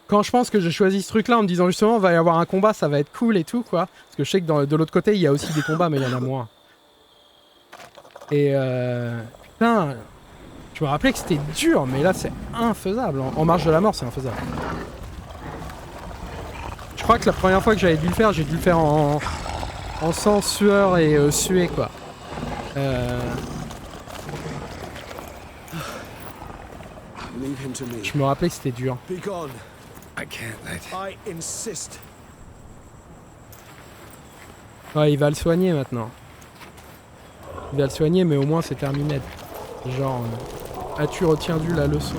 Quand je pense que j'ai choisi ce truc là en me disant justement il va y avoir un combat, ça va être cool et tout quoi. Parce que je sais que de l'autre côté il y a aussi des combats mais il y en a moins. Et putain, je me rappelais que c'était dur mais là c'est infaisable. En marche de la mort c'est infaisable. Je crois que la première fois que j'avais dû le faire, j'ai dû le faire en sang, sueur et suer quoi. Je me rappelais que c'était dur. I can't let... I insist. Ouais, il va le soigner maintenant. Il va le soigner, mais au moins c'est terminé. Genre, as-tu retenu la leçon?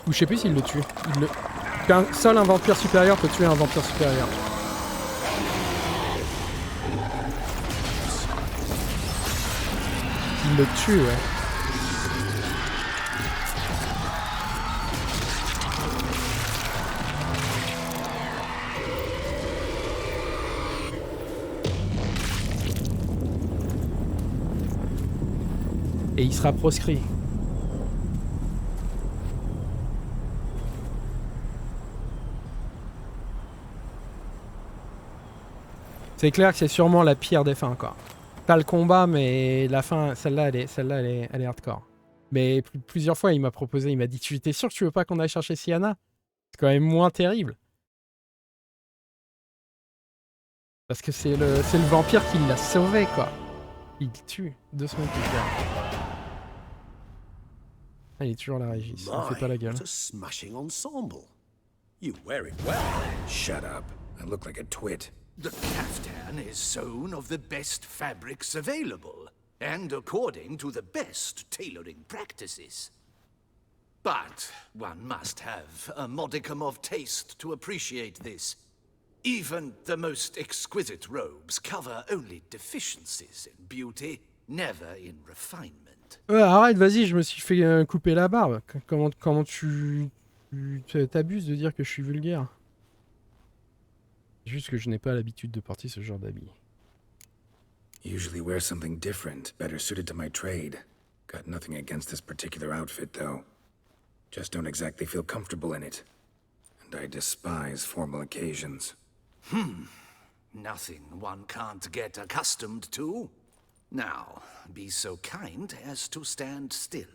Ou je sais plus s'il le tue. Seul un vampire supérieur peut tuer un vampire supérieur. Il le tue, ouais. Et il sera proscrit. C'est clair que c'est sûrement la pire des fins, quoi. T'as le combat, mais la fin, celle-là, elle est hardcore. Mais plusieurs fois, il m'a proposé, il m'a dit, tu es sûr que tu veux pas qu'on aille chercher Sienna? C'est quand même moins terrible. Parce que c'est le vampire qui l'a sauvé, quoi. Il tue de son coup. Ah, il est toujours là, Régis. Il fait pas la gueule. What a smashing ensemble. You wear it well. Shut up. I look like a twit. The caftan is sewn of the best fabrics available, and according to the best tailoring practices. But one must have a modicum of taste to appreciate this. Even the most exquisite robes cover only deficiencies in beauty, never in refinement. Arrête, vas-y, je me suis fait couper la barbe. Comment tu t'abuses de dire que je suis vulgaire? Juste que je n'ai pas l'habitude de porter ce genre d'habits. Usually wear something different, better suited to my trade. Got nothing against this particular outfit, though. Just don't exactly feel comfortable in it. And I despise formal occasions. Nothing one can't get accustomed to. Now, be so kind as to stand still.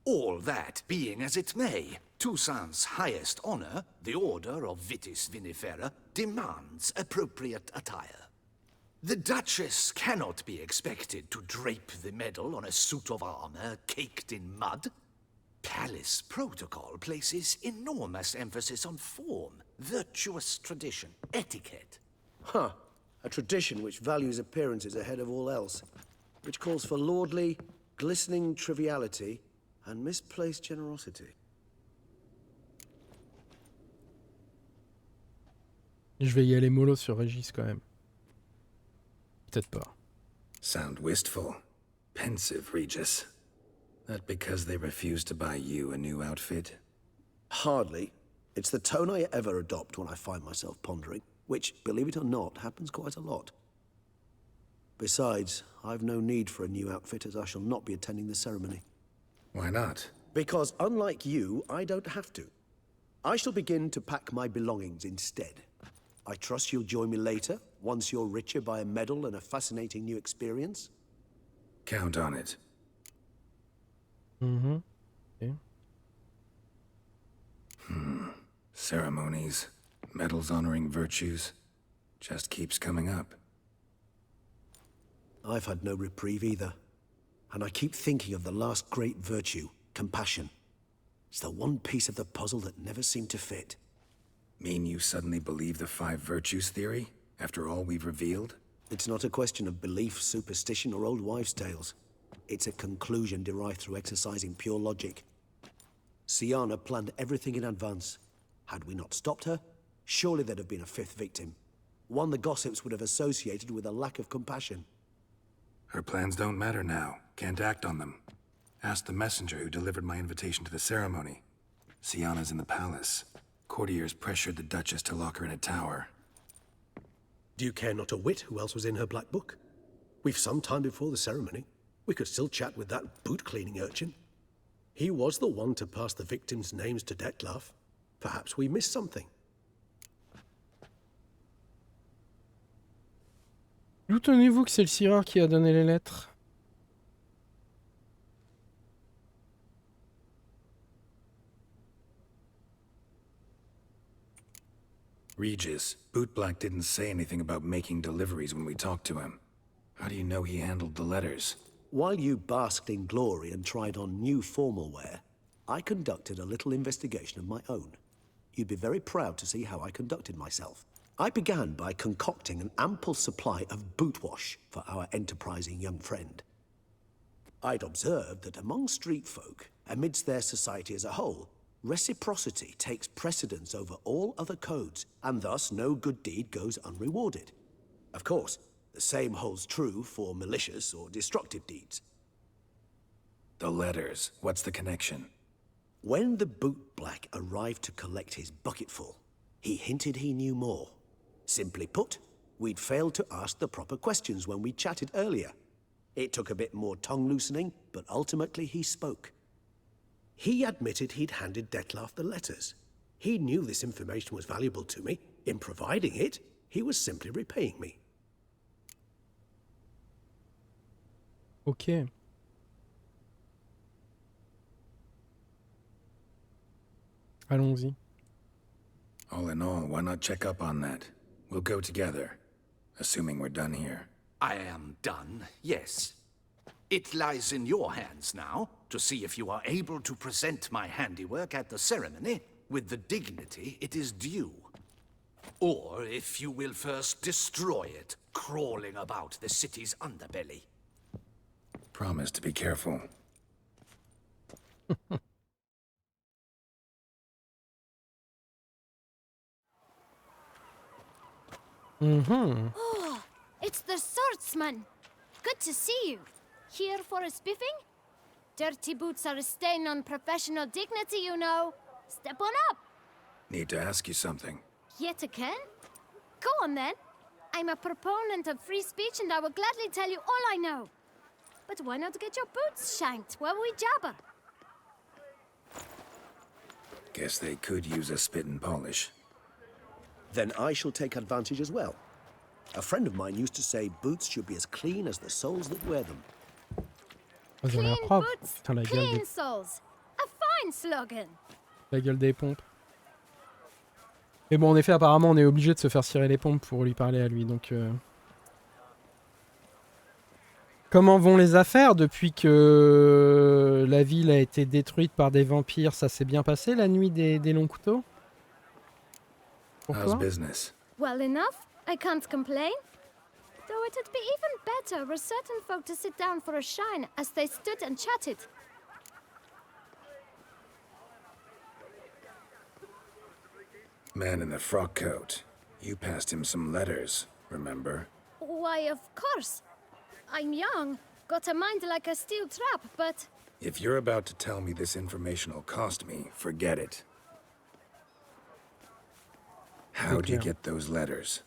All that being as it may, Toussaint's highest honor, the Order of Vitis Vinifera, demands appropriate attire. The Duchess cannot be expected to drape the medal on a suit of armor caked in mud. Palace protocol places enormous emphasis on form, virtuous tradition, etiquette. Huh. A tradition which values appearances ahead of all else. Which calls for lordly, glistening triviality and misplaced generosity. Je vais y aller mollo sur Régis quand même. Peut-être pas. Sound wistful. Pensive, Regis. That because they refuse to buy you a new outfit? Hardly. It's the tone I ever adopt when I find myself pondering, which, believe it or not, happens quite a lot. Besides, I've no need for a new outfit as I shall not be attending the ceremony. Why not? Because unlike you, I don't have to. I shall begin to pack my belongings instead. I trust you'll join me later, once you're richer by a medal and a fascinating new experience? Count on it. Okay. Ceremonies, medals honoring virtues, just keeps coming up. I've had no reprieve either. And I keep thinking of the last great virtue, compassion. It's the one piece of the puzzle that never seemed to fit. Mean you suddenly believe the 5 virtues theory, after all we've revealed? It's not a question of belief, superstition, or old wives' tales. It's a conclusion derived through exercising pure logic. Siana planned everything in advance. Had we not stopped her, surely there'd have been a 5th victim. One the gossips would have associated with a lack of compassion. Her plans don't matter now. Can't act on them. Ask the messenger who delivered my invitation to the ceremony. Siana's in the palace. Courtiers pressured the Duchess to lock her in a tower. Do you care not a whit who else was in her black book? We've some time before the ceremony. We could still chat with that boot-cleaning urchin. He was the one to pass the victims' names to Detlaff. Perhaps we missed something. D'où tenez-vous que c'est le sireur qui a donné les lettres? Regis, Bootblack didn't say anything about making deliveries when we talked to him. How do you know he handled the letters? While you basked in glory and tried on new formal wear, I conducted a little investigation of my own. You'd be very proud to see how I conducted myself. I began by concocting an ample supply of boot wash for our enterprising young friend. I'd observed that among street folk, amidst their society as a whole, reciprocity takes precedence over all other codes, and thus no good deed goes unrewarded. Of course, the same holds true for malicious or destructive deeds. The letters, what's the connection? When the bootblack arrived to collect his bucketful, he hinted he knew more. Simply put, we'd failed to ask the proper questions when we chatted earlier. It took a bit more tongue-loosening, but ultimately he spoke. He admitted he'd handed Detlaff the letters. He knew this information was valuable to me. In providing it, he was simply repaying me. Ok. Allons-y. All in all, why not check up on that? We'll go together, assuming we're done here. I am done, yes. It lies in your hands now to see if you are able to present my handiwork at the ceremony with the dignity it is due. Or if you will first destroy it, crawling about the city's underbelly. Promise to be careful. Oh, it's the swordsman. Good to see you. Here for a spiffing? Dirty boots are a stain on professional dignity, you know. Step on up. Need to ask you something. Yet again? Go on then. I'm a proponent of free speech and I will gladly tell you all I know. But why not get your boots shanked while we jabber? Guess they could use a spit and polish. Then I shall take advantage as well. A friend of mine used to say boots should be as clean as the soles that wear them. Ils ont l'air Clean propres. boots, Putain, la gueule clean des... soles. A fine slogan. la gueule des pompes. Mais bon, en effet, apparemment, on est obligé de se faire cirer les pompes pour lui parler à lui, donc... Comment vont les affaires depuis que la ville a été détruite par des vampires? Ça s'est bien passé, la nuit des longs couteaux? How's business? Well enough. I can't complain. Though it'd be even better were certain folk to sit down for a shine as they stood and chatted. Man in the frock coat. You passed him some letters, remember? Why, of course. I'm young, got a mind like a steel trap, but... If you're about to tell me this information will cost me, forget it. How'd you get those letters?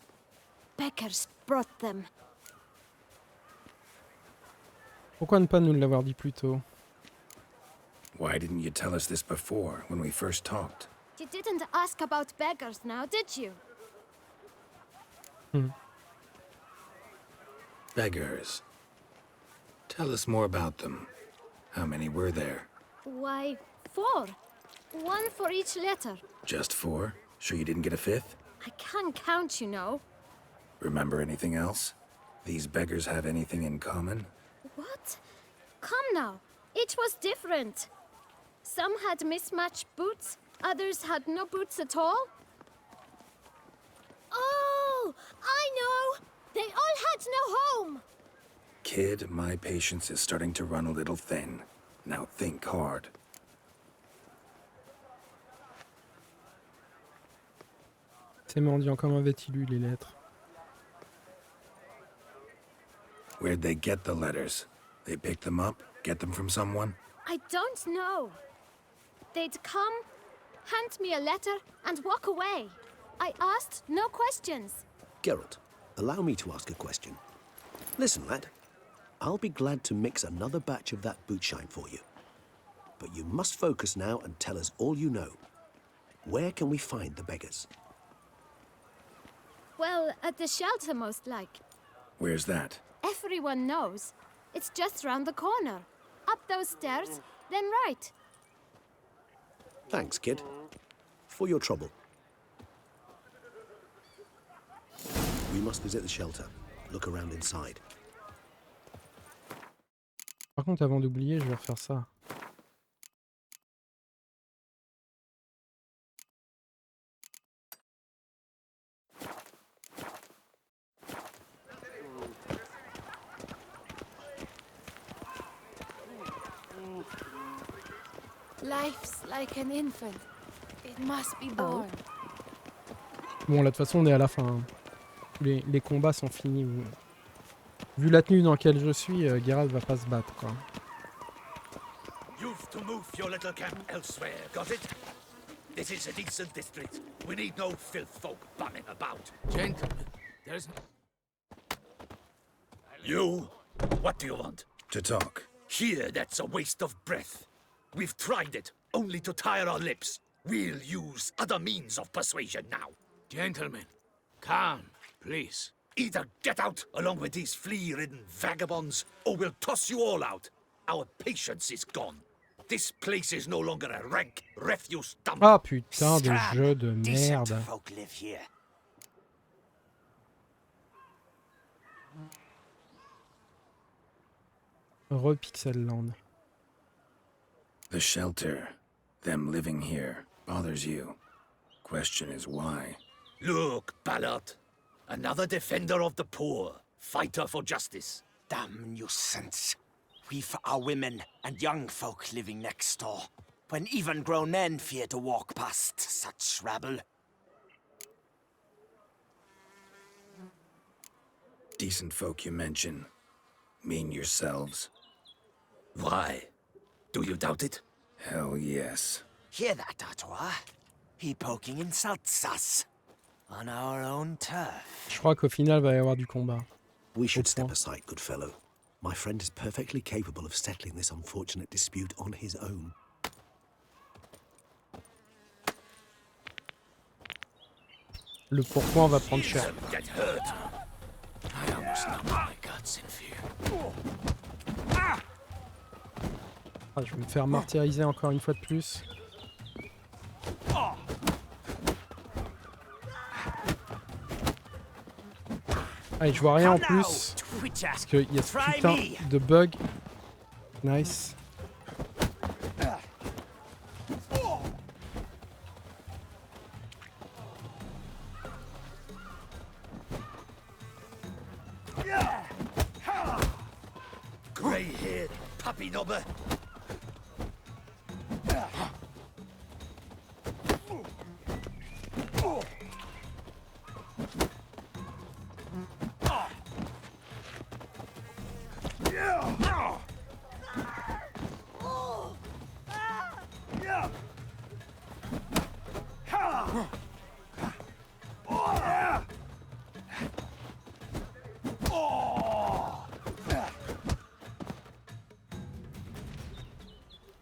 Beggars brought them. Pourquoi ne pas nous l'avoir dit plus tôt? Why didn't you tell us this before, when we first talked? You didn't ask about beggars now, did you? Beggars. Tell us more about them. How many were there? Why, 4. One for each letter. Just 4? Sure you didn't get a 5th? I can't count, you know. Remember anything else? These beggars have anything in common? What? Come now. Each was different. Some had mismatched boots, others had no boots at all. Oh, I know! They all had no home! Kid, my patience is starting to run a little thin. Now think hard. Ces mendiants, comment avaient-ils lu les lettres? Where'd they get the letters? They picked them up? Get them from someone? I don't know. They'd come, hand me a letter, and walk away. I asked no questions. Geralt, allow me to ask a question. Listen, lad. I'll be glad to mix another batch of that bootshine for you. But you must focus now and tell us all you know. Where can we find the beggars? Well, at the shelter, most like. Where's that? Everyone knows. It's just round the corner. Up those stairs, then right. Thanks, kid. For your trouble. We must visit the shelter. Look around inside. Par contre, avant d'oublier, je vais refaire ça. Life's like an infant. It must be born. Bon, là, de toute façon, on est à la fin. Hein. Les combats sont finis. Vu la tenue dans laquelle je suis, Geralt va pas se battre, quoi. You've to move your little camp elsewhere, got it? This is a decent district. We need no filth folk bumming about. Gentlemen, there's... You? What do you want? To talk. Here, that's a waste of breath. We've tried it, only to tire our lips. We'll use other means of persuasion now. Gentlemen, calm, please. Either get out along with these flea-ridden vagabonds, or we'll toss you all out. Our patience is gone. This place is no longer a rank refuse dump. Ah putain de jeu de merde. Folk live here. Repixelland. The shelter, them living here, bothers you. Question is why? Look, Ballard. Another defender of the poor, fighter for justice. Damn nuisance. We've our women and young folk living next door, when even grown men fear to walk past such rabble. Decent folk you mention. Mean yourselves? Why? Do you doubt it? Hell yes. Hear that, Artois? He poking insults us. On our own turf. Je crois qu'au final, va y avoir du combat. We should step aside, good fellow. My friend is perfectly capable of settling this unfortunate dispute on his own. Le pourpoint va prendre cher. Get hurt. I almost knocked my guts in fear. Ah, je vais me faire martyriser encore une fois de plus. Allez, je vois rien en plus. Parce qu'il y a ce putain de bug. Nice. Grey-haired puppy knobber.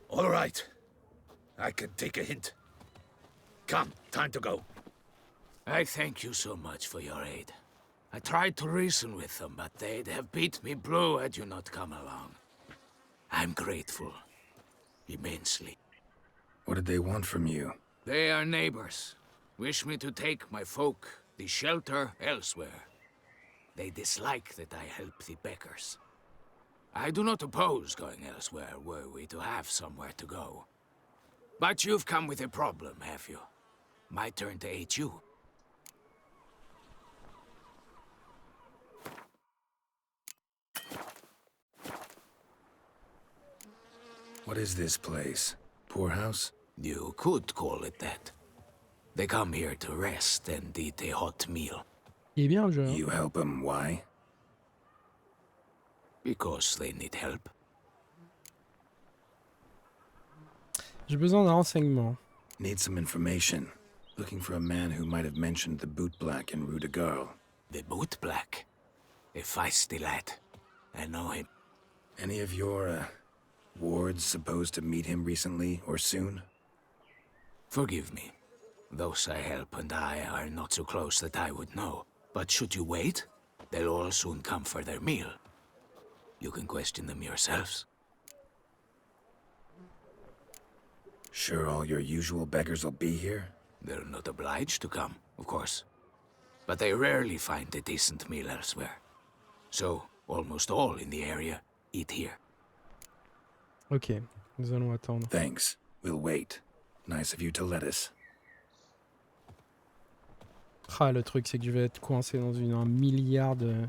All right. I can take a hint. Come, time to go. I thank you so much for your aid. I tried to reason with them, but they'd have beat me blue had you not come along. I'm grateful. Immensely. What did they want from you? They are neighbors. Wish me to take my folk, the shelter, elsewhere. They dislike that I help the beggars. I do not oppose going elsewhere, were we to have somewhere to go. But you've come with a problem, have you? My turn to aid you. What is this place? Poorhouse? You could call it that. They come here to rest and eat a hot meal. Il est bien le jeu. Hein? You help them, why? Because they need help. J'ai besoin d'un renseignement. Need some information. Looking for a man who might have mentioned the boot black in Rue de Garl. The boot black? A feisty lad. I know him. Any of your, wards supposed to meet him recently or soon? Forgive me. Those I help and I are not so close that I would know. But should you wait, they'll all soon come for their meal. You can question them yourselves. Sure all your usual beggars will be here? They're not obliged to come, of course. But they rarely find a decent meal elsewhere. So, almost all in the area eat here. Ok, nous allons attendre. Thanks. We'll wait. Nice of you to let us. Ah, le truc, c'est que je vais être coincé dans un milliard de...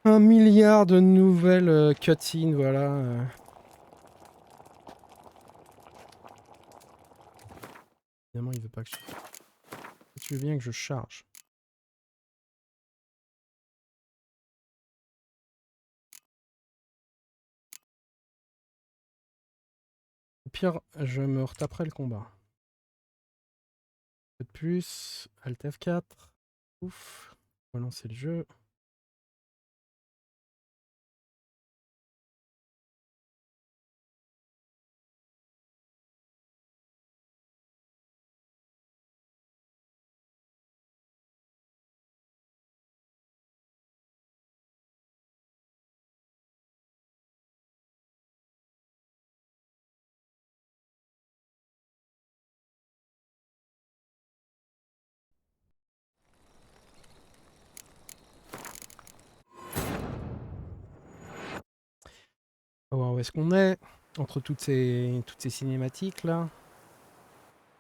Un milliard de nouvelles cutscenes, voilà. Évidemment, il veut pas que je... Tu veux bien que je charge. Au pire, je me retaperai le combat. De plus, Alt F4. Ouf. On va lancer le jeu. On va voir où est-ce qu'on est entre toutes ces cinématiques là.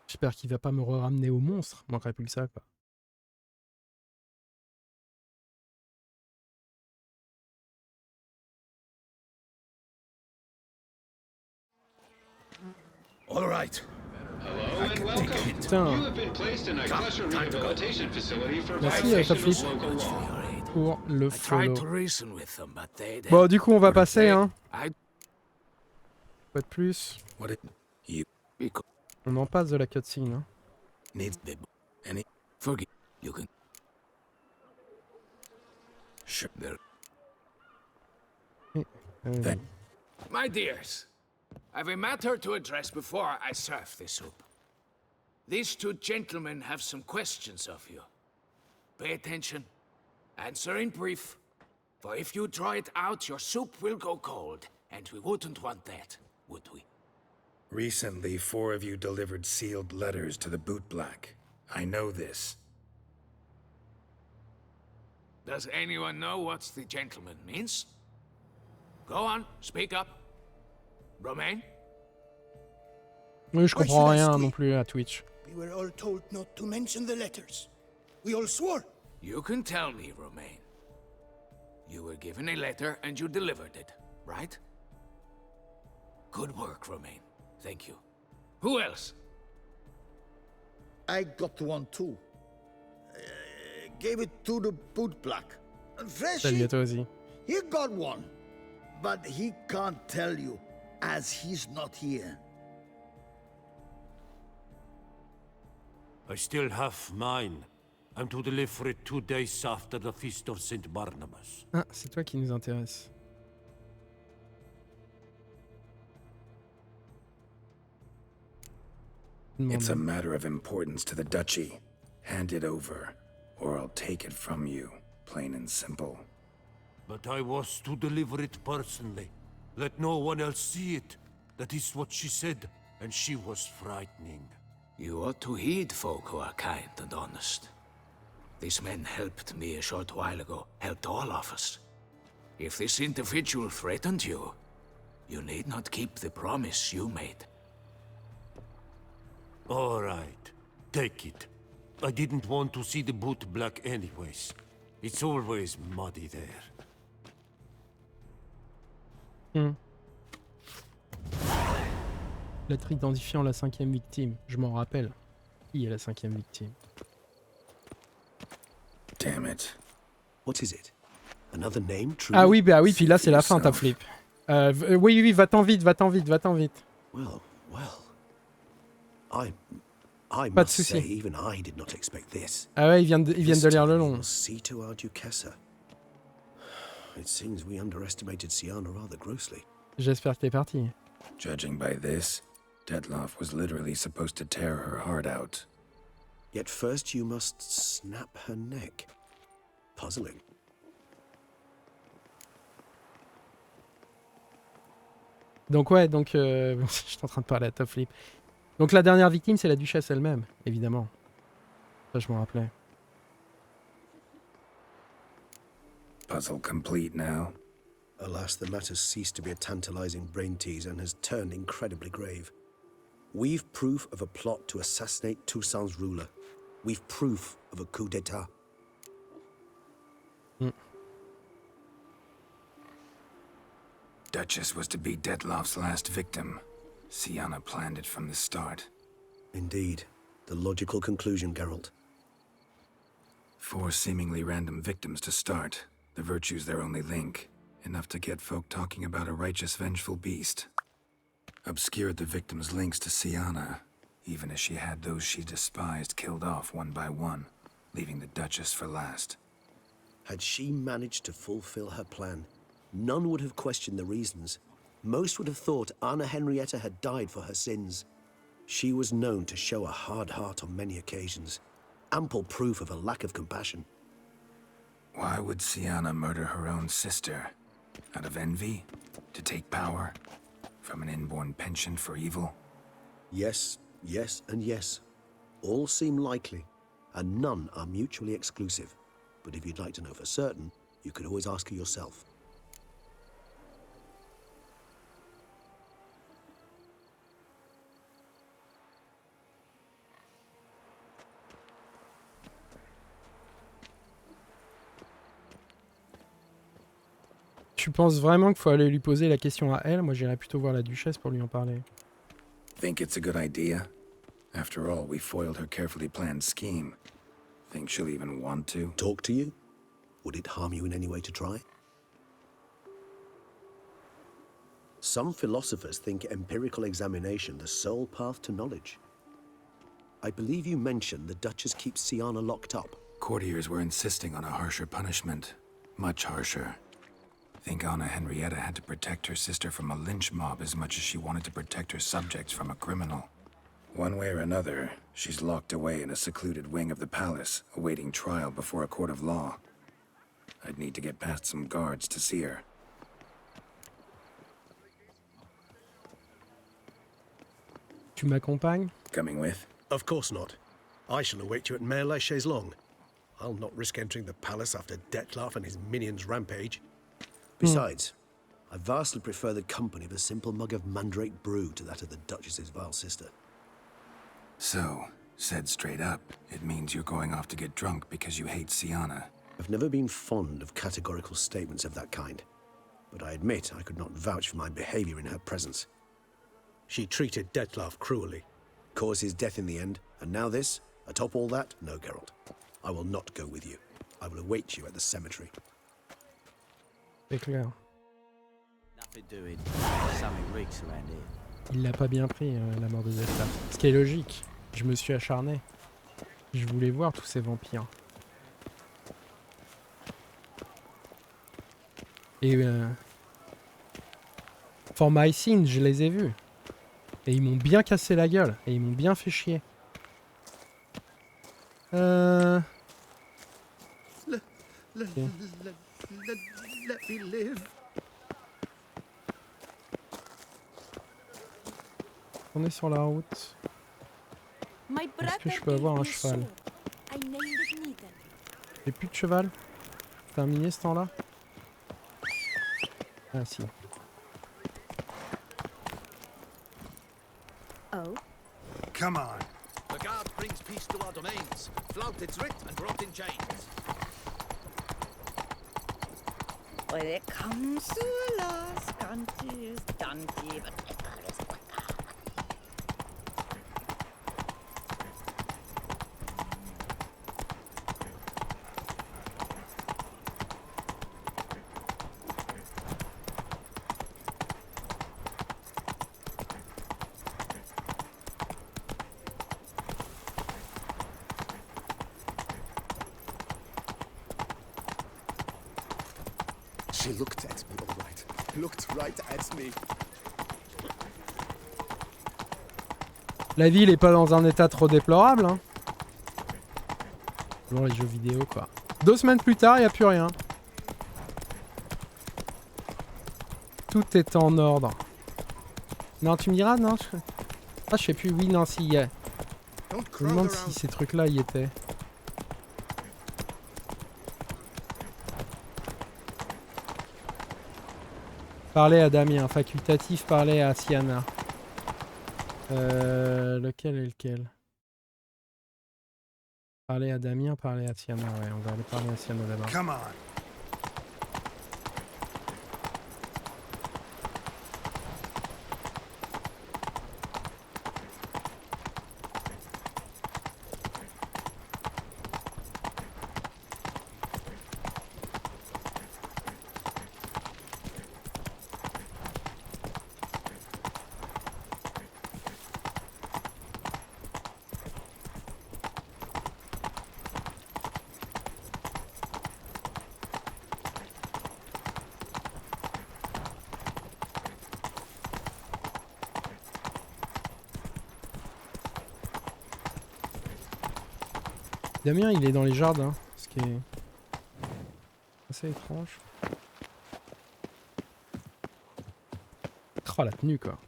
J'espère qu'il va pas me ramener au monstre. Manquerait plus que ça quoi. All right. Putain. Merci Topflip pour le follow. Bon du coup on va passer hein. Pas de plus. On en passe de la cutscene hein. My dears, I've a matter to address before I serve the soup. These two gentlemen have some questions of you. Pay attention. Answer in brief. For if you draw it out, your soup will go cold. And we wouldn't want that, would we? Recently, 4 of you delivered sealed letters to the boot black. I know this. Does anyone know what the gentleman means? Go on, speak up. Romain? Oui, je comprends rien non plus à Twitch. We were all told not to mention the letters. We all swore. You can tell me, Romain. You were given a letter and you delivered it, right? Good work, Romain. Thank you. Who else? I got one too. Gave it to the boot black. Salut à toi aussi. He got one, but he can't tell you, as he's not here. I still have mine. I'm to deliver it 2 days after the feast of Saint Barnabas. Ah, c'est toi qui nous intéresse. It's a matter of importance to the duchy. Hand it over, or I'll take it from you, plain and simple. But I was to deliver it personally. Let no one else see it. That is what she said, and she was frightening. You ought to heed folk who are kind and honest. These men helped me a short while ago, helped all of us. If this individual threatened you, you need not keep the promise you made. All right, take it. I didn't want to see the boot black anyways. It's always muddy there. Lettre identifiant la 5e victime. Je m'en rappelle. Qui est la 5e victime? Damn it. What is it? Another name, true? Ah oui, bah oui, puis là c'est la fin, ta flip. Oui, va-t'en vite. Well. I Pas de must say, souci. even I did not expect this. Ah ouais, ils viennent de lire le long. See to our Duchesse. It seems we underestimated Siana rather grossly. J'espère que t'es parti. Judging by this, Detlaff was literally supposed to tear her heart out. Yet first you must snap her neck. Puzzling. Donc ouais, je suis en train de parler à Top Flip. Donc la dernière victime, c'est la Duchesse elle-même, évidemment. Ça, je m'en rappelais. Puzzle complete now. Alas, the matter's ceased to be a tantalizing brain tease and has turned incredibly grave. We've proof of a plot to assassinate Toussaint's ruler. We've proof of a coup d'etat. Duchess was to be Detlaff's last victim. Siana planned it from the start. Indeed. The logical conclusion, Geralt. 4 seemingly random victims to start. The virtue's their only link. Enough to get folk talking about a righteous, vengeful beast. Obscured the victims' links to Siana, even as she had those she despised killed off one by one, leaving the Duchess for last. Had she managed to fulfill her plan, none would have questioned the reasons. Most would have thought Anna Henrietta had died for her sins. She was known to show a hard heart on many occasions. Ample proof of a lack of compassion. Why would Siana murder her own sister? Out of envy? To take power? From an inborn penchant for evil? Yes, and yes. All seem likely, and none are mutually exclusive. But if you'd like to know for certain, you could always ask her yourself. Tu penses vraiment qu'il faut aller lui poser la question à elle? Moi, j'irais plutôt voir la Duchesse pour lui en parler. Think it's a good idea? After all, we foiled her carefully planned scheme. Think she'll even want to? Talk to you? Would it harm you in any way to try? Some philosophers think empirical examination the sole path to knowledge. I believe you mentioned the Duchess keeps Siana locked up. Courtiers were insisting on a harsher punishment. Much harsher. Think Anna Henrietta had to protect her sister from a lynch mob as much as she wanted to protect her subjects from a criminal. One way or another, she's locked away in a secluded wing of the palace, awaiting trial before a court of law. I'd need to get past some guards to see her. Tu m'accompagnes? Coming with? Of course not. I shall await you at Mare la Chaise-Longue. I'll not risk entering the palace after Detlaff and his minions rampage. Besides, I vastly prefer the company of a simple mug of mandrake brew to that of the Duchess's vile sister. So, said straight up, it means you're going off to get drunk because you hate Siana. I've never been fond of categorical statements of that kind, but I admit I could not vouch for my behavior in her presence. She treated Detlaff cruelly, caused his death in the end, and now this? Atop all that? No, Geralt. I will not go with you. I will await you at the cemetery. C'est clair. Nothing doing. Something reeks around here. Il l'a pas bien pris, la mort de Detlaff. Ce qui est logique. Je me suis acharné. Je voulais voir tous ces vampires. Et for my sins, je les ai vus. Et ils m'ont bien cassé la gueule. Et ils m'ont bien fait chier. Let me live. retourner sur la route. Est-ce que je peux avoir un cheval? J'ai plus de cheval. Terminé ce temps-là. Ah si. Oh. Come on. The guard brings peace to our domains. Flout its writ and brought in chains. When it comes to a lost country, donkey, but She looked at me, all right. Looked right at me. La ville est pas dans un état trop déplorable, hein. Genre les jeux vidéo, quoi. 2 semaines plus tard, y a plus rien. Tout est en ordre. Non, tu me diras, non Ah, je sais plus, oui, non, si, y a... Je me demande si ces trucs-là y étaient. Parler à Damien, facultatif, parler à Siana. Lequel est lequel? Parler à Damien, parler à Siana, ouais, on va aller parler à Siana d'abord. Come on. Damien, il est dans les jardins, ce qui est assez étrange. Oh, la tenue, quoi.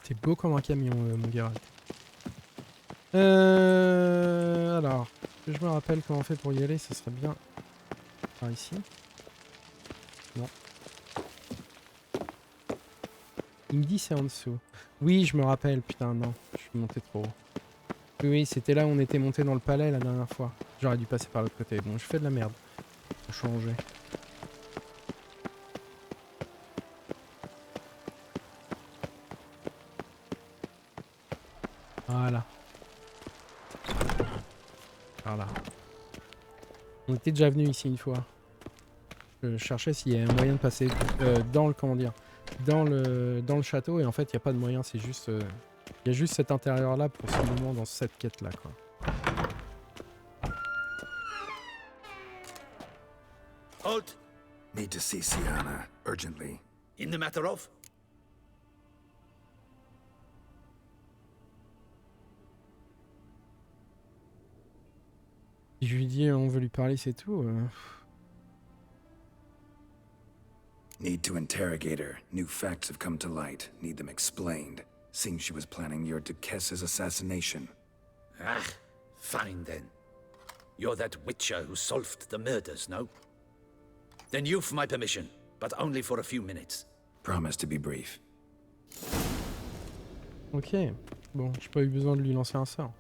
T'es beau comme un camion, mon Geralt. Alors, que je me rappelle comment on fait pour y aller, ce serait bien. Par ici. Non. Il me dit c'est en dessous. Oui, je me rappelle, putain, non. Je suis monté trop haut. Oui, c'était là où on était monté dans le palais la dernière fois. J'aurais dû passer par l'autre côté. Bon, je fais de la merde. Faut changer. Voilà. Voilà. On était déjà venu ici une fois. Je cherchais s'il y avait un moyen de passer dans le, comment dire, dans le château, et en fait il n'y a pas de moyen, c'est juste il y a juste cet intérieur là pour ce moment dans cette quête là, quoi. Halt! Need to see Siana urgently. In the matter of? Je lui dis on veut lui parler, c'est tout. Need to interrogate her. New facts have come to light. Need them explained. Seems she was planning your Duchesse's assassination. Ah, fine then. You're that witcher who solved the murders, no? Then you've my permission, but only for a few minutes. Promise to be brief. Ok. Bon, j'ai pas eu besoin de lui lancer un sort.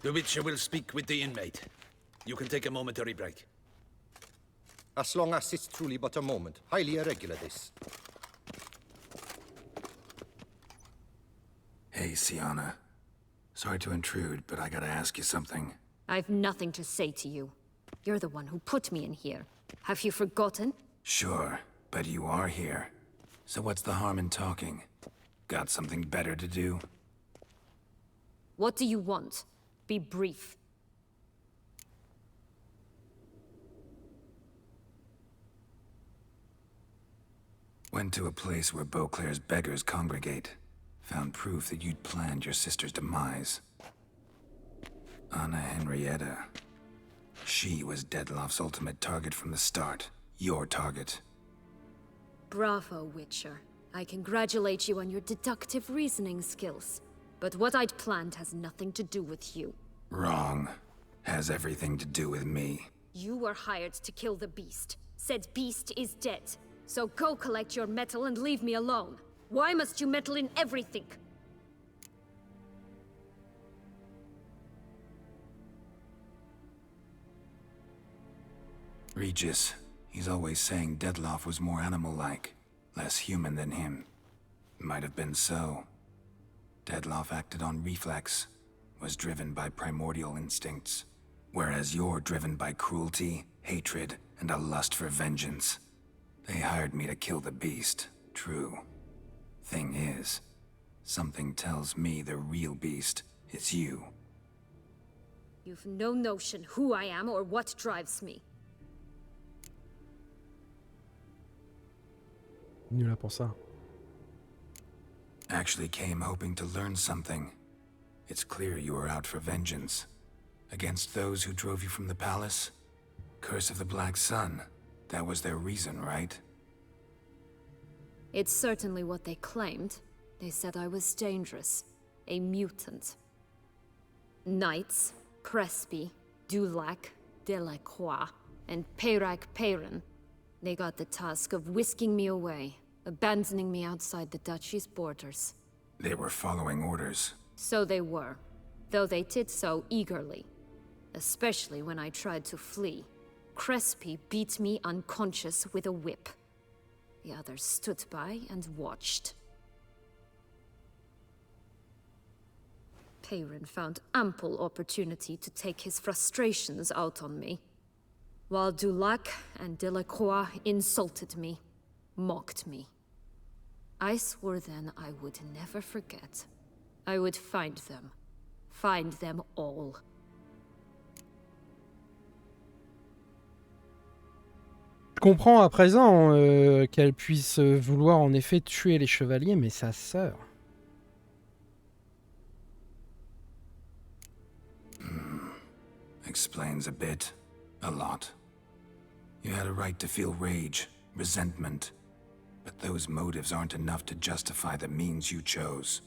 The witcher will speak with the inmate. You can take a momentary break. As long as it's truly but a moment. Highly irregular, this. Hey, Siana. Sorry to intrude, but I gotta ask you something. I've nothing to say to you. You're the one who put me in here. Have you forgotten? Sure, but you are here. So what's the harm in talking? Got something better to do? What do you want? Be brief. Went to a place where Beauclair's beggars congregate. Found proof that you'd planned your sister's demise. Anna Henrietta. She was Detlaff's ultimate target from the start. Your target. Bravo, Witcher. I congratulate you on your deductive reasoning skills. But what I'd planned has nothing to do with you. Wrong. Has everything to do with me. You were hired to kill the beast. Said beast is dead. So go collect your metal and leave me alone. Why must you meddle in everything? Regis. He's always saying Detlaff was more animal-like. Less human than him. Might have been so. Detlaff acted on reflex. Was driven by primordial instincts. Whereas you're driven by cruelty, hatred, and a lust for vengeance. They hired me to kill the beast, true. Thing is, something tells me the real beast is you. You've no notion who I am or what drives me. Nul là pour ça. Actually came hoping to learn something. It's clear you were out for vengeance. Against those who drove you from the palace? Curse of the Black Sun. That was their reason, right? It's certainly what they claimed. They said I was dangerous. A mutant. Knights, Crespi, Dulac, Delacroix, and Peyrac Peyran. They got the task of whisking me away, abandoning me outside the duchy's borders. They were following orders. So they were, though they did so eagerly. Especially when I tried to flee. Crespi beat me unconscious with a whip. The others stood by and watched. Peyran found ample opportunity to take his frustrations out on me, while Dulac and Delacroix insulted me, mocked me. I swore then I would never forget. I would find them all. Je comprends à présent qu'elle puisse vouloir en effet tuer les chevaliers, mais sa sœur. Explains a bit. A lot. You had a right to feel rage, resentment. But those motives aren't enough to justify the means you chose.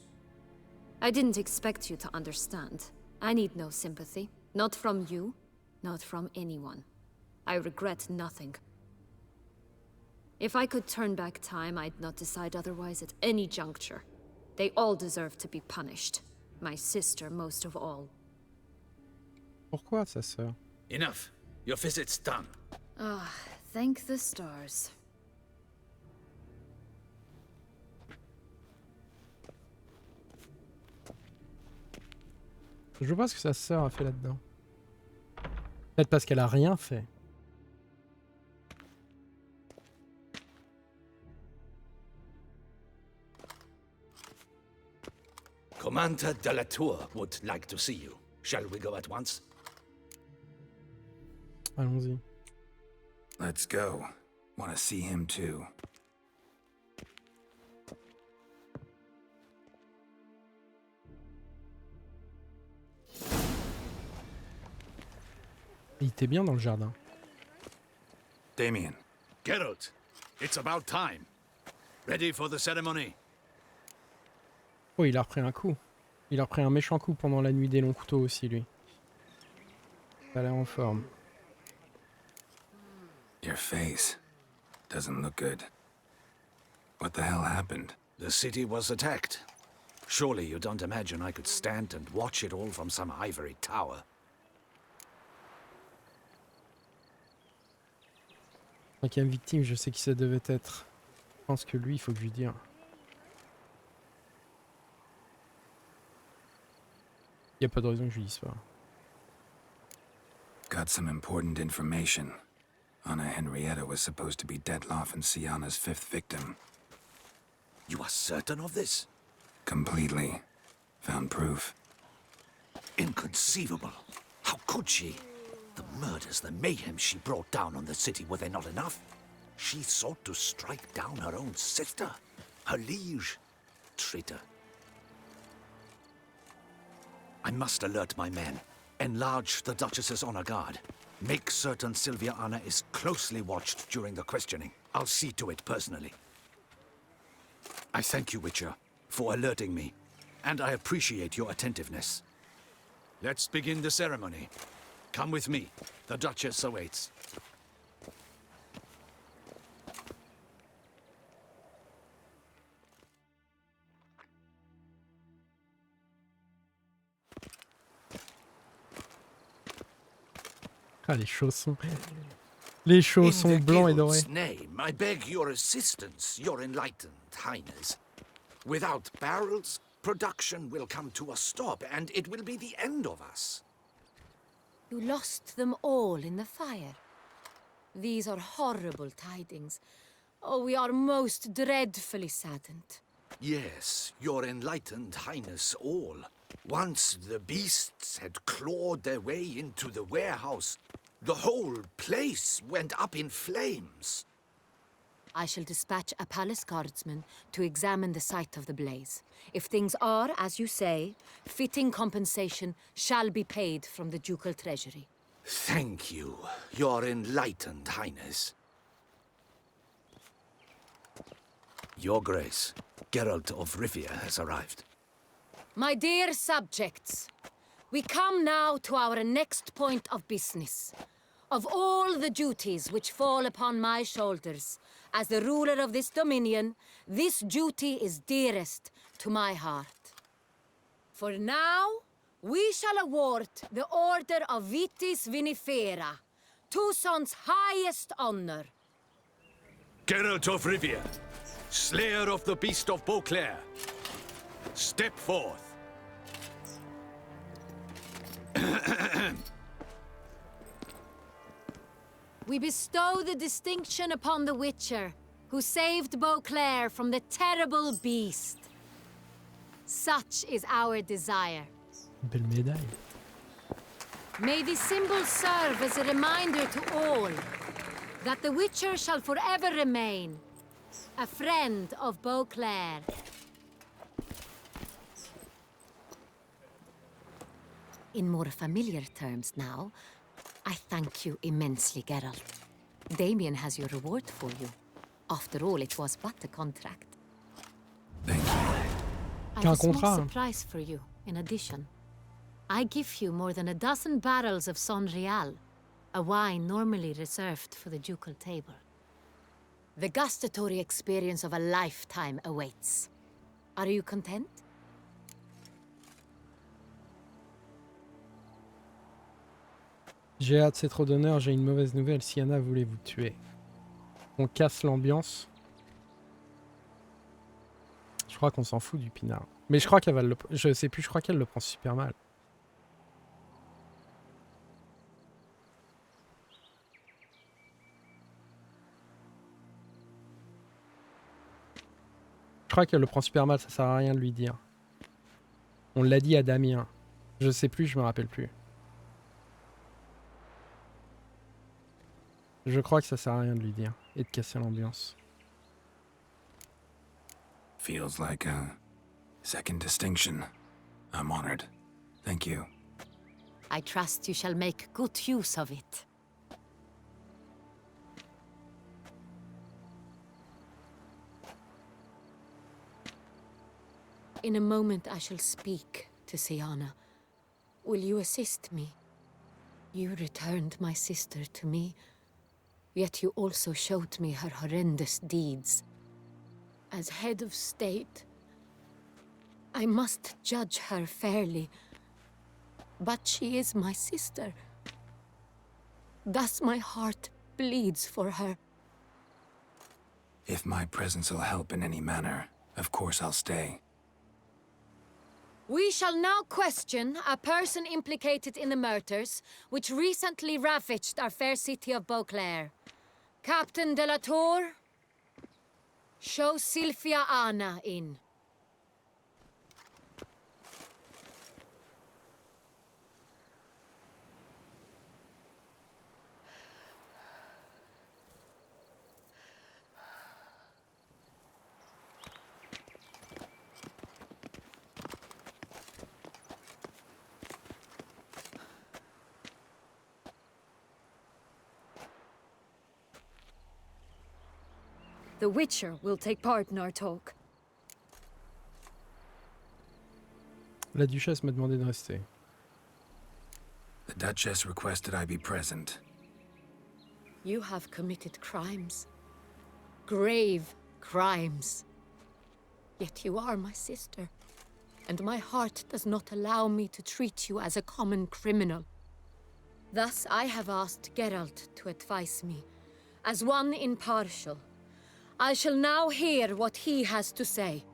I didn't expect you to understand. I need no sympathy. Not from you, not from anyone. I regret nothing. If I could turn back time, I'd not decide otherwise at any juncture. They all deserve to be punished. My sister most of all. Pourquoi sa sœur? Enough. Your visit's done. Ah, thank the stars. Je vois pas ce que sa sœur a fait là-dedans. Peut-être parce qu'elle a rien fait. Commander de la Tour would like to see you. Shall we go at once? Allons-y. Let's go. Want to see him too. Il était bien dans le jardin. Damien. Geralt, it's about time. Ready for the ceremony? Oh, il a repris un coup. Il a repris un méchant coup pendant la nuit des longs couteaux aussi, lui. Ça a l'air en forme. Your face doesn't look good. What the hell happened? The city was attacked. Surely you don't imagine I could stand and watch it all from some ivory tower. Cinquième victime, je sais qui ça devait être. Je pense que lui, il faut que je lui dise. Il n'y a pas de raison que je lui dise pas. Got some important information. Anna Henrietta was supposed to be Detlaff and Sienna's 5th victim. You are certain of this? Completely. Found proof. Inconceivable. How could she? The murders, the mayhem she brought down on the city, were they not enough? She sought to strike down her own sister, her liege. Traitor. I must alert my men. Enlarge the Duchess's honor guard. Make certain Sylvia Anna is closely watched during the questioning. I'll see to it personally. I thank you, Witcher, for alerting me, and I appreciate your attentiveness. Let's begin the ceremony. Come with me. The Duchess awaits. Ah, les chaussons. Les chaussons blancs et dorés. In the guild's name, I beg your assistance, your enlightened highness. Without barrels, production will come to a stop, and it will be the end of us. You lost them all in the fire. These are horrible tidings. Oh, we are most dreadfully saddened. Yes, your enlightened highness all. Once the beasts had clawed their way into the warehouse, the whole place went up in flames. I shall dispatch a palace guardsman to examine the site of the blaze. If things are, as you say, fitting compensation shall be paid from the ducal treasury. Thank you, your enlightened highness. Your Grace, Geralt of Rivia has arrived. My dear subjects, we come now to our next point of business. Of all the duties which fall upon my shoulders, as the ruler of this dominion, this duty is dearest to my heart. For now, we shall award the Order of Vitis Vinifera, Toussaint's highest honor. Geralt of Rivia, slayer of the beast of Beauclair, step forth. We bestow the distinction upon the Witcher, who saved Beauclair from the terrible beast. Such is our desire. Belle médaille. May this symbol serve as a reminder to all that the Witcher shall forever remain a friend of Beauclair. In more familiar terms now, I thank you immensely, Geralt. Damien has your reward for you. After all, it was but a contract. Thank you. I have a small surprise for you, in addition. I give you more than a dozen barrels of Son Real, a wine normally reserved for the ducal table. The gustatory experience of a lifetime awaits. Are you content? J'ai hâte, c'est trop d'honneur, j'ai une mauvaise nouvelle. Si Anna voulait vous tuer. On casse l'ambiance. Je crois qu'on s'en fout du pinard. Mais je crois qu'elle va le... Je sais plus, je crois qu'elle le prend super mal. Je crois qu'elle le prend super mal, ça sert à rien de lui dire. On l'a dit à Damien. Je sais plus, je me rappelle plus. Je crois que ça sert à rien de lui dire et de casser l'ambiance. Feels like a second distinction. I'm honored. Thank you. I trust you shall make good use of it. In a moment I shall speak to Siana. Will you assist me? You returned my sister to me, yet you also showed me her horrendous deeds. As head of state, I must judge her fairly, but she is my sister. Thus my heart bleeds for her. If my presence will help in any manner, of course I'll stay. We shall now question a person implicated in the murders which recently ravaged our fair city of Beauclair. Captain de la Tour, show Sylvia Anna in. The Witcher will take part in our talk. La Duchesse m'a demandé de rester. The Duchess requested I be present. You have committed crimes. Grave crimes. Yet you are my sister, and my heart does not allow me to treat you as a common criminal. Thus I have asked Geralt to advise me, as one impartial. I shall now hear what he has to say.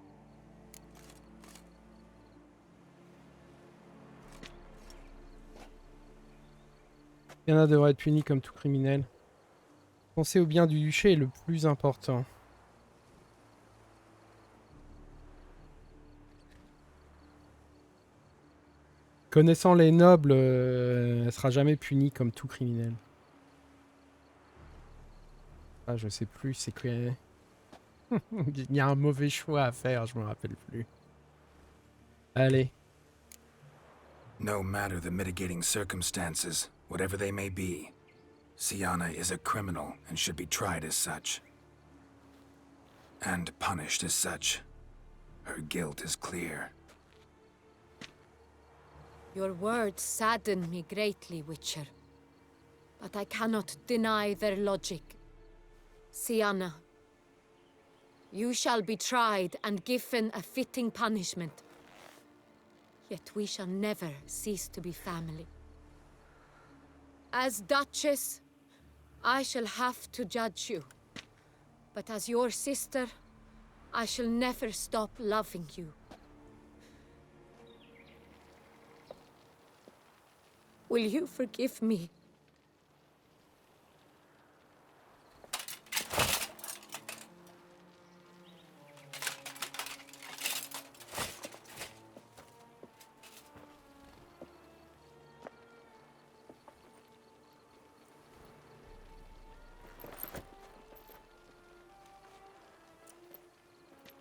Anna devrait être puni comme tout criminel. Penser au bien du duché est le plus important. Connaissant les nobles, elle sera jamais punie comme tout criminel. Ah, je sais plus, c'est que... Il y a un mauvais choix à faire, je me rappelle plus. Allez. No matter the mitigating circumstances, whatever they may be, Sienna is a criminal and should be tried as such. And punished as such. Her guilt is clear. Your words sadden me greatly, Witcher. But I cannot deny their logic. Sienna, you shall be tried and given a fitting punishment. Yet we shall never cease to be family. As Duchess, I shall have to judge you. But as your sister, I shall never stop loving you. Will you forgive me?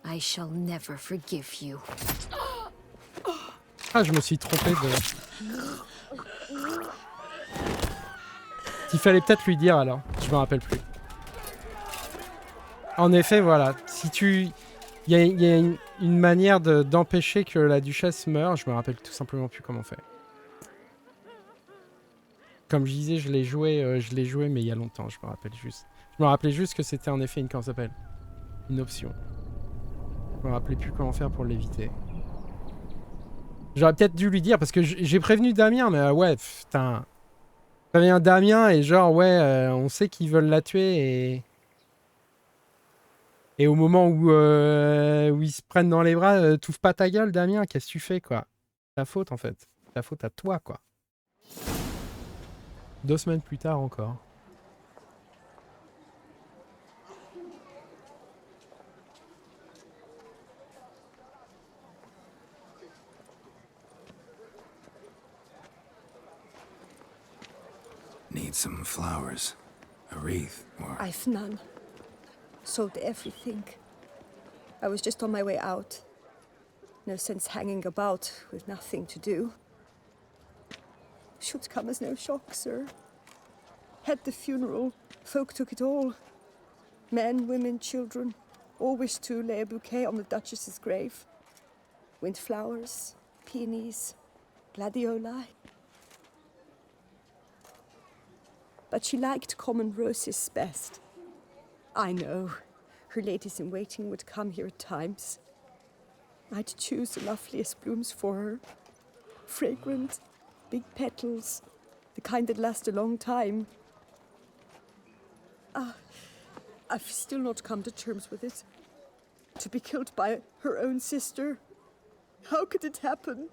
I shall never forgive you. Ah, je me suis trompé de... Il fallait peut-être lui dire alors, je me rappelle plus. En effet, voilà, si tu... Il y a une manière d'empêcher que la duchesse meure, je me rappelle tout simplement plus comment on fait. Comme je disais, je l'ai joué mais il y a longtemps, je me rappelle juste. Je me rappelais juste que c'était en effet comment ça s'appelle, une option. Je me rappelais plus comment faire pour l'éviter. J'aurais peut-être dû lui dire, parce que j'ai prévenu Damien, mais ouais, putain... Préviens Damien et genre, ouais, on sait qu'ils veulent la tuer et au moment où ils se prennent dans les bras, t'ouvres pas ta gueule, Damien, qu'est-ce que tu fais, quoi? Ta faute, en fait. Ta faute à toi, quoi. 2 semaines plus tard, encore. Need some flowers. A wreath, or... I've none. Sold everything. I was just on my way out. No sense hanging about with nothing to do. Should come as no shock, sir. Had the funeral, folk took it all. Men, women, children, all wished to lay a bouquet on the Duchess's grave. Windflowers, peonies, gladioli. But she liked common roses best. I know, her ladies-in-waiting would come here at times. I'd choose the loveliest blooms for her. Fragrant, big petals, the kind that last a long time. I've still not come to terms with it. To be killed by her own sister. How could it happen?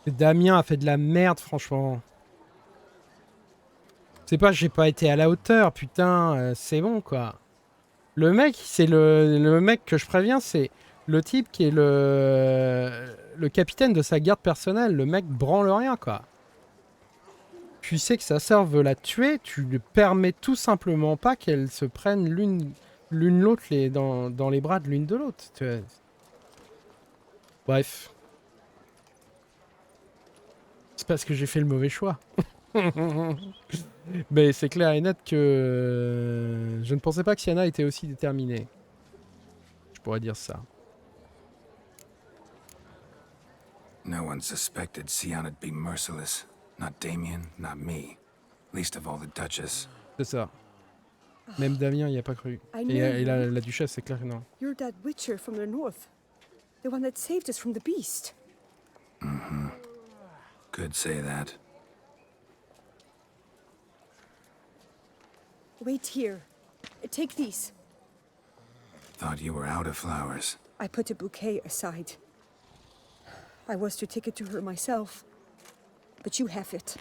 Damien a fait de la merde, franchement. C'est pas, j'ai pas été à la hauteur, putain, c'est bon, quoi. Le mec, c'est le mec que je préviens, c'est le type qui est le capitaine de sa garde personnelle. Le mec branle rien, quoi. Tu sais que sa sœur veut la tuer, tu lui permets tout simplement pas qu'elles se prennent l'une l'autre dans les bras de l'une de l'autre. Bref. C'est parce que j'ai fait le mauvais choix. Mais c'est clair et net que je ne pensais pas que Sienna était aussi déterminée. Je pourrais dire ça. No one suspected Sianna'd be merciless. Not Damien, not me. Least of all the Duchess. C'est ça. Même Damien y a pas cru. Et la Duchesse, c'est clair que non. You're that witcher from the north. The one that saved us from the beast. Mm-hmm. Could say that. Wait here. Take these. Thought you were out of flowers. I put a bouquet aside. I was to take it to her myself. But you have it.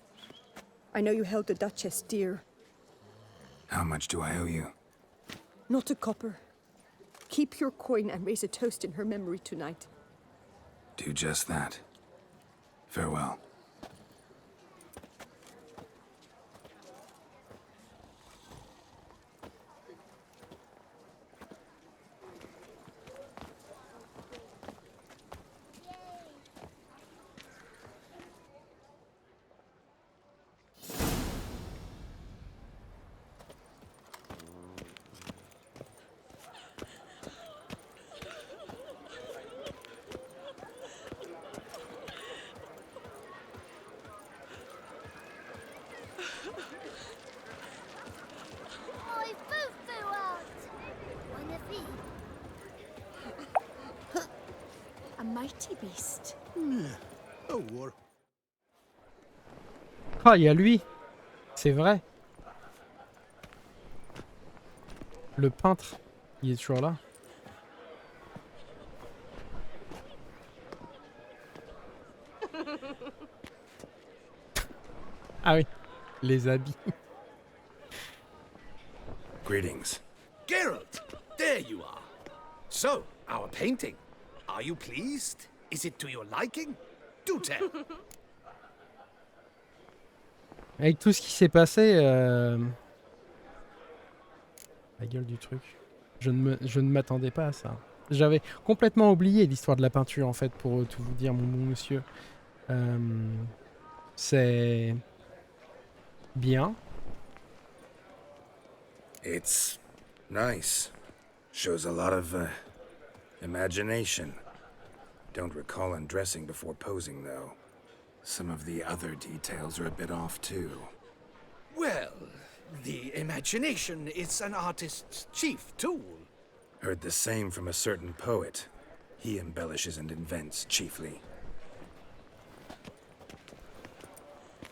I know you held the Duchess dear. How much do I owe you? Not a copper. Keep your coin and raise a toast in her memory tonight. Do just that. Farewell. A mighty beast. Oh, war. Ah, il y a lui. C'est vrai. Le peintre, il est toujours là. Ah oui, les habits. Greetings. Geralt, there you are. So, our painting. Are you pleased? Is it to your liking? Do tell. Avec tout ce qui s'est passé, la gueule du truc. Je ne m'attendais pas à ça. J'avais complètement oublié l'histoire de la peinture, en fait, pour tout vous dire, mon bon monsieur. C'est bien. It's nice. Shows a lot of imagination. Don't recall undressing before posing, though. Some of the other details are a bit off, too. Well, the imagination is an artist's chief tool. Heard the same from a certain poet. He embellishes and invents, chiefly.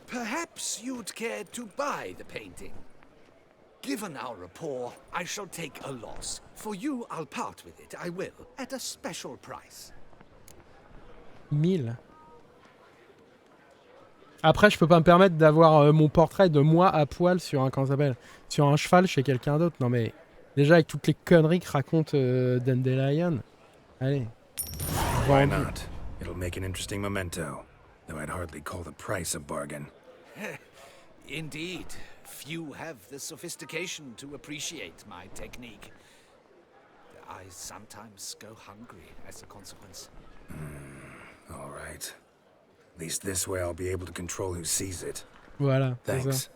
Perhaps you'd care to buy the painting. Given our rapport, I shall take a loss. For you, I'll part with it, I will, at a special price. 1000. Après, je peux pas me permettre d'avoir mon portrait de moi à poil sur un, comment ça s'appelle, sur un cheval chez quelqu'un d'autre. Non mais, déjà avec toutes les conneries que raconte Dandelion. Allez. Why not? It'll make an interesting memento, though I'd hardly call the price a bargain. Indeed. Few have the sophistication to appreciate my technique. I sometimes go hungry as a consequence. All right. At least this way I'll be able to control who sees it. Voilà. Thanks.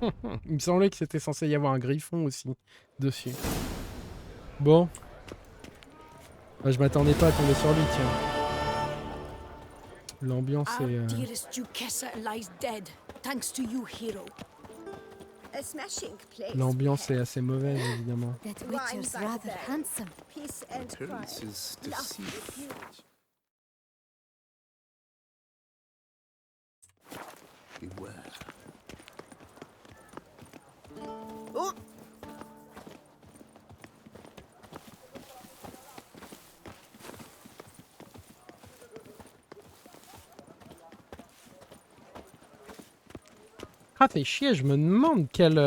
Il me semblait que c'était censé y avoir un griffon aussi dessus. Bon. Je m'attendais pas à tomber sur lui, tiens. L'ambiance est... Our dearest Duchesse lies dead, thanks to you, hero. A smashing place. L'ambiance est assez mauvaise, évidemment. That witcher's rather handsome. Peace and quiet. Beware. Oh! Ah, fait chier, je me demande quel...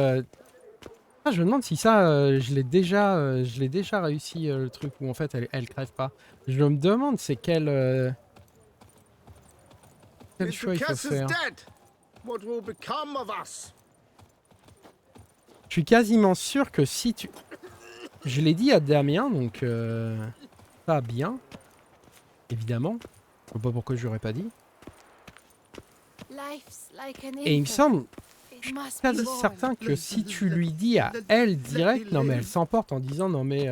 Ah, je me demande si ça, je l'ai déjà réussi, le truc où en fait elle crève pas. Je me demande c'est quel choix il faut faire. What will become of us? Je suis quasiment sûr que si tu... Je l'ai dit à Damien, donc... pas bien. Évidemment. Je sais pas pourquoi je l'aurais pas dit. Lie Life's like an Et il me infant. semble It must quasi be born. certain que si tu lui dis à elle direct, non mais elle s'emporte en disant non mais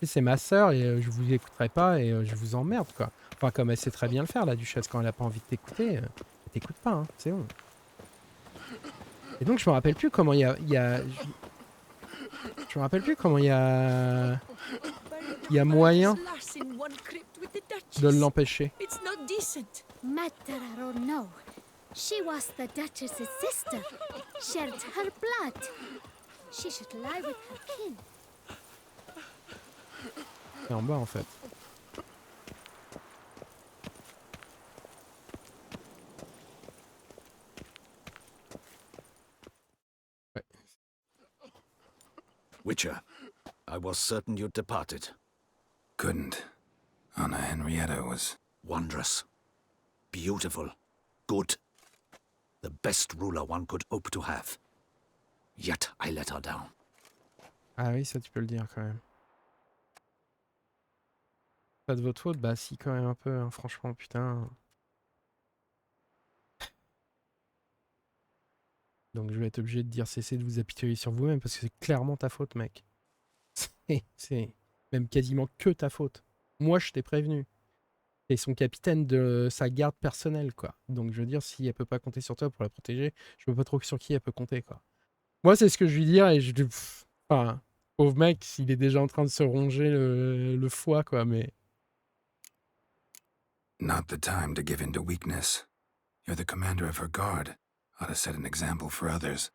c'est ma sœur et je vous écouterai pas et je vous emmerde quoi. Enfin comme elle sait très bien le faire la Duchesse quand elle a pas envie de t'écouter, elle t'écoute pas, hein, c'est bon. Et donc je me rappelle plus comment il y a, je me rappelle plus comment il y a moyen de l'empêcher. It's not decent. Matter or no, she was the Duchess's sister. Shared her blood. She should lie with her king. C'est en bas en fait. Witcher, I was certain you'd departed. Couldn't. Anna Henrietta was... Wondrous. Beautiful. Good. The best ruler one could hope to have. Yet I let her down. Ah oui, ça tu peux le dire quand même. Pas de votre faute? Bah si quand même un peu, hein, franchement, putain. Donc je vais être obligé de dire cessez de vous apitoyer sur vous-même parce que c'est clairement ta faute, mec. C'est même quasiment que ta faute. Moi, je t'ai prévenu. T'es son capitaine de sa garde personnelle, quoi. Donc je veux dire, si elle peut pas compter sur toi pour la protéger, je vois pas trop sur qui elle peut compter, quoi. Moi, c'est ce que je lui dis et je lui... Enfin, pauvre mec, s'il est déjà en train de se ronger le foie, quoi, mais... Not the time to give in to weakness. You're the commander of her guard. Ought to set an example for others.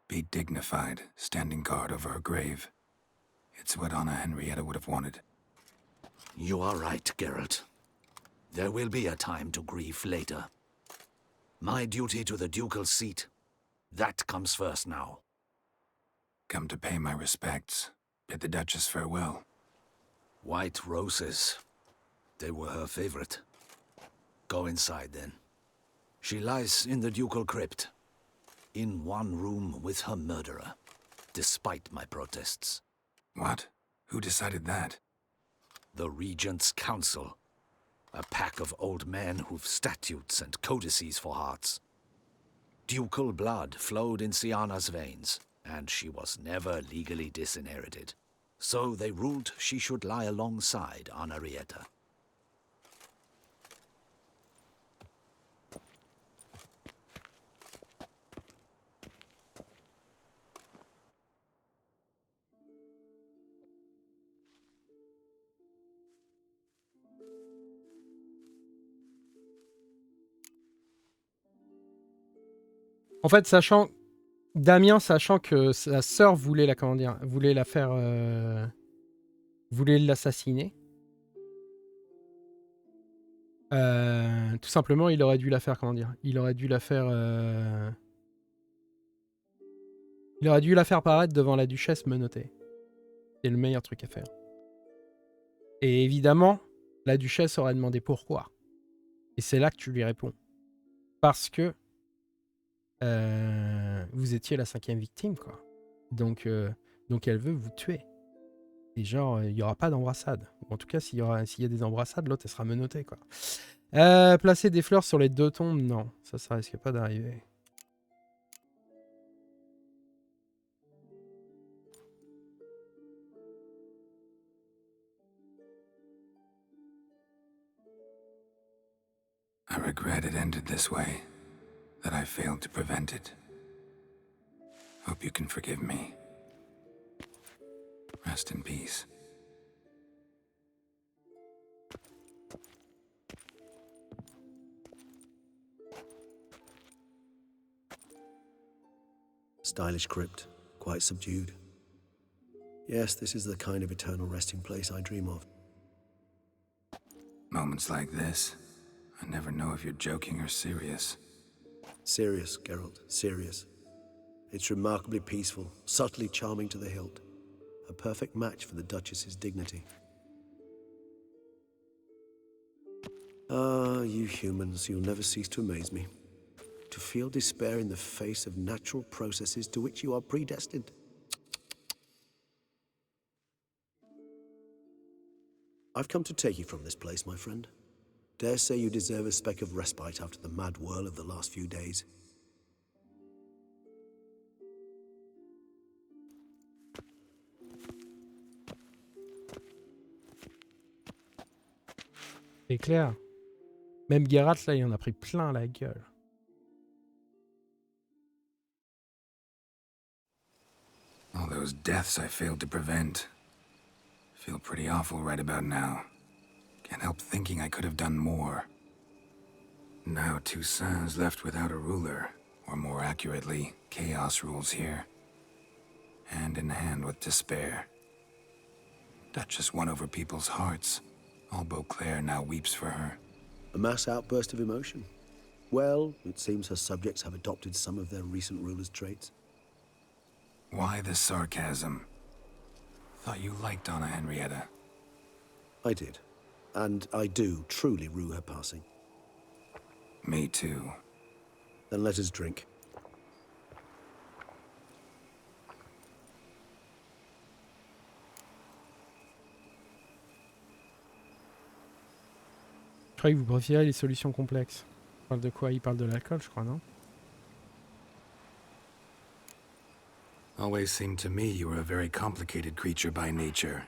Be dignified, standing guard over her grave. It's what Anna Henrietta would have wanted. You are right, Geralt. There will be a time to grieve later. My duty to the ducal seat, that comes first now. Come to pay my respects. Bid the Duchess farewell. White roses. They were her favorite. Go inside, then. She lies in the ducal crypt, in one room with her murderer, despite my protests. What? Who decided that? The Regent's Council. A pack of old men who've statutes and codices for hearts. Ducal blood flowed in Syanna's veins, and she was never legally disinherited. So they ruled she should lie alongside Anna Henrietta. En fait, Damien, sachant que sa sœur voulait voulait la faire, voulait l'assassiner. Tout simplement, il aurait dû la faire, il aurait dû la faire, paraître devant la Duchesse menottée. C'est le meilleur truc à faire. Et évidemment, la Duchesse aurait demandé pourquoi. Et c'est là que tu lui réponds. Parce que vous étiez la 5e victime, quoi. Donc elle veut vous tuer. Et genre, il n'y aura pas d'embrassade. Ou en tout cas, s'il y a des embrassades, l'autre, elle sera menottée, quoi. Placer des fleurs sur les 2 tombes, non. Ça risque pas d'arriver. I regret it ended this way, that I failed to prevent it. Hope you can forgive me. Rest in peace. Stylish crypt, quite subdued. Yes, this is the kind of eternal resting place I dream of. Moments like this, I never know if you're joking or serious. Serious, Geralt, serious. It's remarkably peaceful, subtly charming to the hilt. A perfect match for the Duchess's dignity. Ah, you humans, you'll never cease to amaze me. To feel despair in the face of natural processes to which you are predestined. I've come to take you from this place, my friend. Dare say you deserve a speck of respite after the mad whirl of the last few days. C'est clair. Même Geralt, là, il en a pris plein la gueule. All those deaths I failed to prevent. Feel pretty awful right about now. Can't help thinking I could have done more. Now Toussaint's left without a ruler, or more accurately, chaos rules here. Hand in hand with despair. Duchess won over people's hearts. All Beauclair now weeps for her. A mass outburst of emotion. Well, it seems her subjects have adopted some of their recent ruler's traits. Why the sarcasm? Thought you liked Anna Henrietta. I did. And I do truly rue her passing. Me too. Then let us drink. Je croyais que vous préférez les solutions complexes. Il parle de quoi? Il parle de l'alcool, je crois, non? Always seemed to me you were a very complicated creature by nature.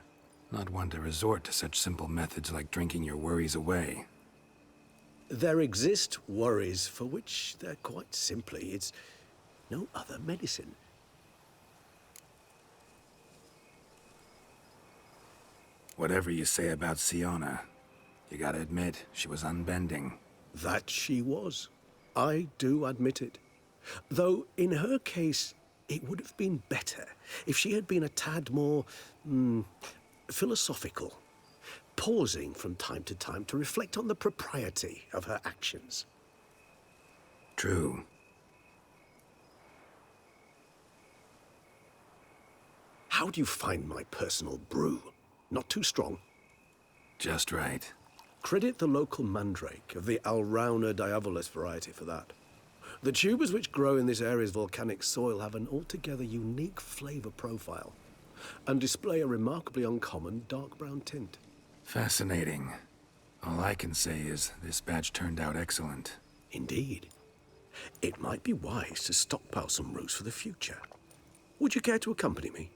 Not one to resort to such simple methods like drinking your worries away. There exist worries for which they're quite simply, it's no other medicine. Whatever you say about Siona, you gotta admit, she was unbending. That she was. I do admit it. Though, in her case, it would have been better if she had been a tad more, philosophical, pausing from time to time to reflect on the propriety of her actions. True. How do you find my personal brew? Not too strong? Just right. Credit the local mandrake of the Alrauna diabolus variety for that. The tubers which grow in this area's volcanic soil have an altogether unique flavor profile and display a remarkably uncommon dark brown tint. Fascinating. All I can say is this batch turned out excellent. Indeed. It might be wise to stockpile some roots for the future. Would you care to accompany me?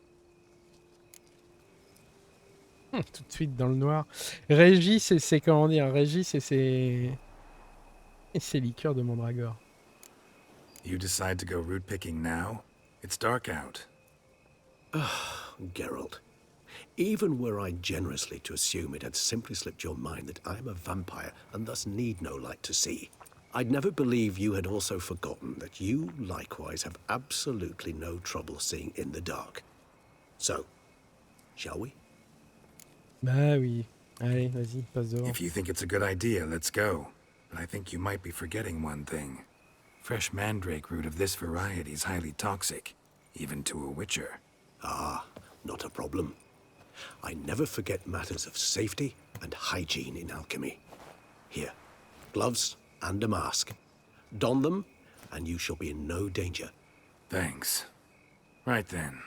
Tout de suite dans le noir. Régis, c'est comment dire? Régis, c'est liqueurs de mandragore. You decide to go root picking now? It's dark out. Geralt, even were I generously to assume it had simply slipped your mind that I am a vampire and thus need no light to see, I'd never believe you had also forgotten that you likewise have absolutely no trouble seeing in the dark. So, shall we? Bah oui. Allez, vas-y, passe devant. If you think it's a good idea, let's go. But I think you might be forgetting one thing. Fresh mandrake root of this variety is highly toxic, even to a witcher. Ah, not a problem. I never forget matters of safety and hygiene in alchemy. Here, gloves and a mask. Don them, and you shall be in no danger. Thanks. Right then,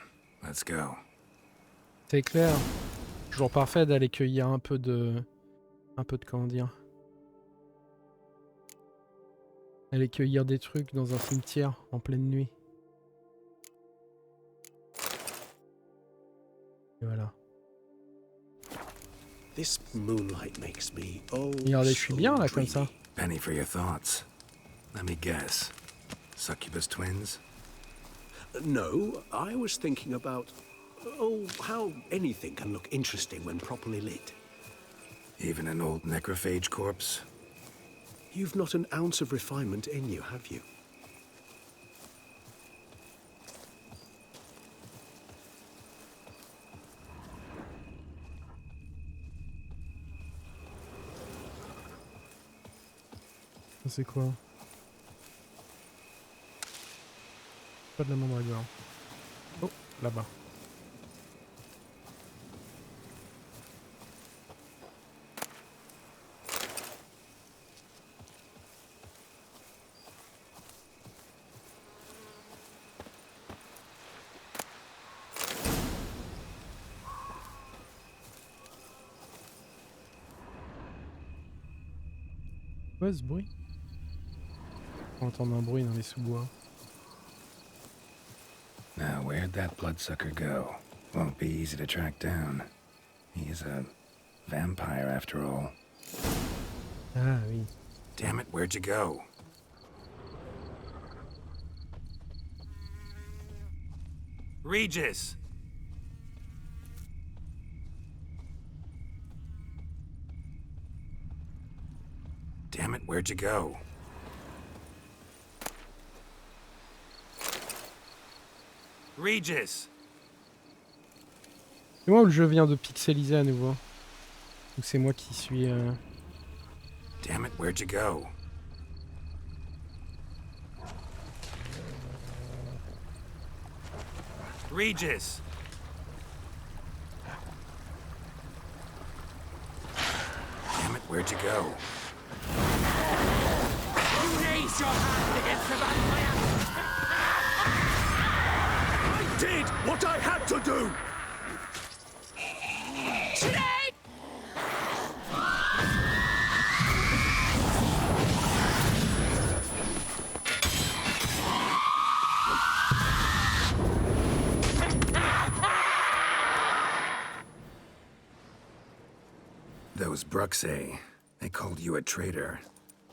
let's go. C'est clair. Toujours parfait d'aller cueillir un peu de comment dire. Aller cueillir des trucs dans un cimetière en pleine nuit. Et voilà. This moonlight makes me Regardez, je suis bien là comme ça. Penny for your thoughts. Let me guess. Succubus twins? No, I was thinking about how anything can look interesting when properly lit. Even an old necrophage corpse? You've not an ounce of refinement in you, have you? C'est quoi? Pas de la mandragore. Oh, là-bas. Ouais, ce bruit. On entend un bruit dans les sous-bois. Now, where'd that bloodsucker go? Won't be easy to track down. He is a vampire after all. Ah oui. Damn it, where'd you go? Regis! Damn it, where'd you go? Regis! C'est moi où le jeu vient de pixeliser à nouveau? Ou c'est moi qui suis... Damn it, where'd you go? Regis! Damn it, where'd you go? Raise your hand against the vampire! I did what I had to do! Those Bruxay, they called you a traitor.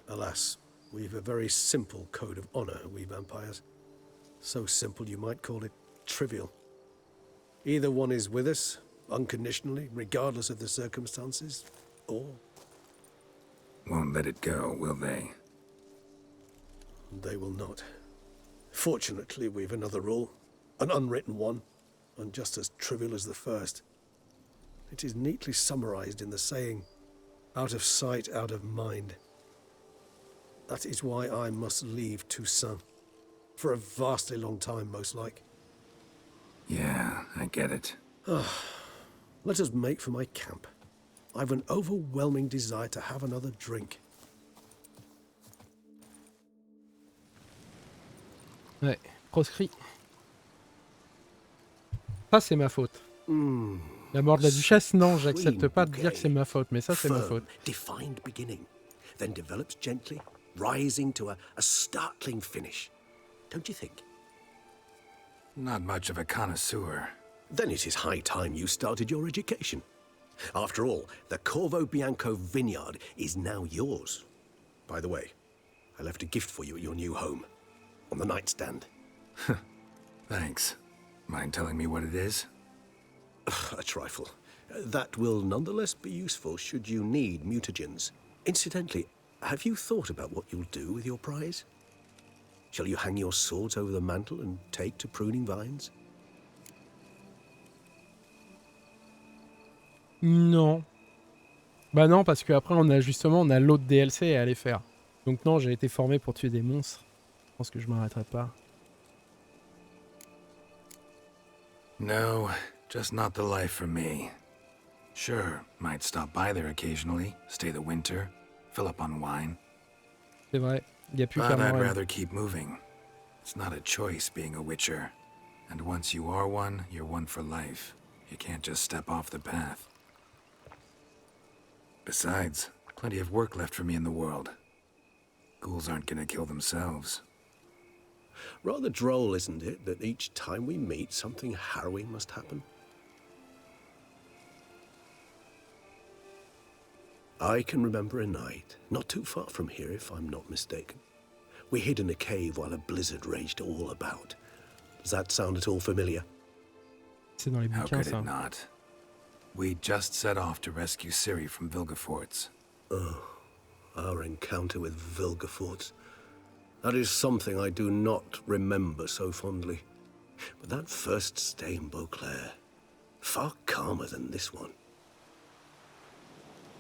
Alas, we've a very simple code of honor, we vampires. So simple you might call it trivial. Either one is with us, unconditionally, regardless of the circumstances, or... Won't let it go, will they? They will not. Fortunately, we've another rule, an unwritten one, and just as trivial as the first. It is neatly summarized in the saying, out of sight, out of mind. That is why I must leave Toussaint. For a vastly long time, most like. Yeah, I get it. Let us make for my camp. I've an overwhelming desire to have another drink. Ouais, proscrit. Ça, c'est ma faute. La mort de la Duchesse, non, j'accepte pas de dire que c'est ma faute, mais ça, c'est ma faute. Defined beginning, then develops gently, rising to a startling finish. Don't you think? Not much of a connoisseur. Then it is high time you started your education. After all, the Corvo Bianco vineyard is now yours. By the way, I left a gift for you at your new home. On the nightstand. Thanks. Mind telling me what it is? A trifle. That will nonetheless be useful should you need mutagens. Incidentally, have you thought about what you'll do with your prize? Shall you hang your swords over the mantle and take to pruning vines? Non. Bah non, parce qu'après, on a l'autre DLC à aller faire. Donc non, j'ai été formé pour tuer des monstres. Je pense que je m'arrêterai pas. No, just not the life for me. Sure, might stop by there occasionally, stay the winter, fill up on wine. C'est vrai, il y a plus qu'à But I'd mourir. rather keep moving. It's not a choice being a witcher. And once you are one, you're one for life. You can't just step off the path. Besides, plenty of work left for me in the world. Ghouls aren't gonna kill themselves. Rather droll, isn't it, that each time we meet, something harrowing must happen? I can remember a night, not too far from here if I'm not mistaken. We hid in a cave while a blizzard raged all about. Does that sound at all familiar? C'est dans les How bouquins, could ça. it not? We just set off to rescue Ciri from Vilgefortz. Oh, our encounter with Vilgefortz. That is something I do not remember so fondly. But that first stay in Beauclair, far calmer than this one.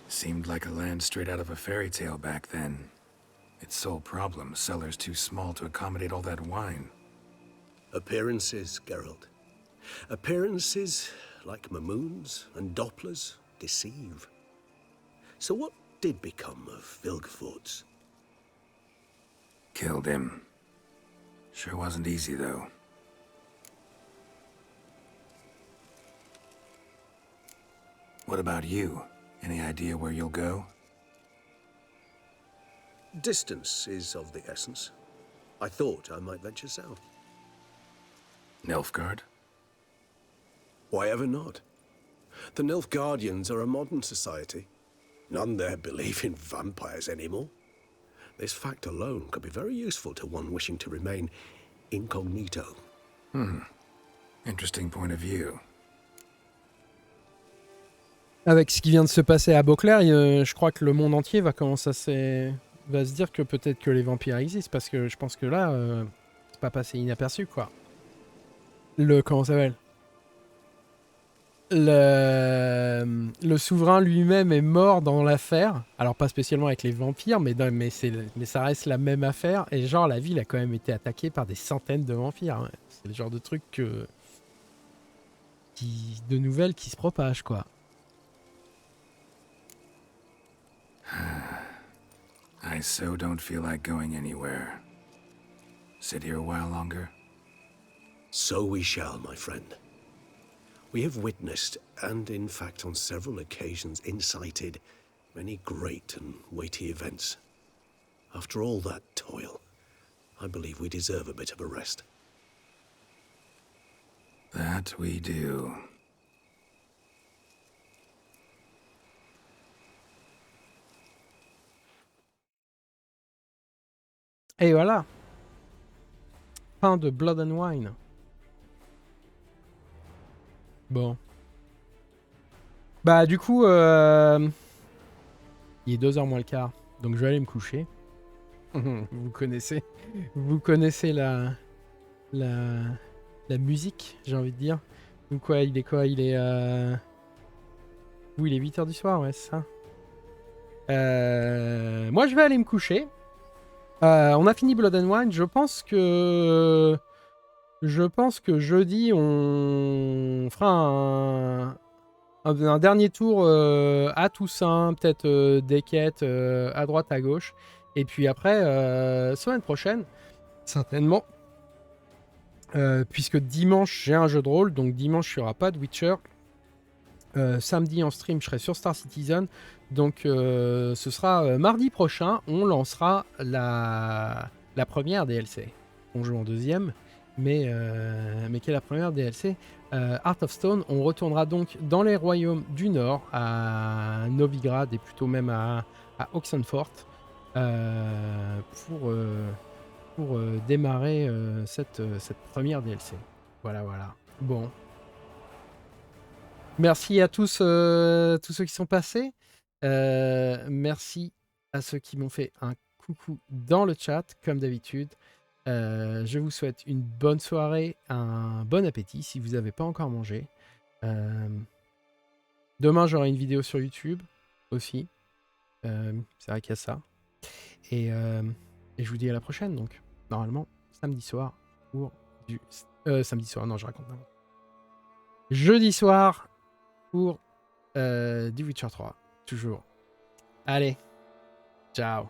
Seemed like a land straight out of a fairy tale back then. Its sole problem, cellars too small to accommodate all that wine. Appearances, Geralt. Appearances, like Mamoons and Dopplers, deceive. So what did become of Vilgefortz? Killed him. Sure wasn't easy, though. What about you? Any idea where you'll go? Distance is of the essence. I thought I might venture south. Nilfgaard? Why ever not? The Nilfgaardians are a modern society. None there believe in vampires anymore. This fact alone could be very useful to one wishing to remain incognito. Interesting point of view. Avec ce qui vient de se passer à Beauclair, je crois que le monde entier va commencer va se dire que peut-être que les vampires existent, parce que je pense que là, c'est pas passé inaperçu, quoi. Comment ça s'appelle ? Le souverain lui-même est mort dans l'affaire. Alors pas spécialement avec les vampires, mais ça reste la même affaire. Et genre la ville a quand même été attaquée par des centaines de vampires. Hein. C'est le genre de truc de nouvelles qui se propagent, quoi. I so don't feel like going anywhere. Sit here a while longer? So we shall, my friend. We have witnessed, and in fact on several occasions incited, many great and weighty events. After all that toil, I believe we deserve a bit of a rest. That we do. Et voilà. Fin de Blood Wine. Bon. Bah du coup, il est 2h moins le quart, donc je vais aller me coucher. Vous connaissez la musique, j'ai envie de dire. Ou quoi, il est quoi? Il est oui, il est 8h du soir, ouais, c'est ça. Moi, je vais aller me coucher. On a fini Blood Wine. Je pense que jeudi, on fera un dernier tour à Toussaint, peut-être des quêtes à droite, à gauche. Et puis après, semaine prochaine, certainement, puisque dimanche, j'ai un jeu de rôle. Donc dimanche, il n'y aura pas de Witcher. Samedi en stream, je serai sur Star Citizen. Donc ce sera mardi prochain, on lancera la première DLC. On joue en deuxième, mais qui est la première DLC. Heart of Stone, on retournera donc dans les royaumes du Nord, à Novigrad et plutôt même à Oxenfurt, pour démarrer cette première DLC. Voilà. Bon. Merci à tous ceux qui sont passés. Merci à ceux qui m'ont fait un coucou dans le chat, comme d'habitude. Je vous souhaite une bonne soirée, un bon appétit si vous n'avez pas encore mangé. Demain, j'aurai une vidéo sur YouTube aussi. C'est vrai qu'il y a ça. Et je vous dis à la prochaine, donc. Normalement, samedi soir pour du... samedi soir, non, je raconte n'importe quoi. Jeudi soir pour du Witcher 3, toujours. Allez, ciao.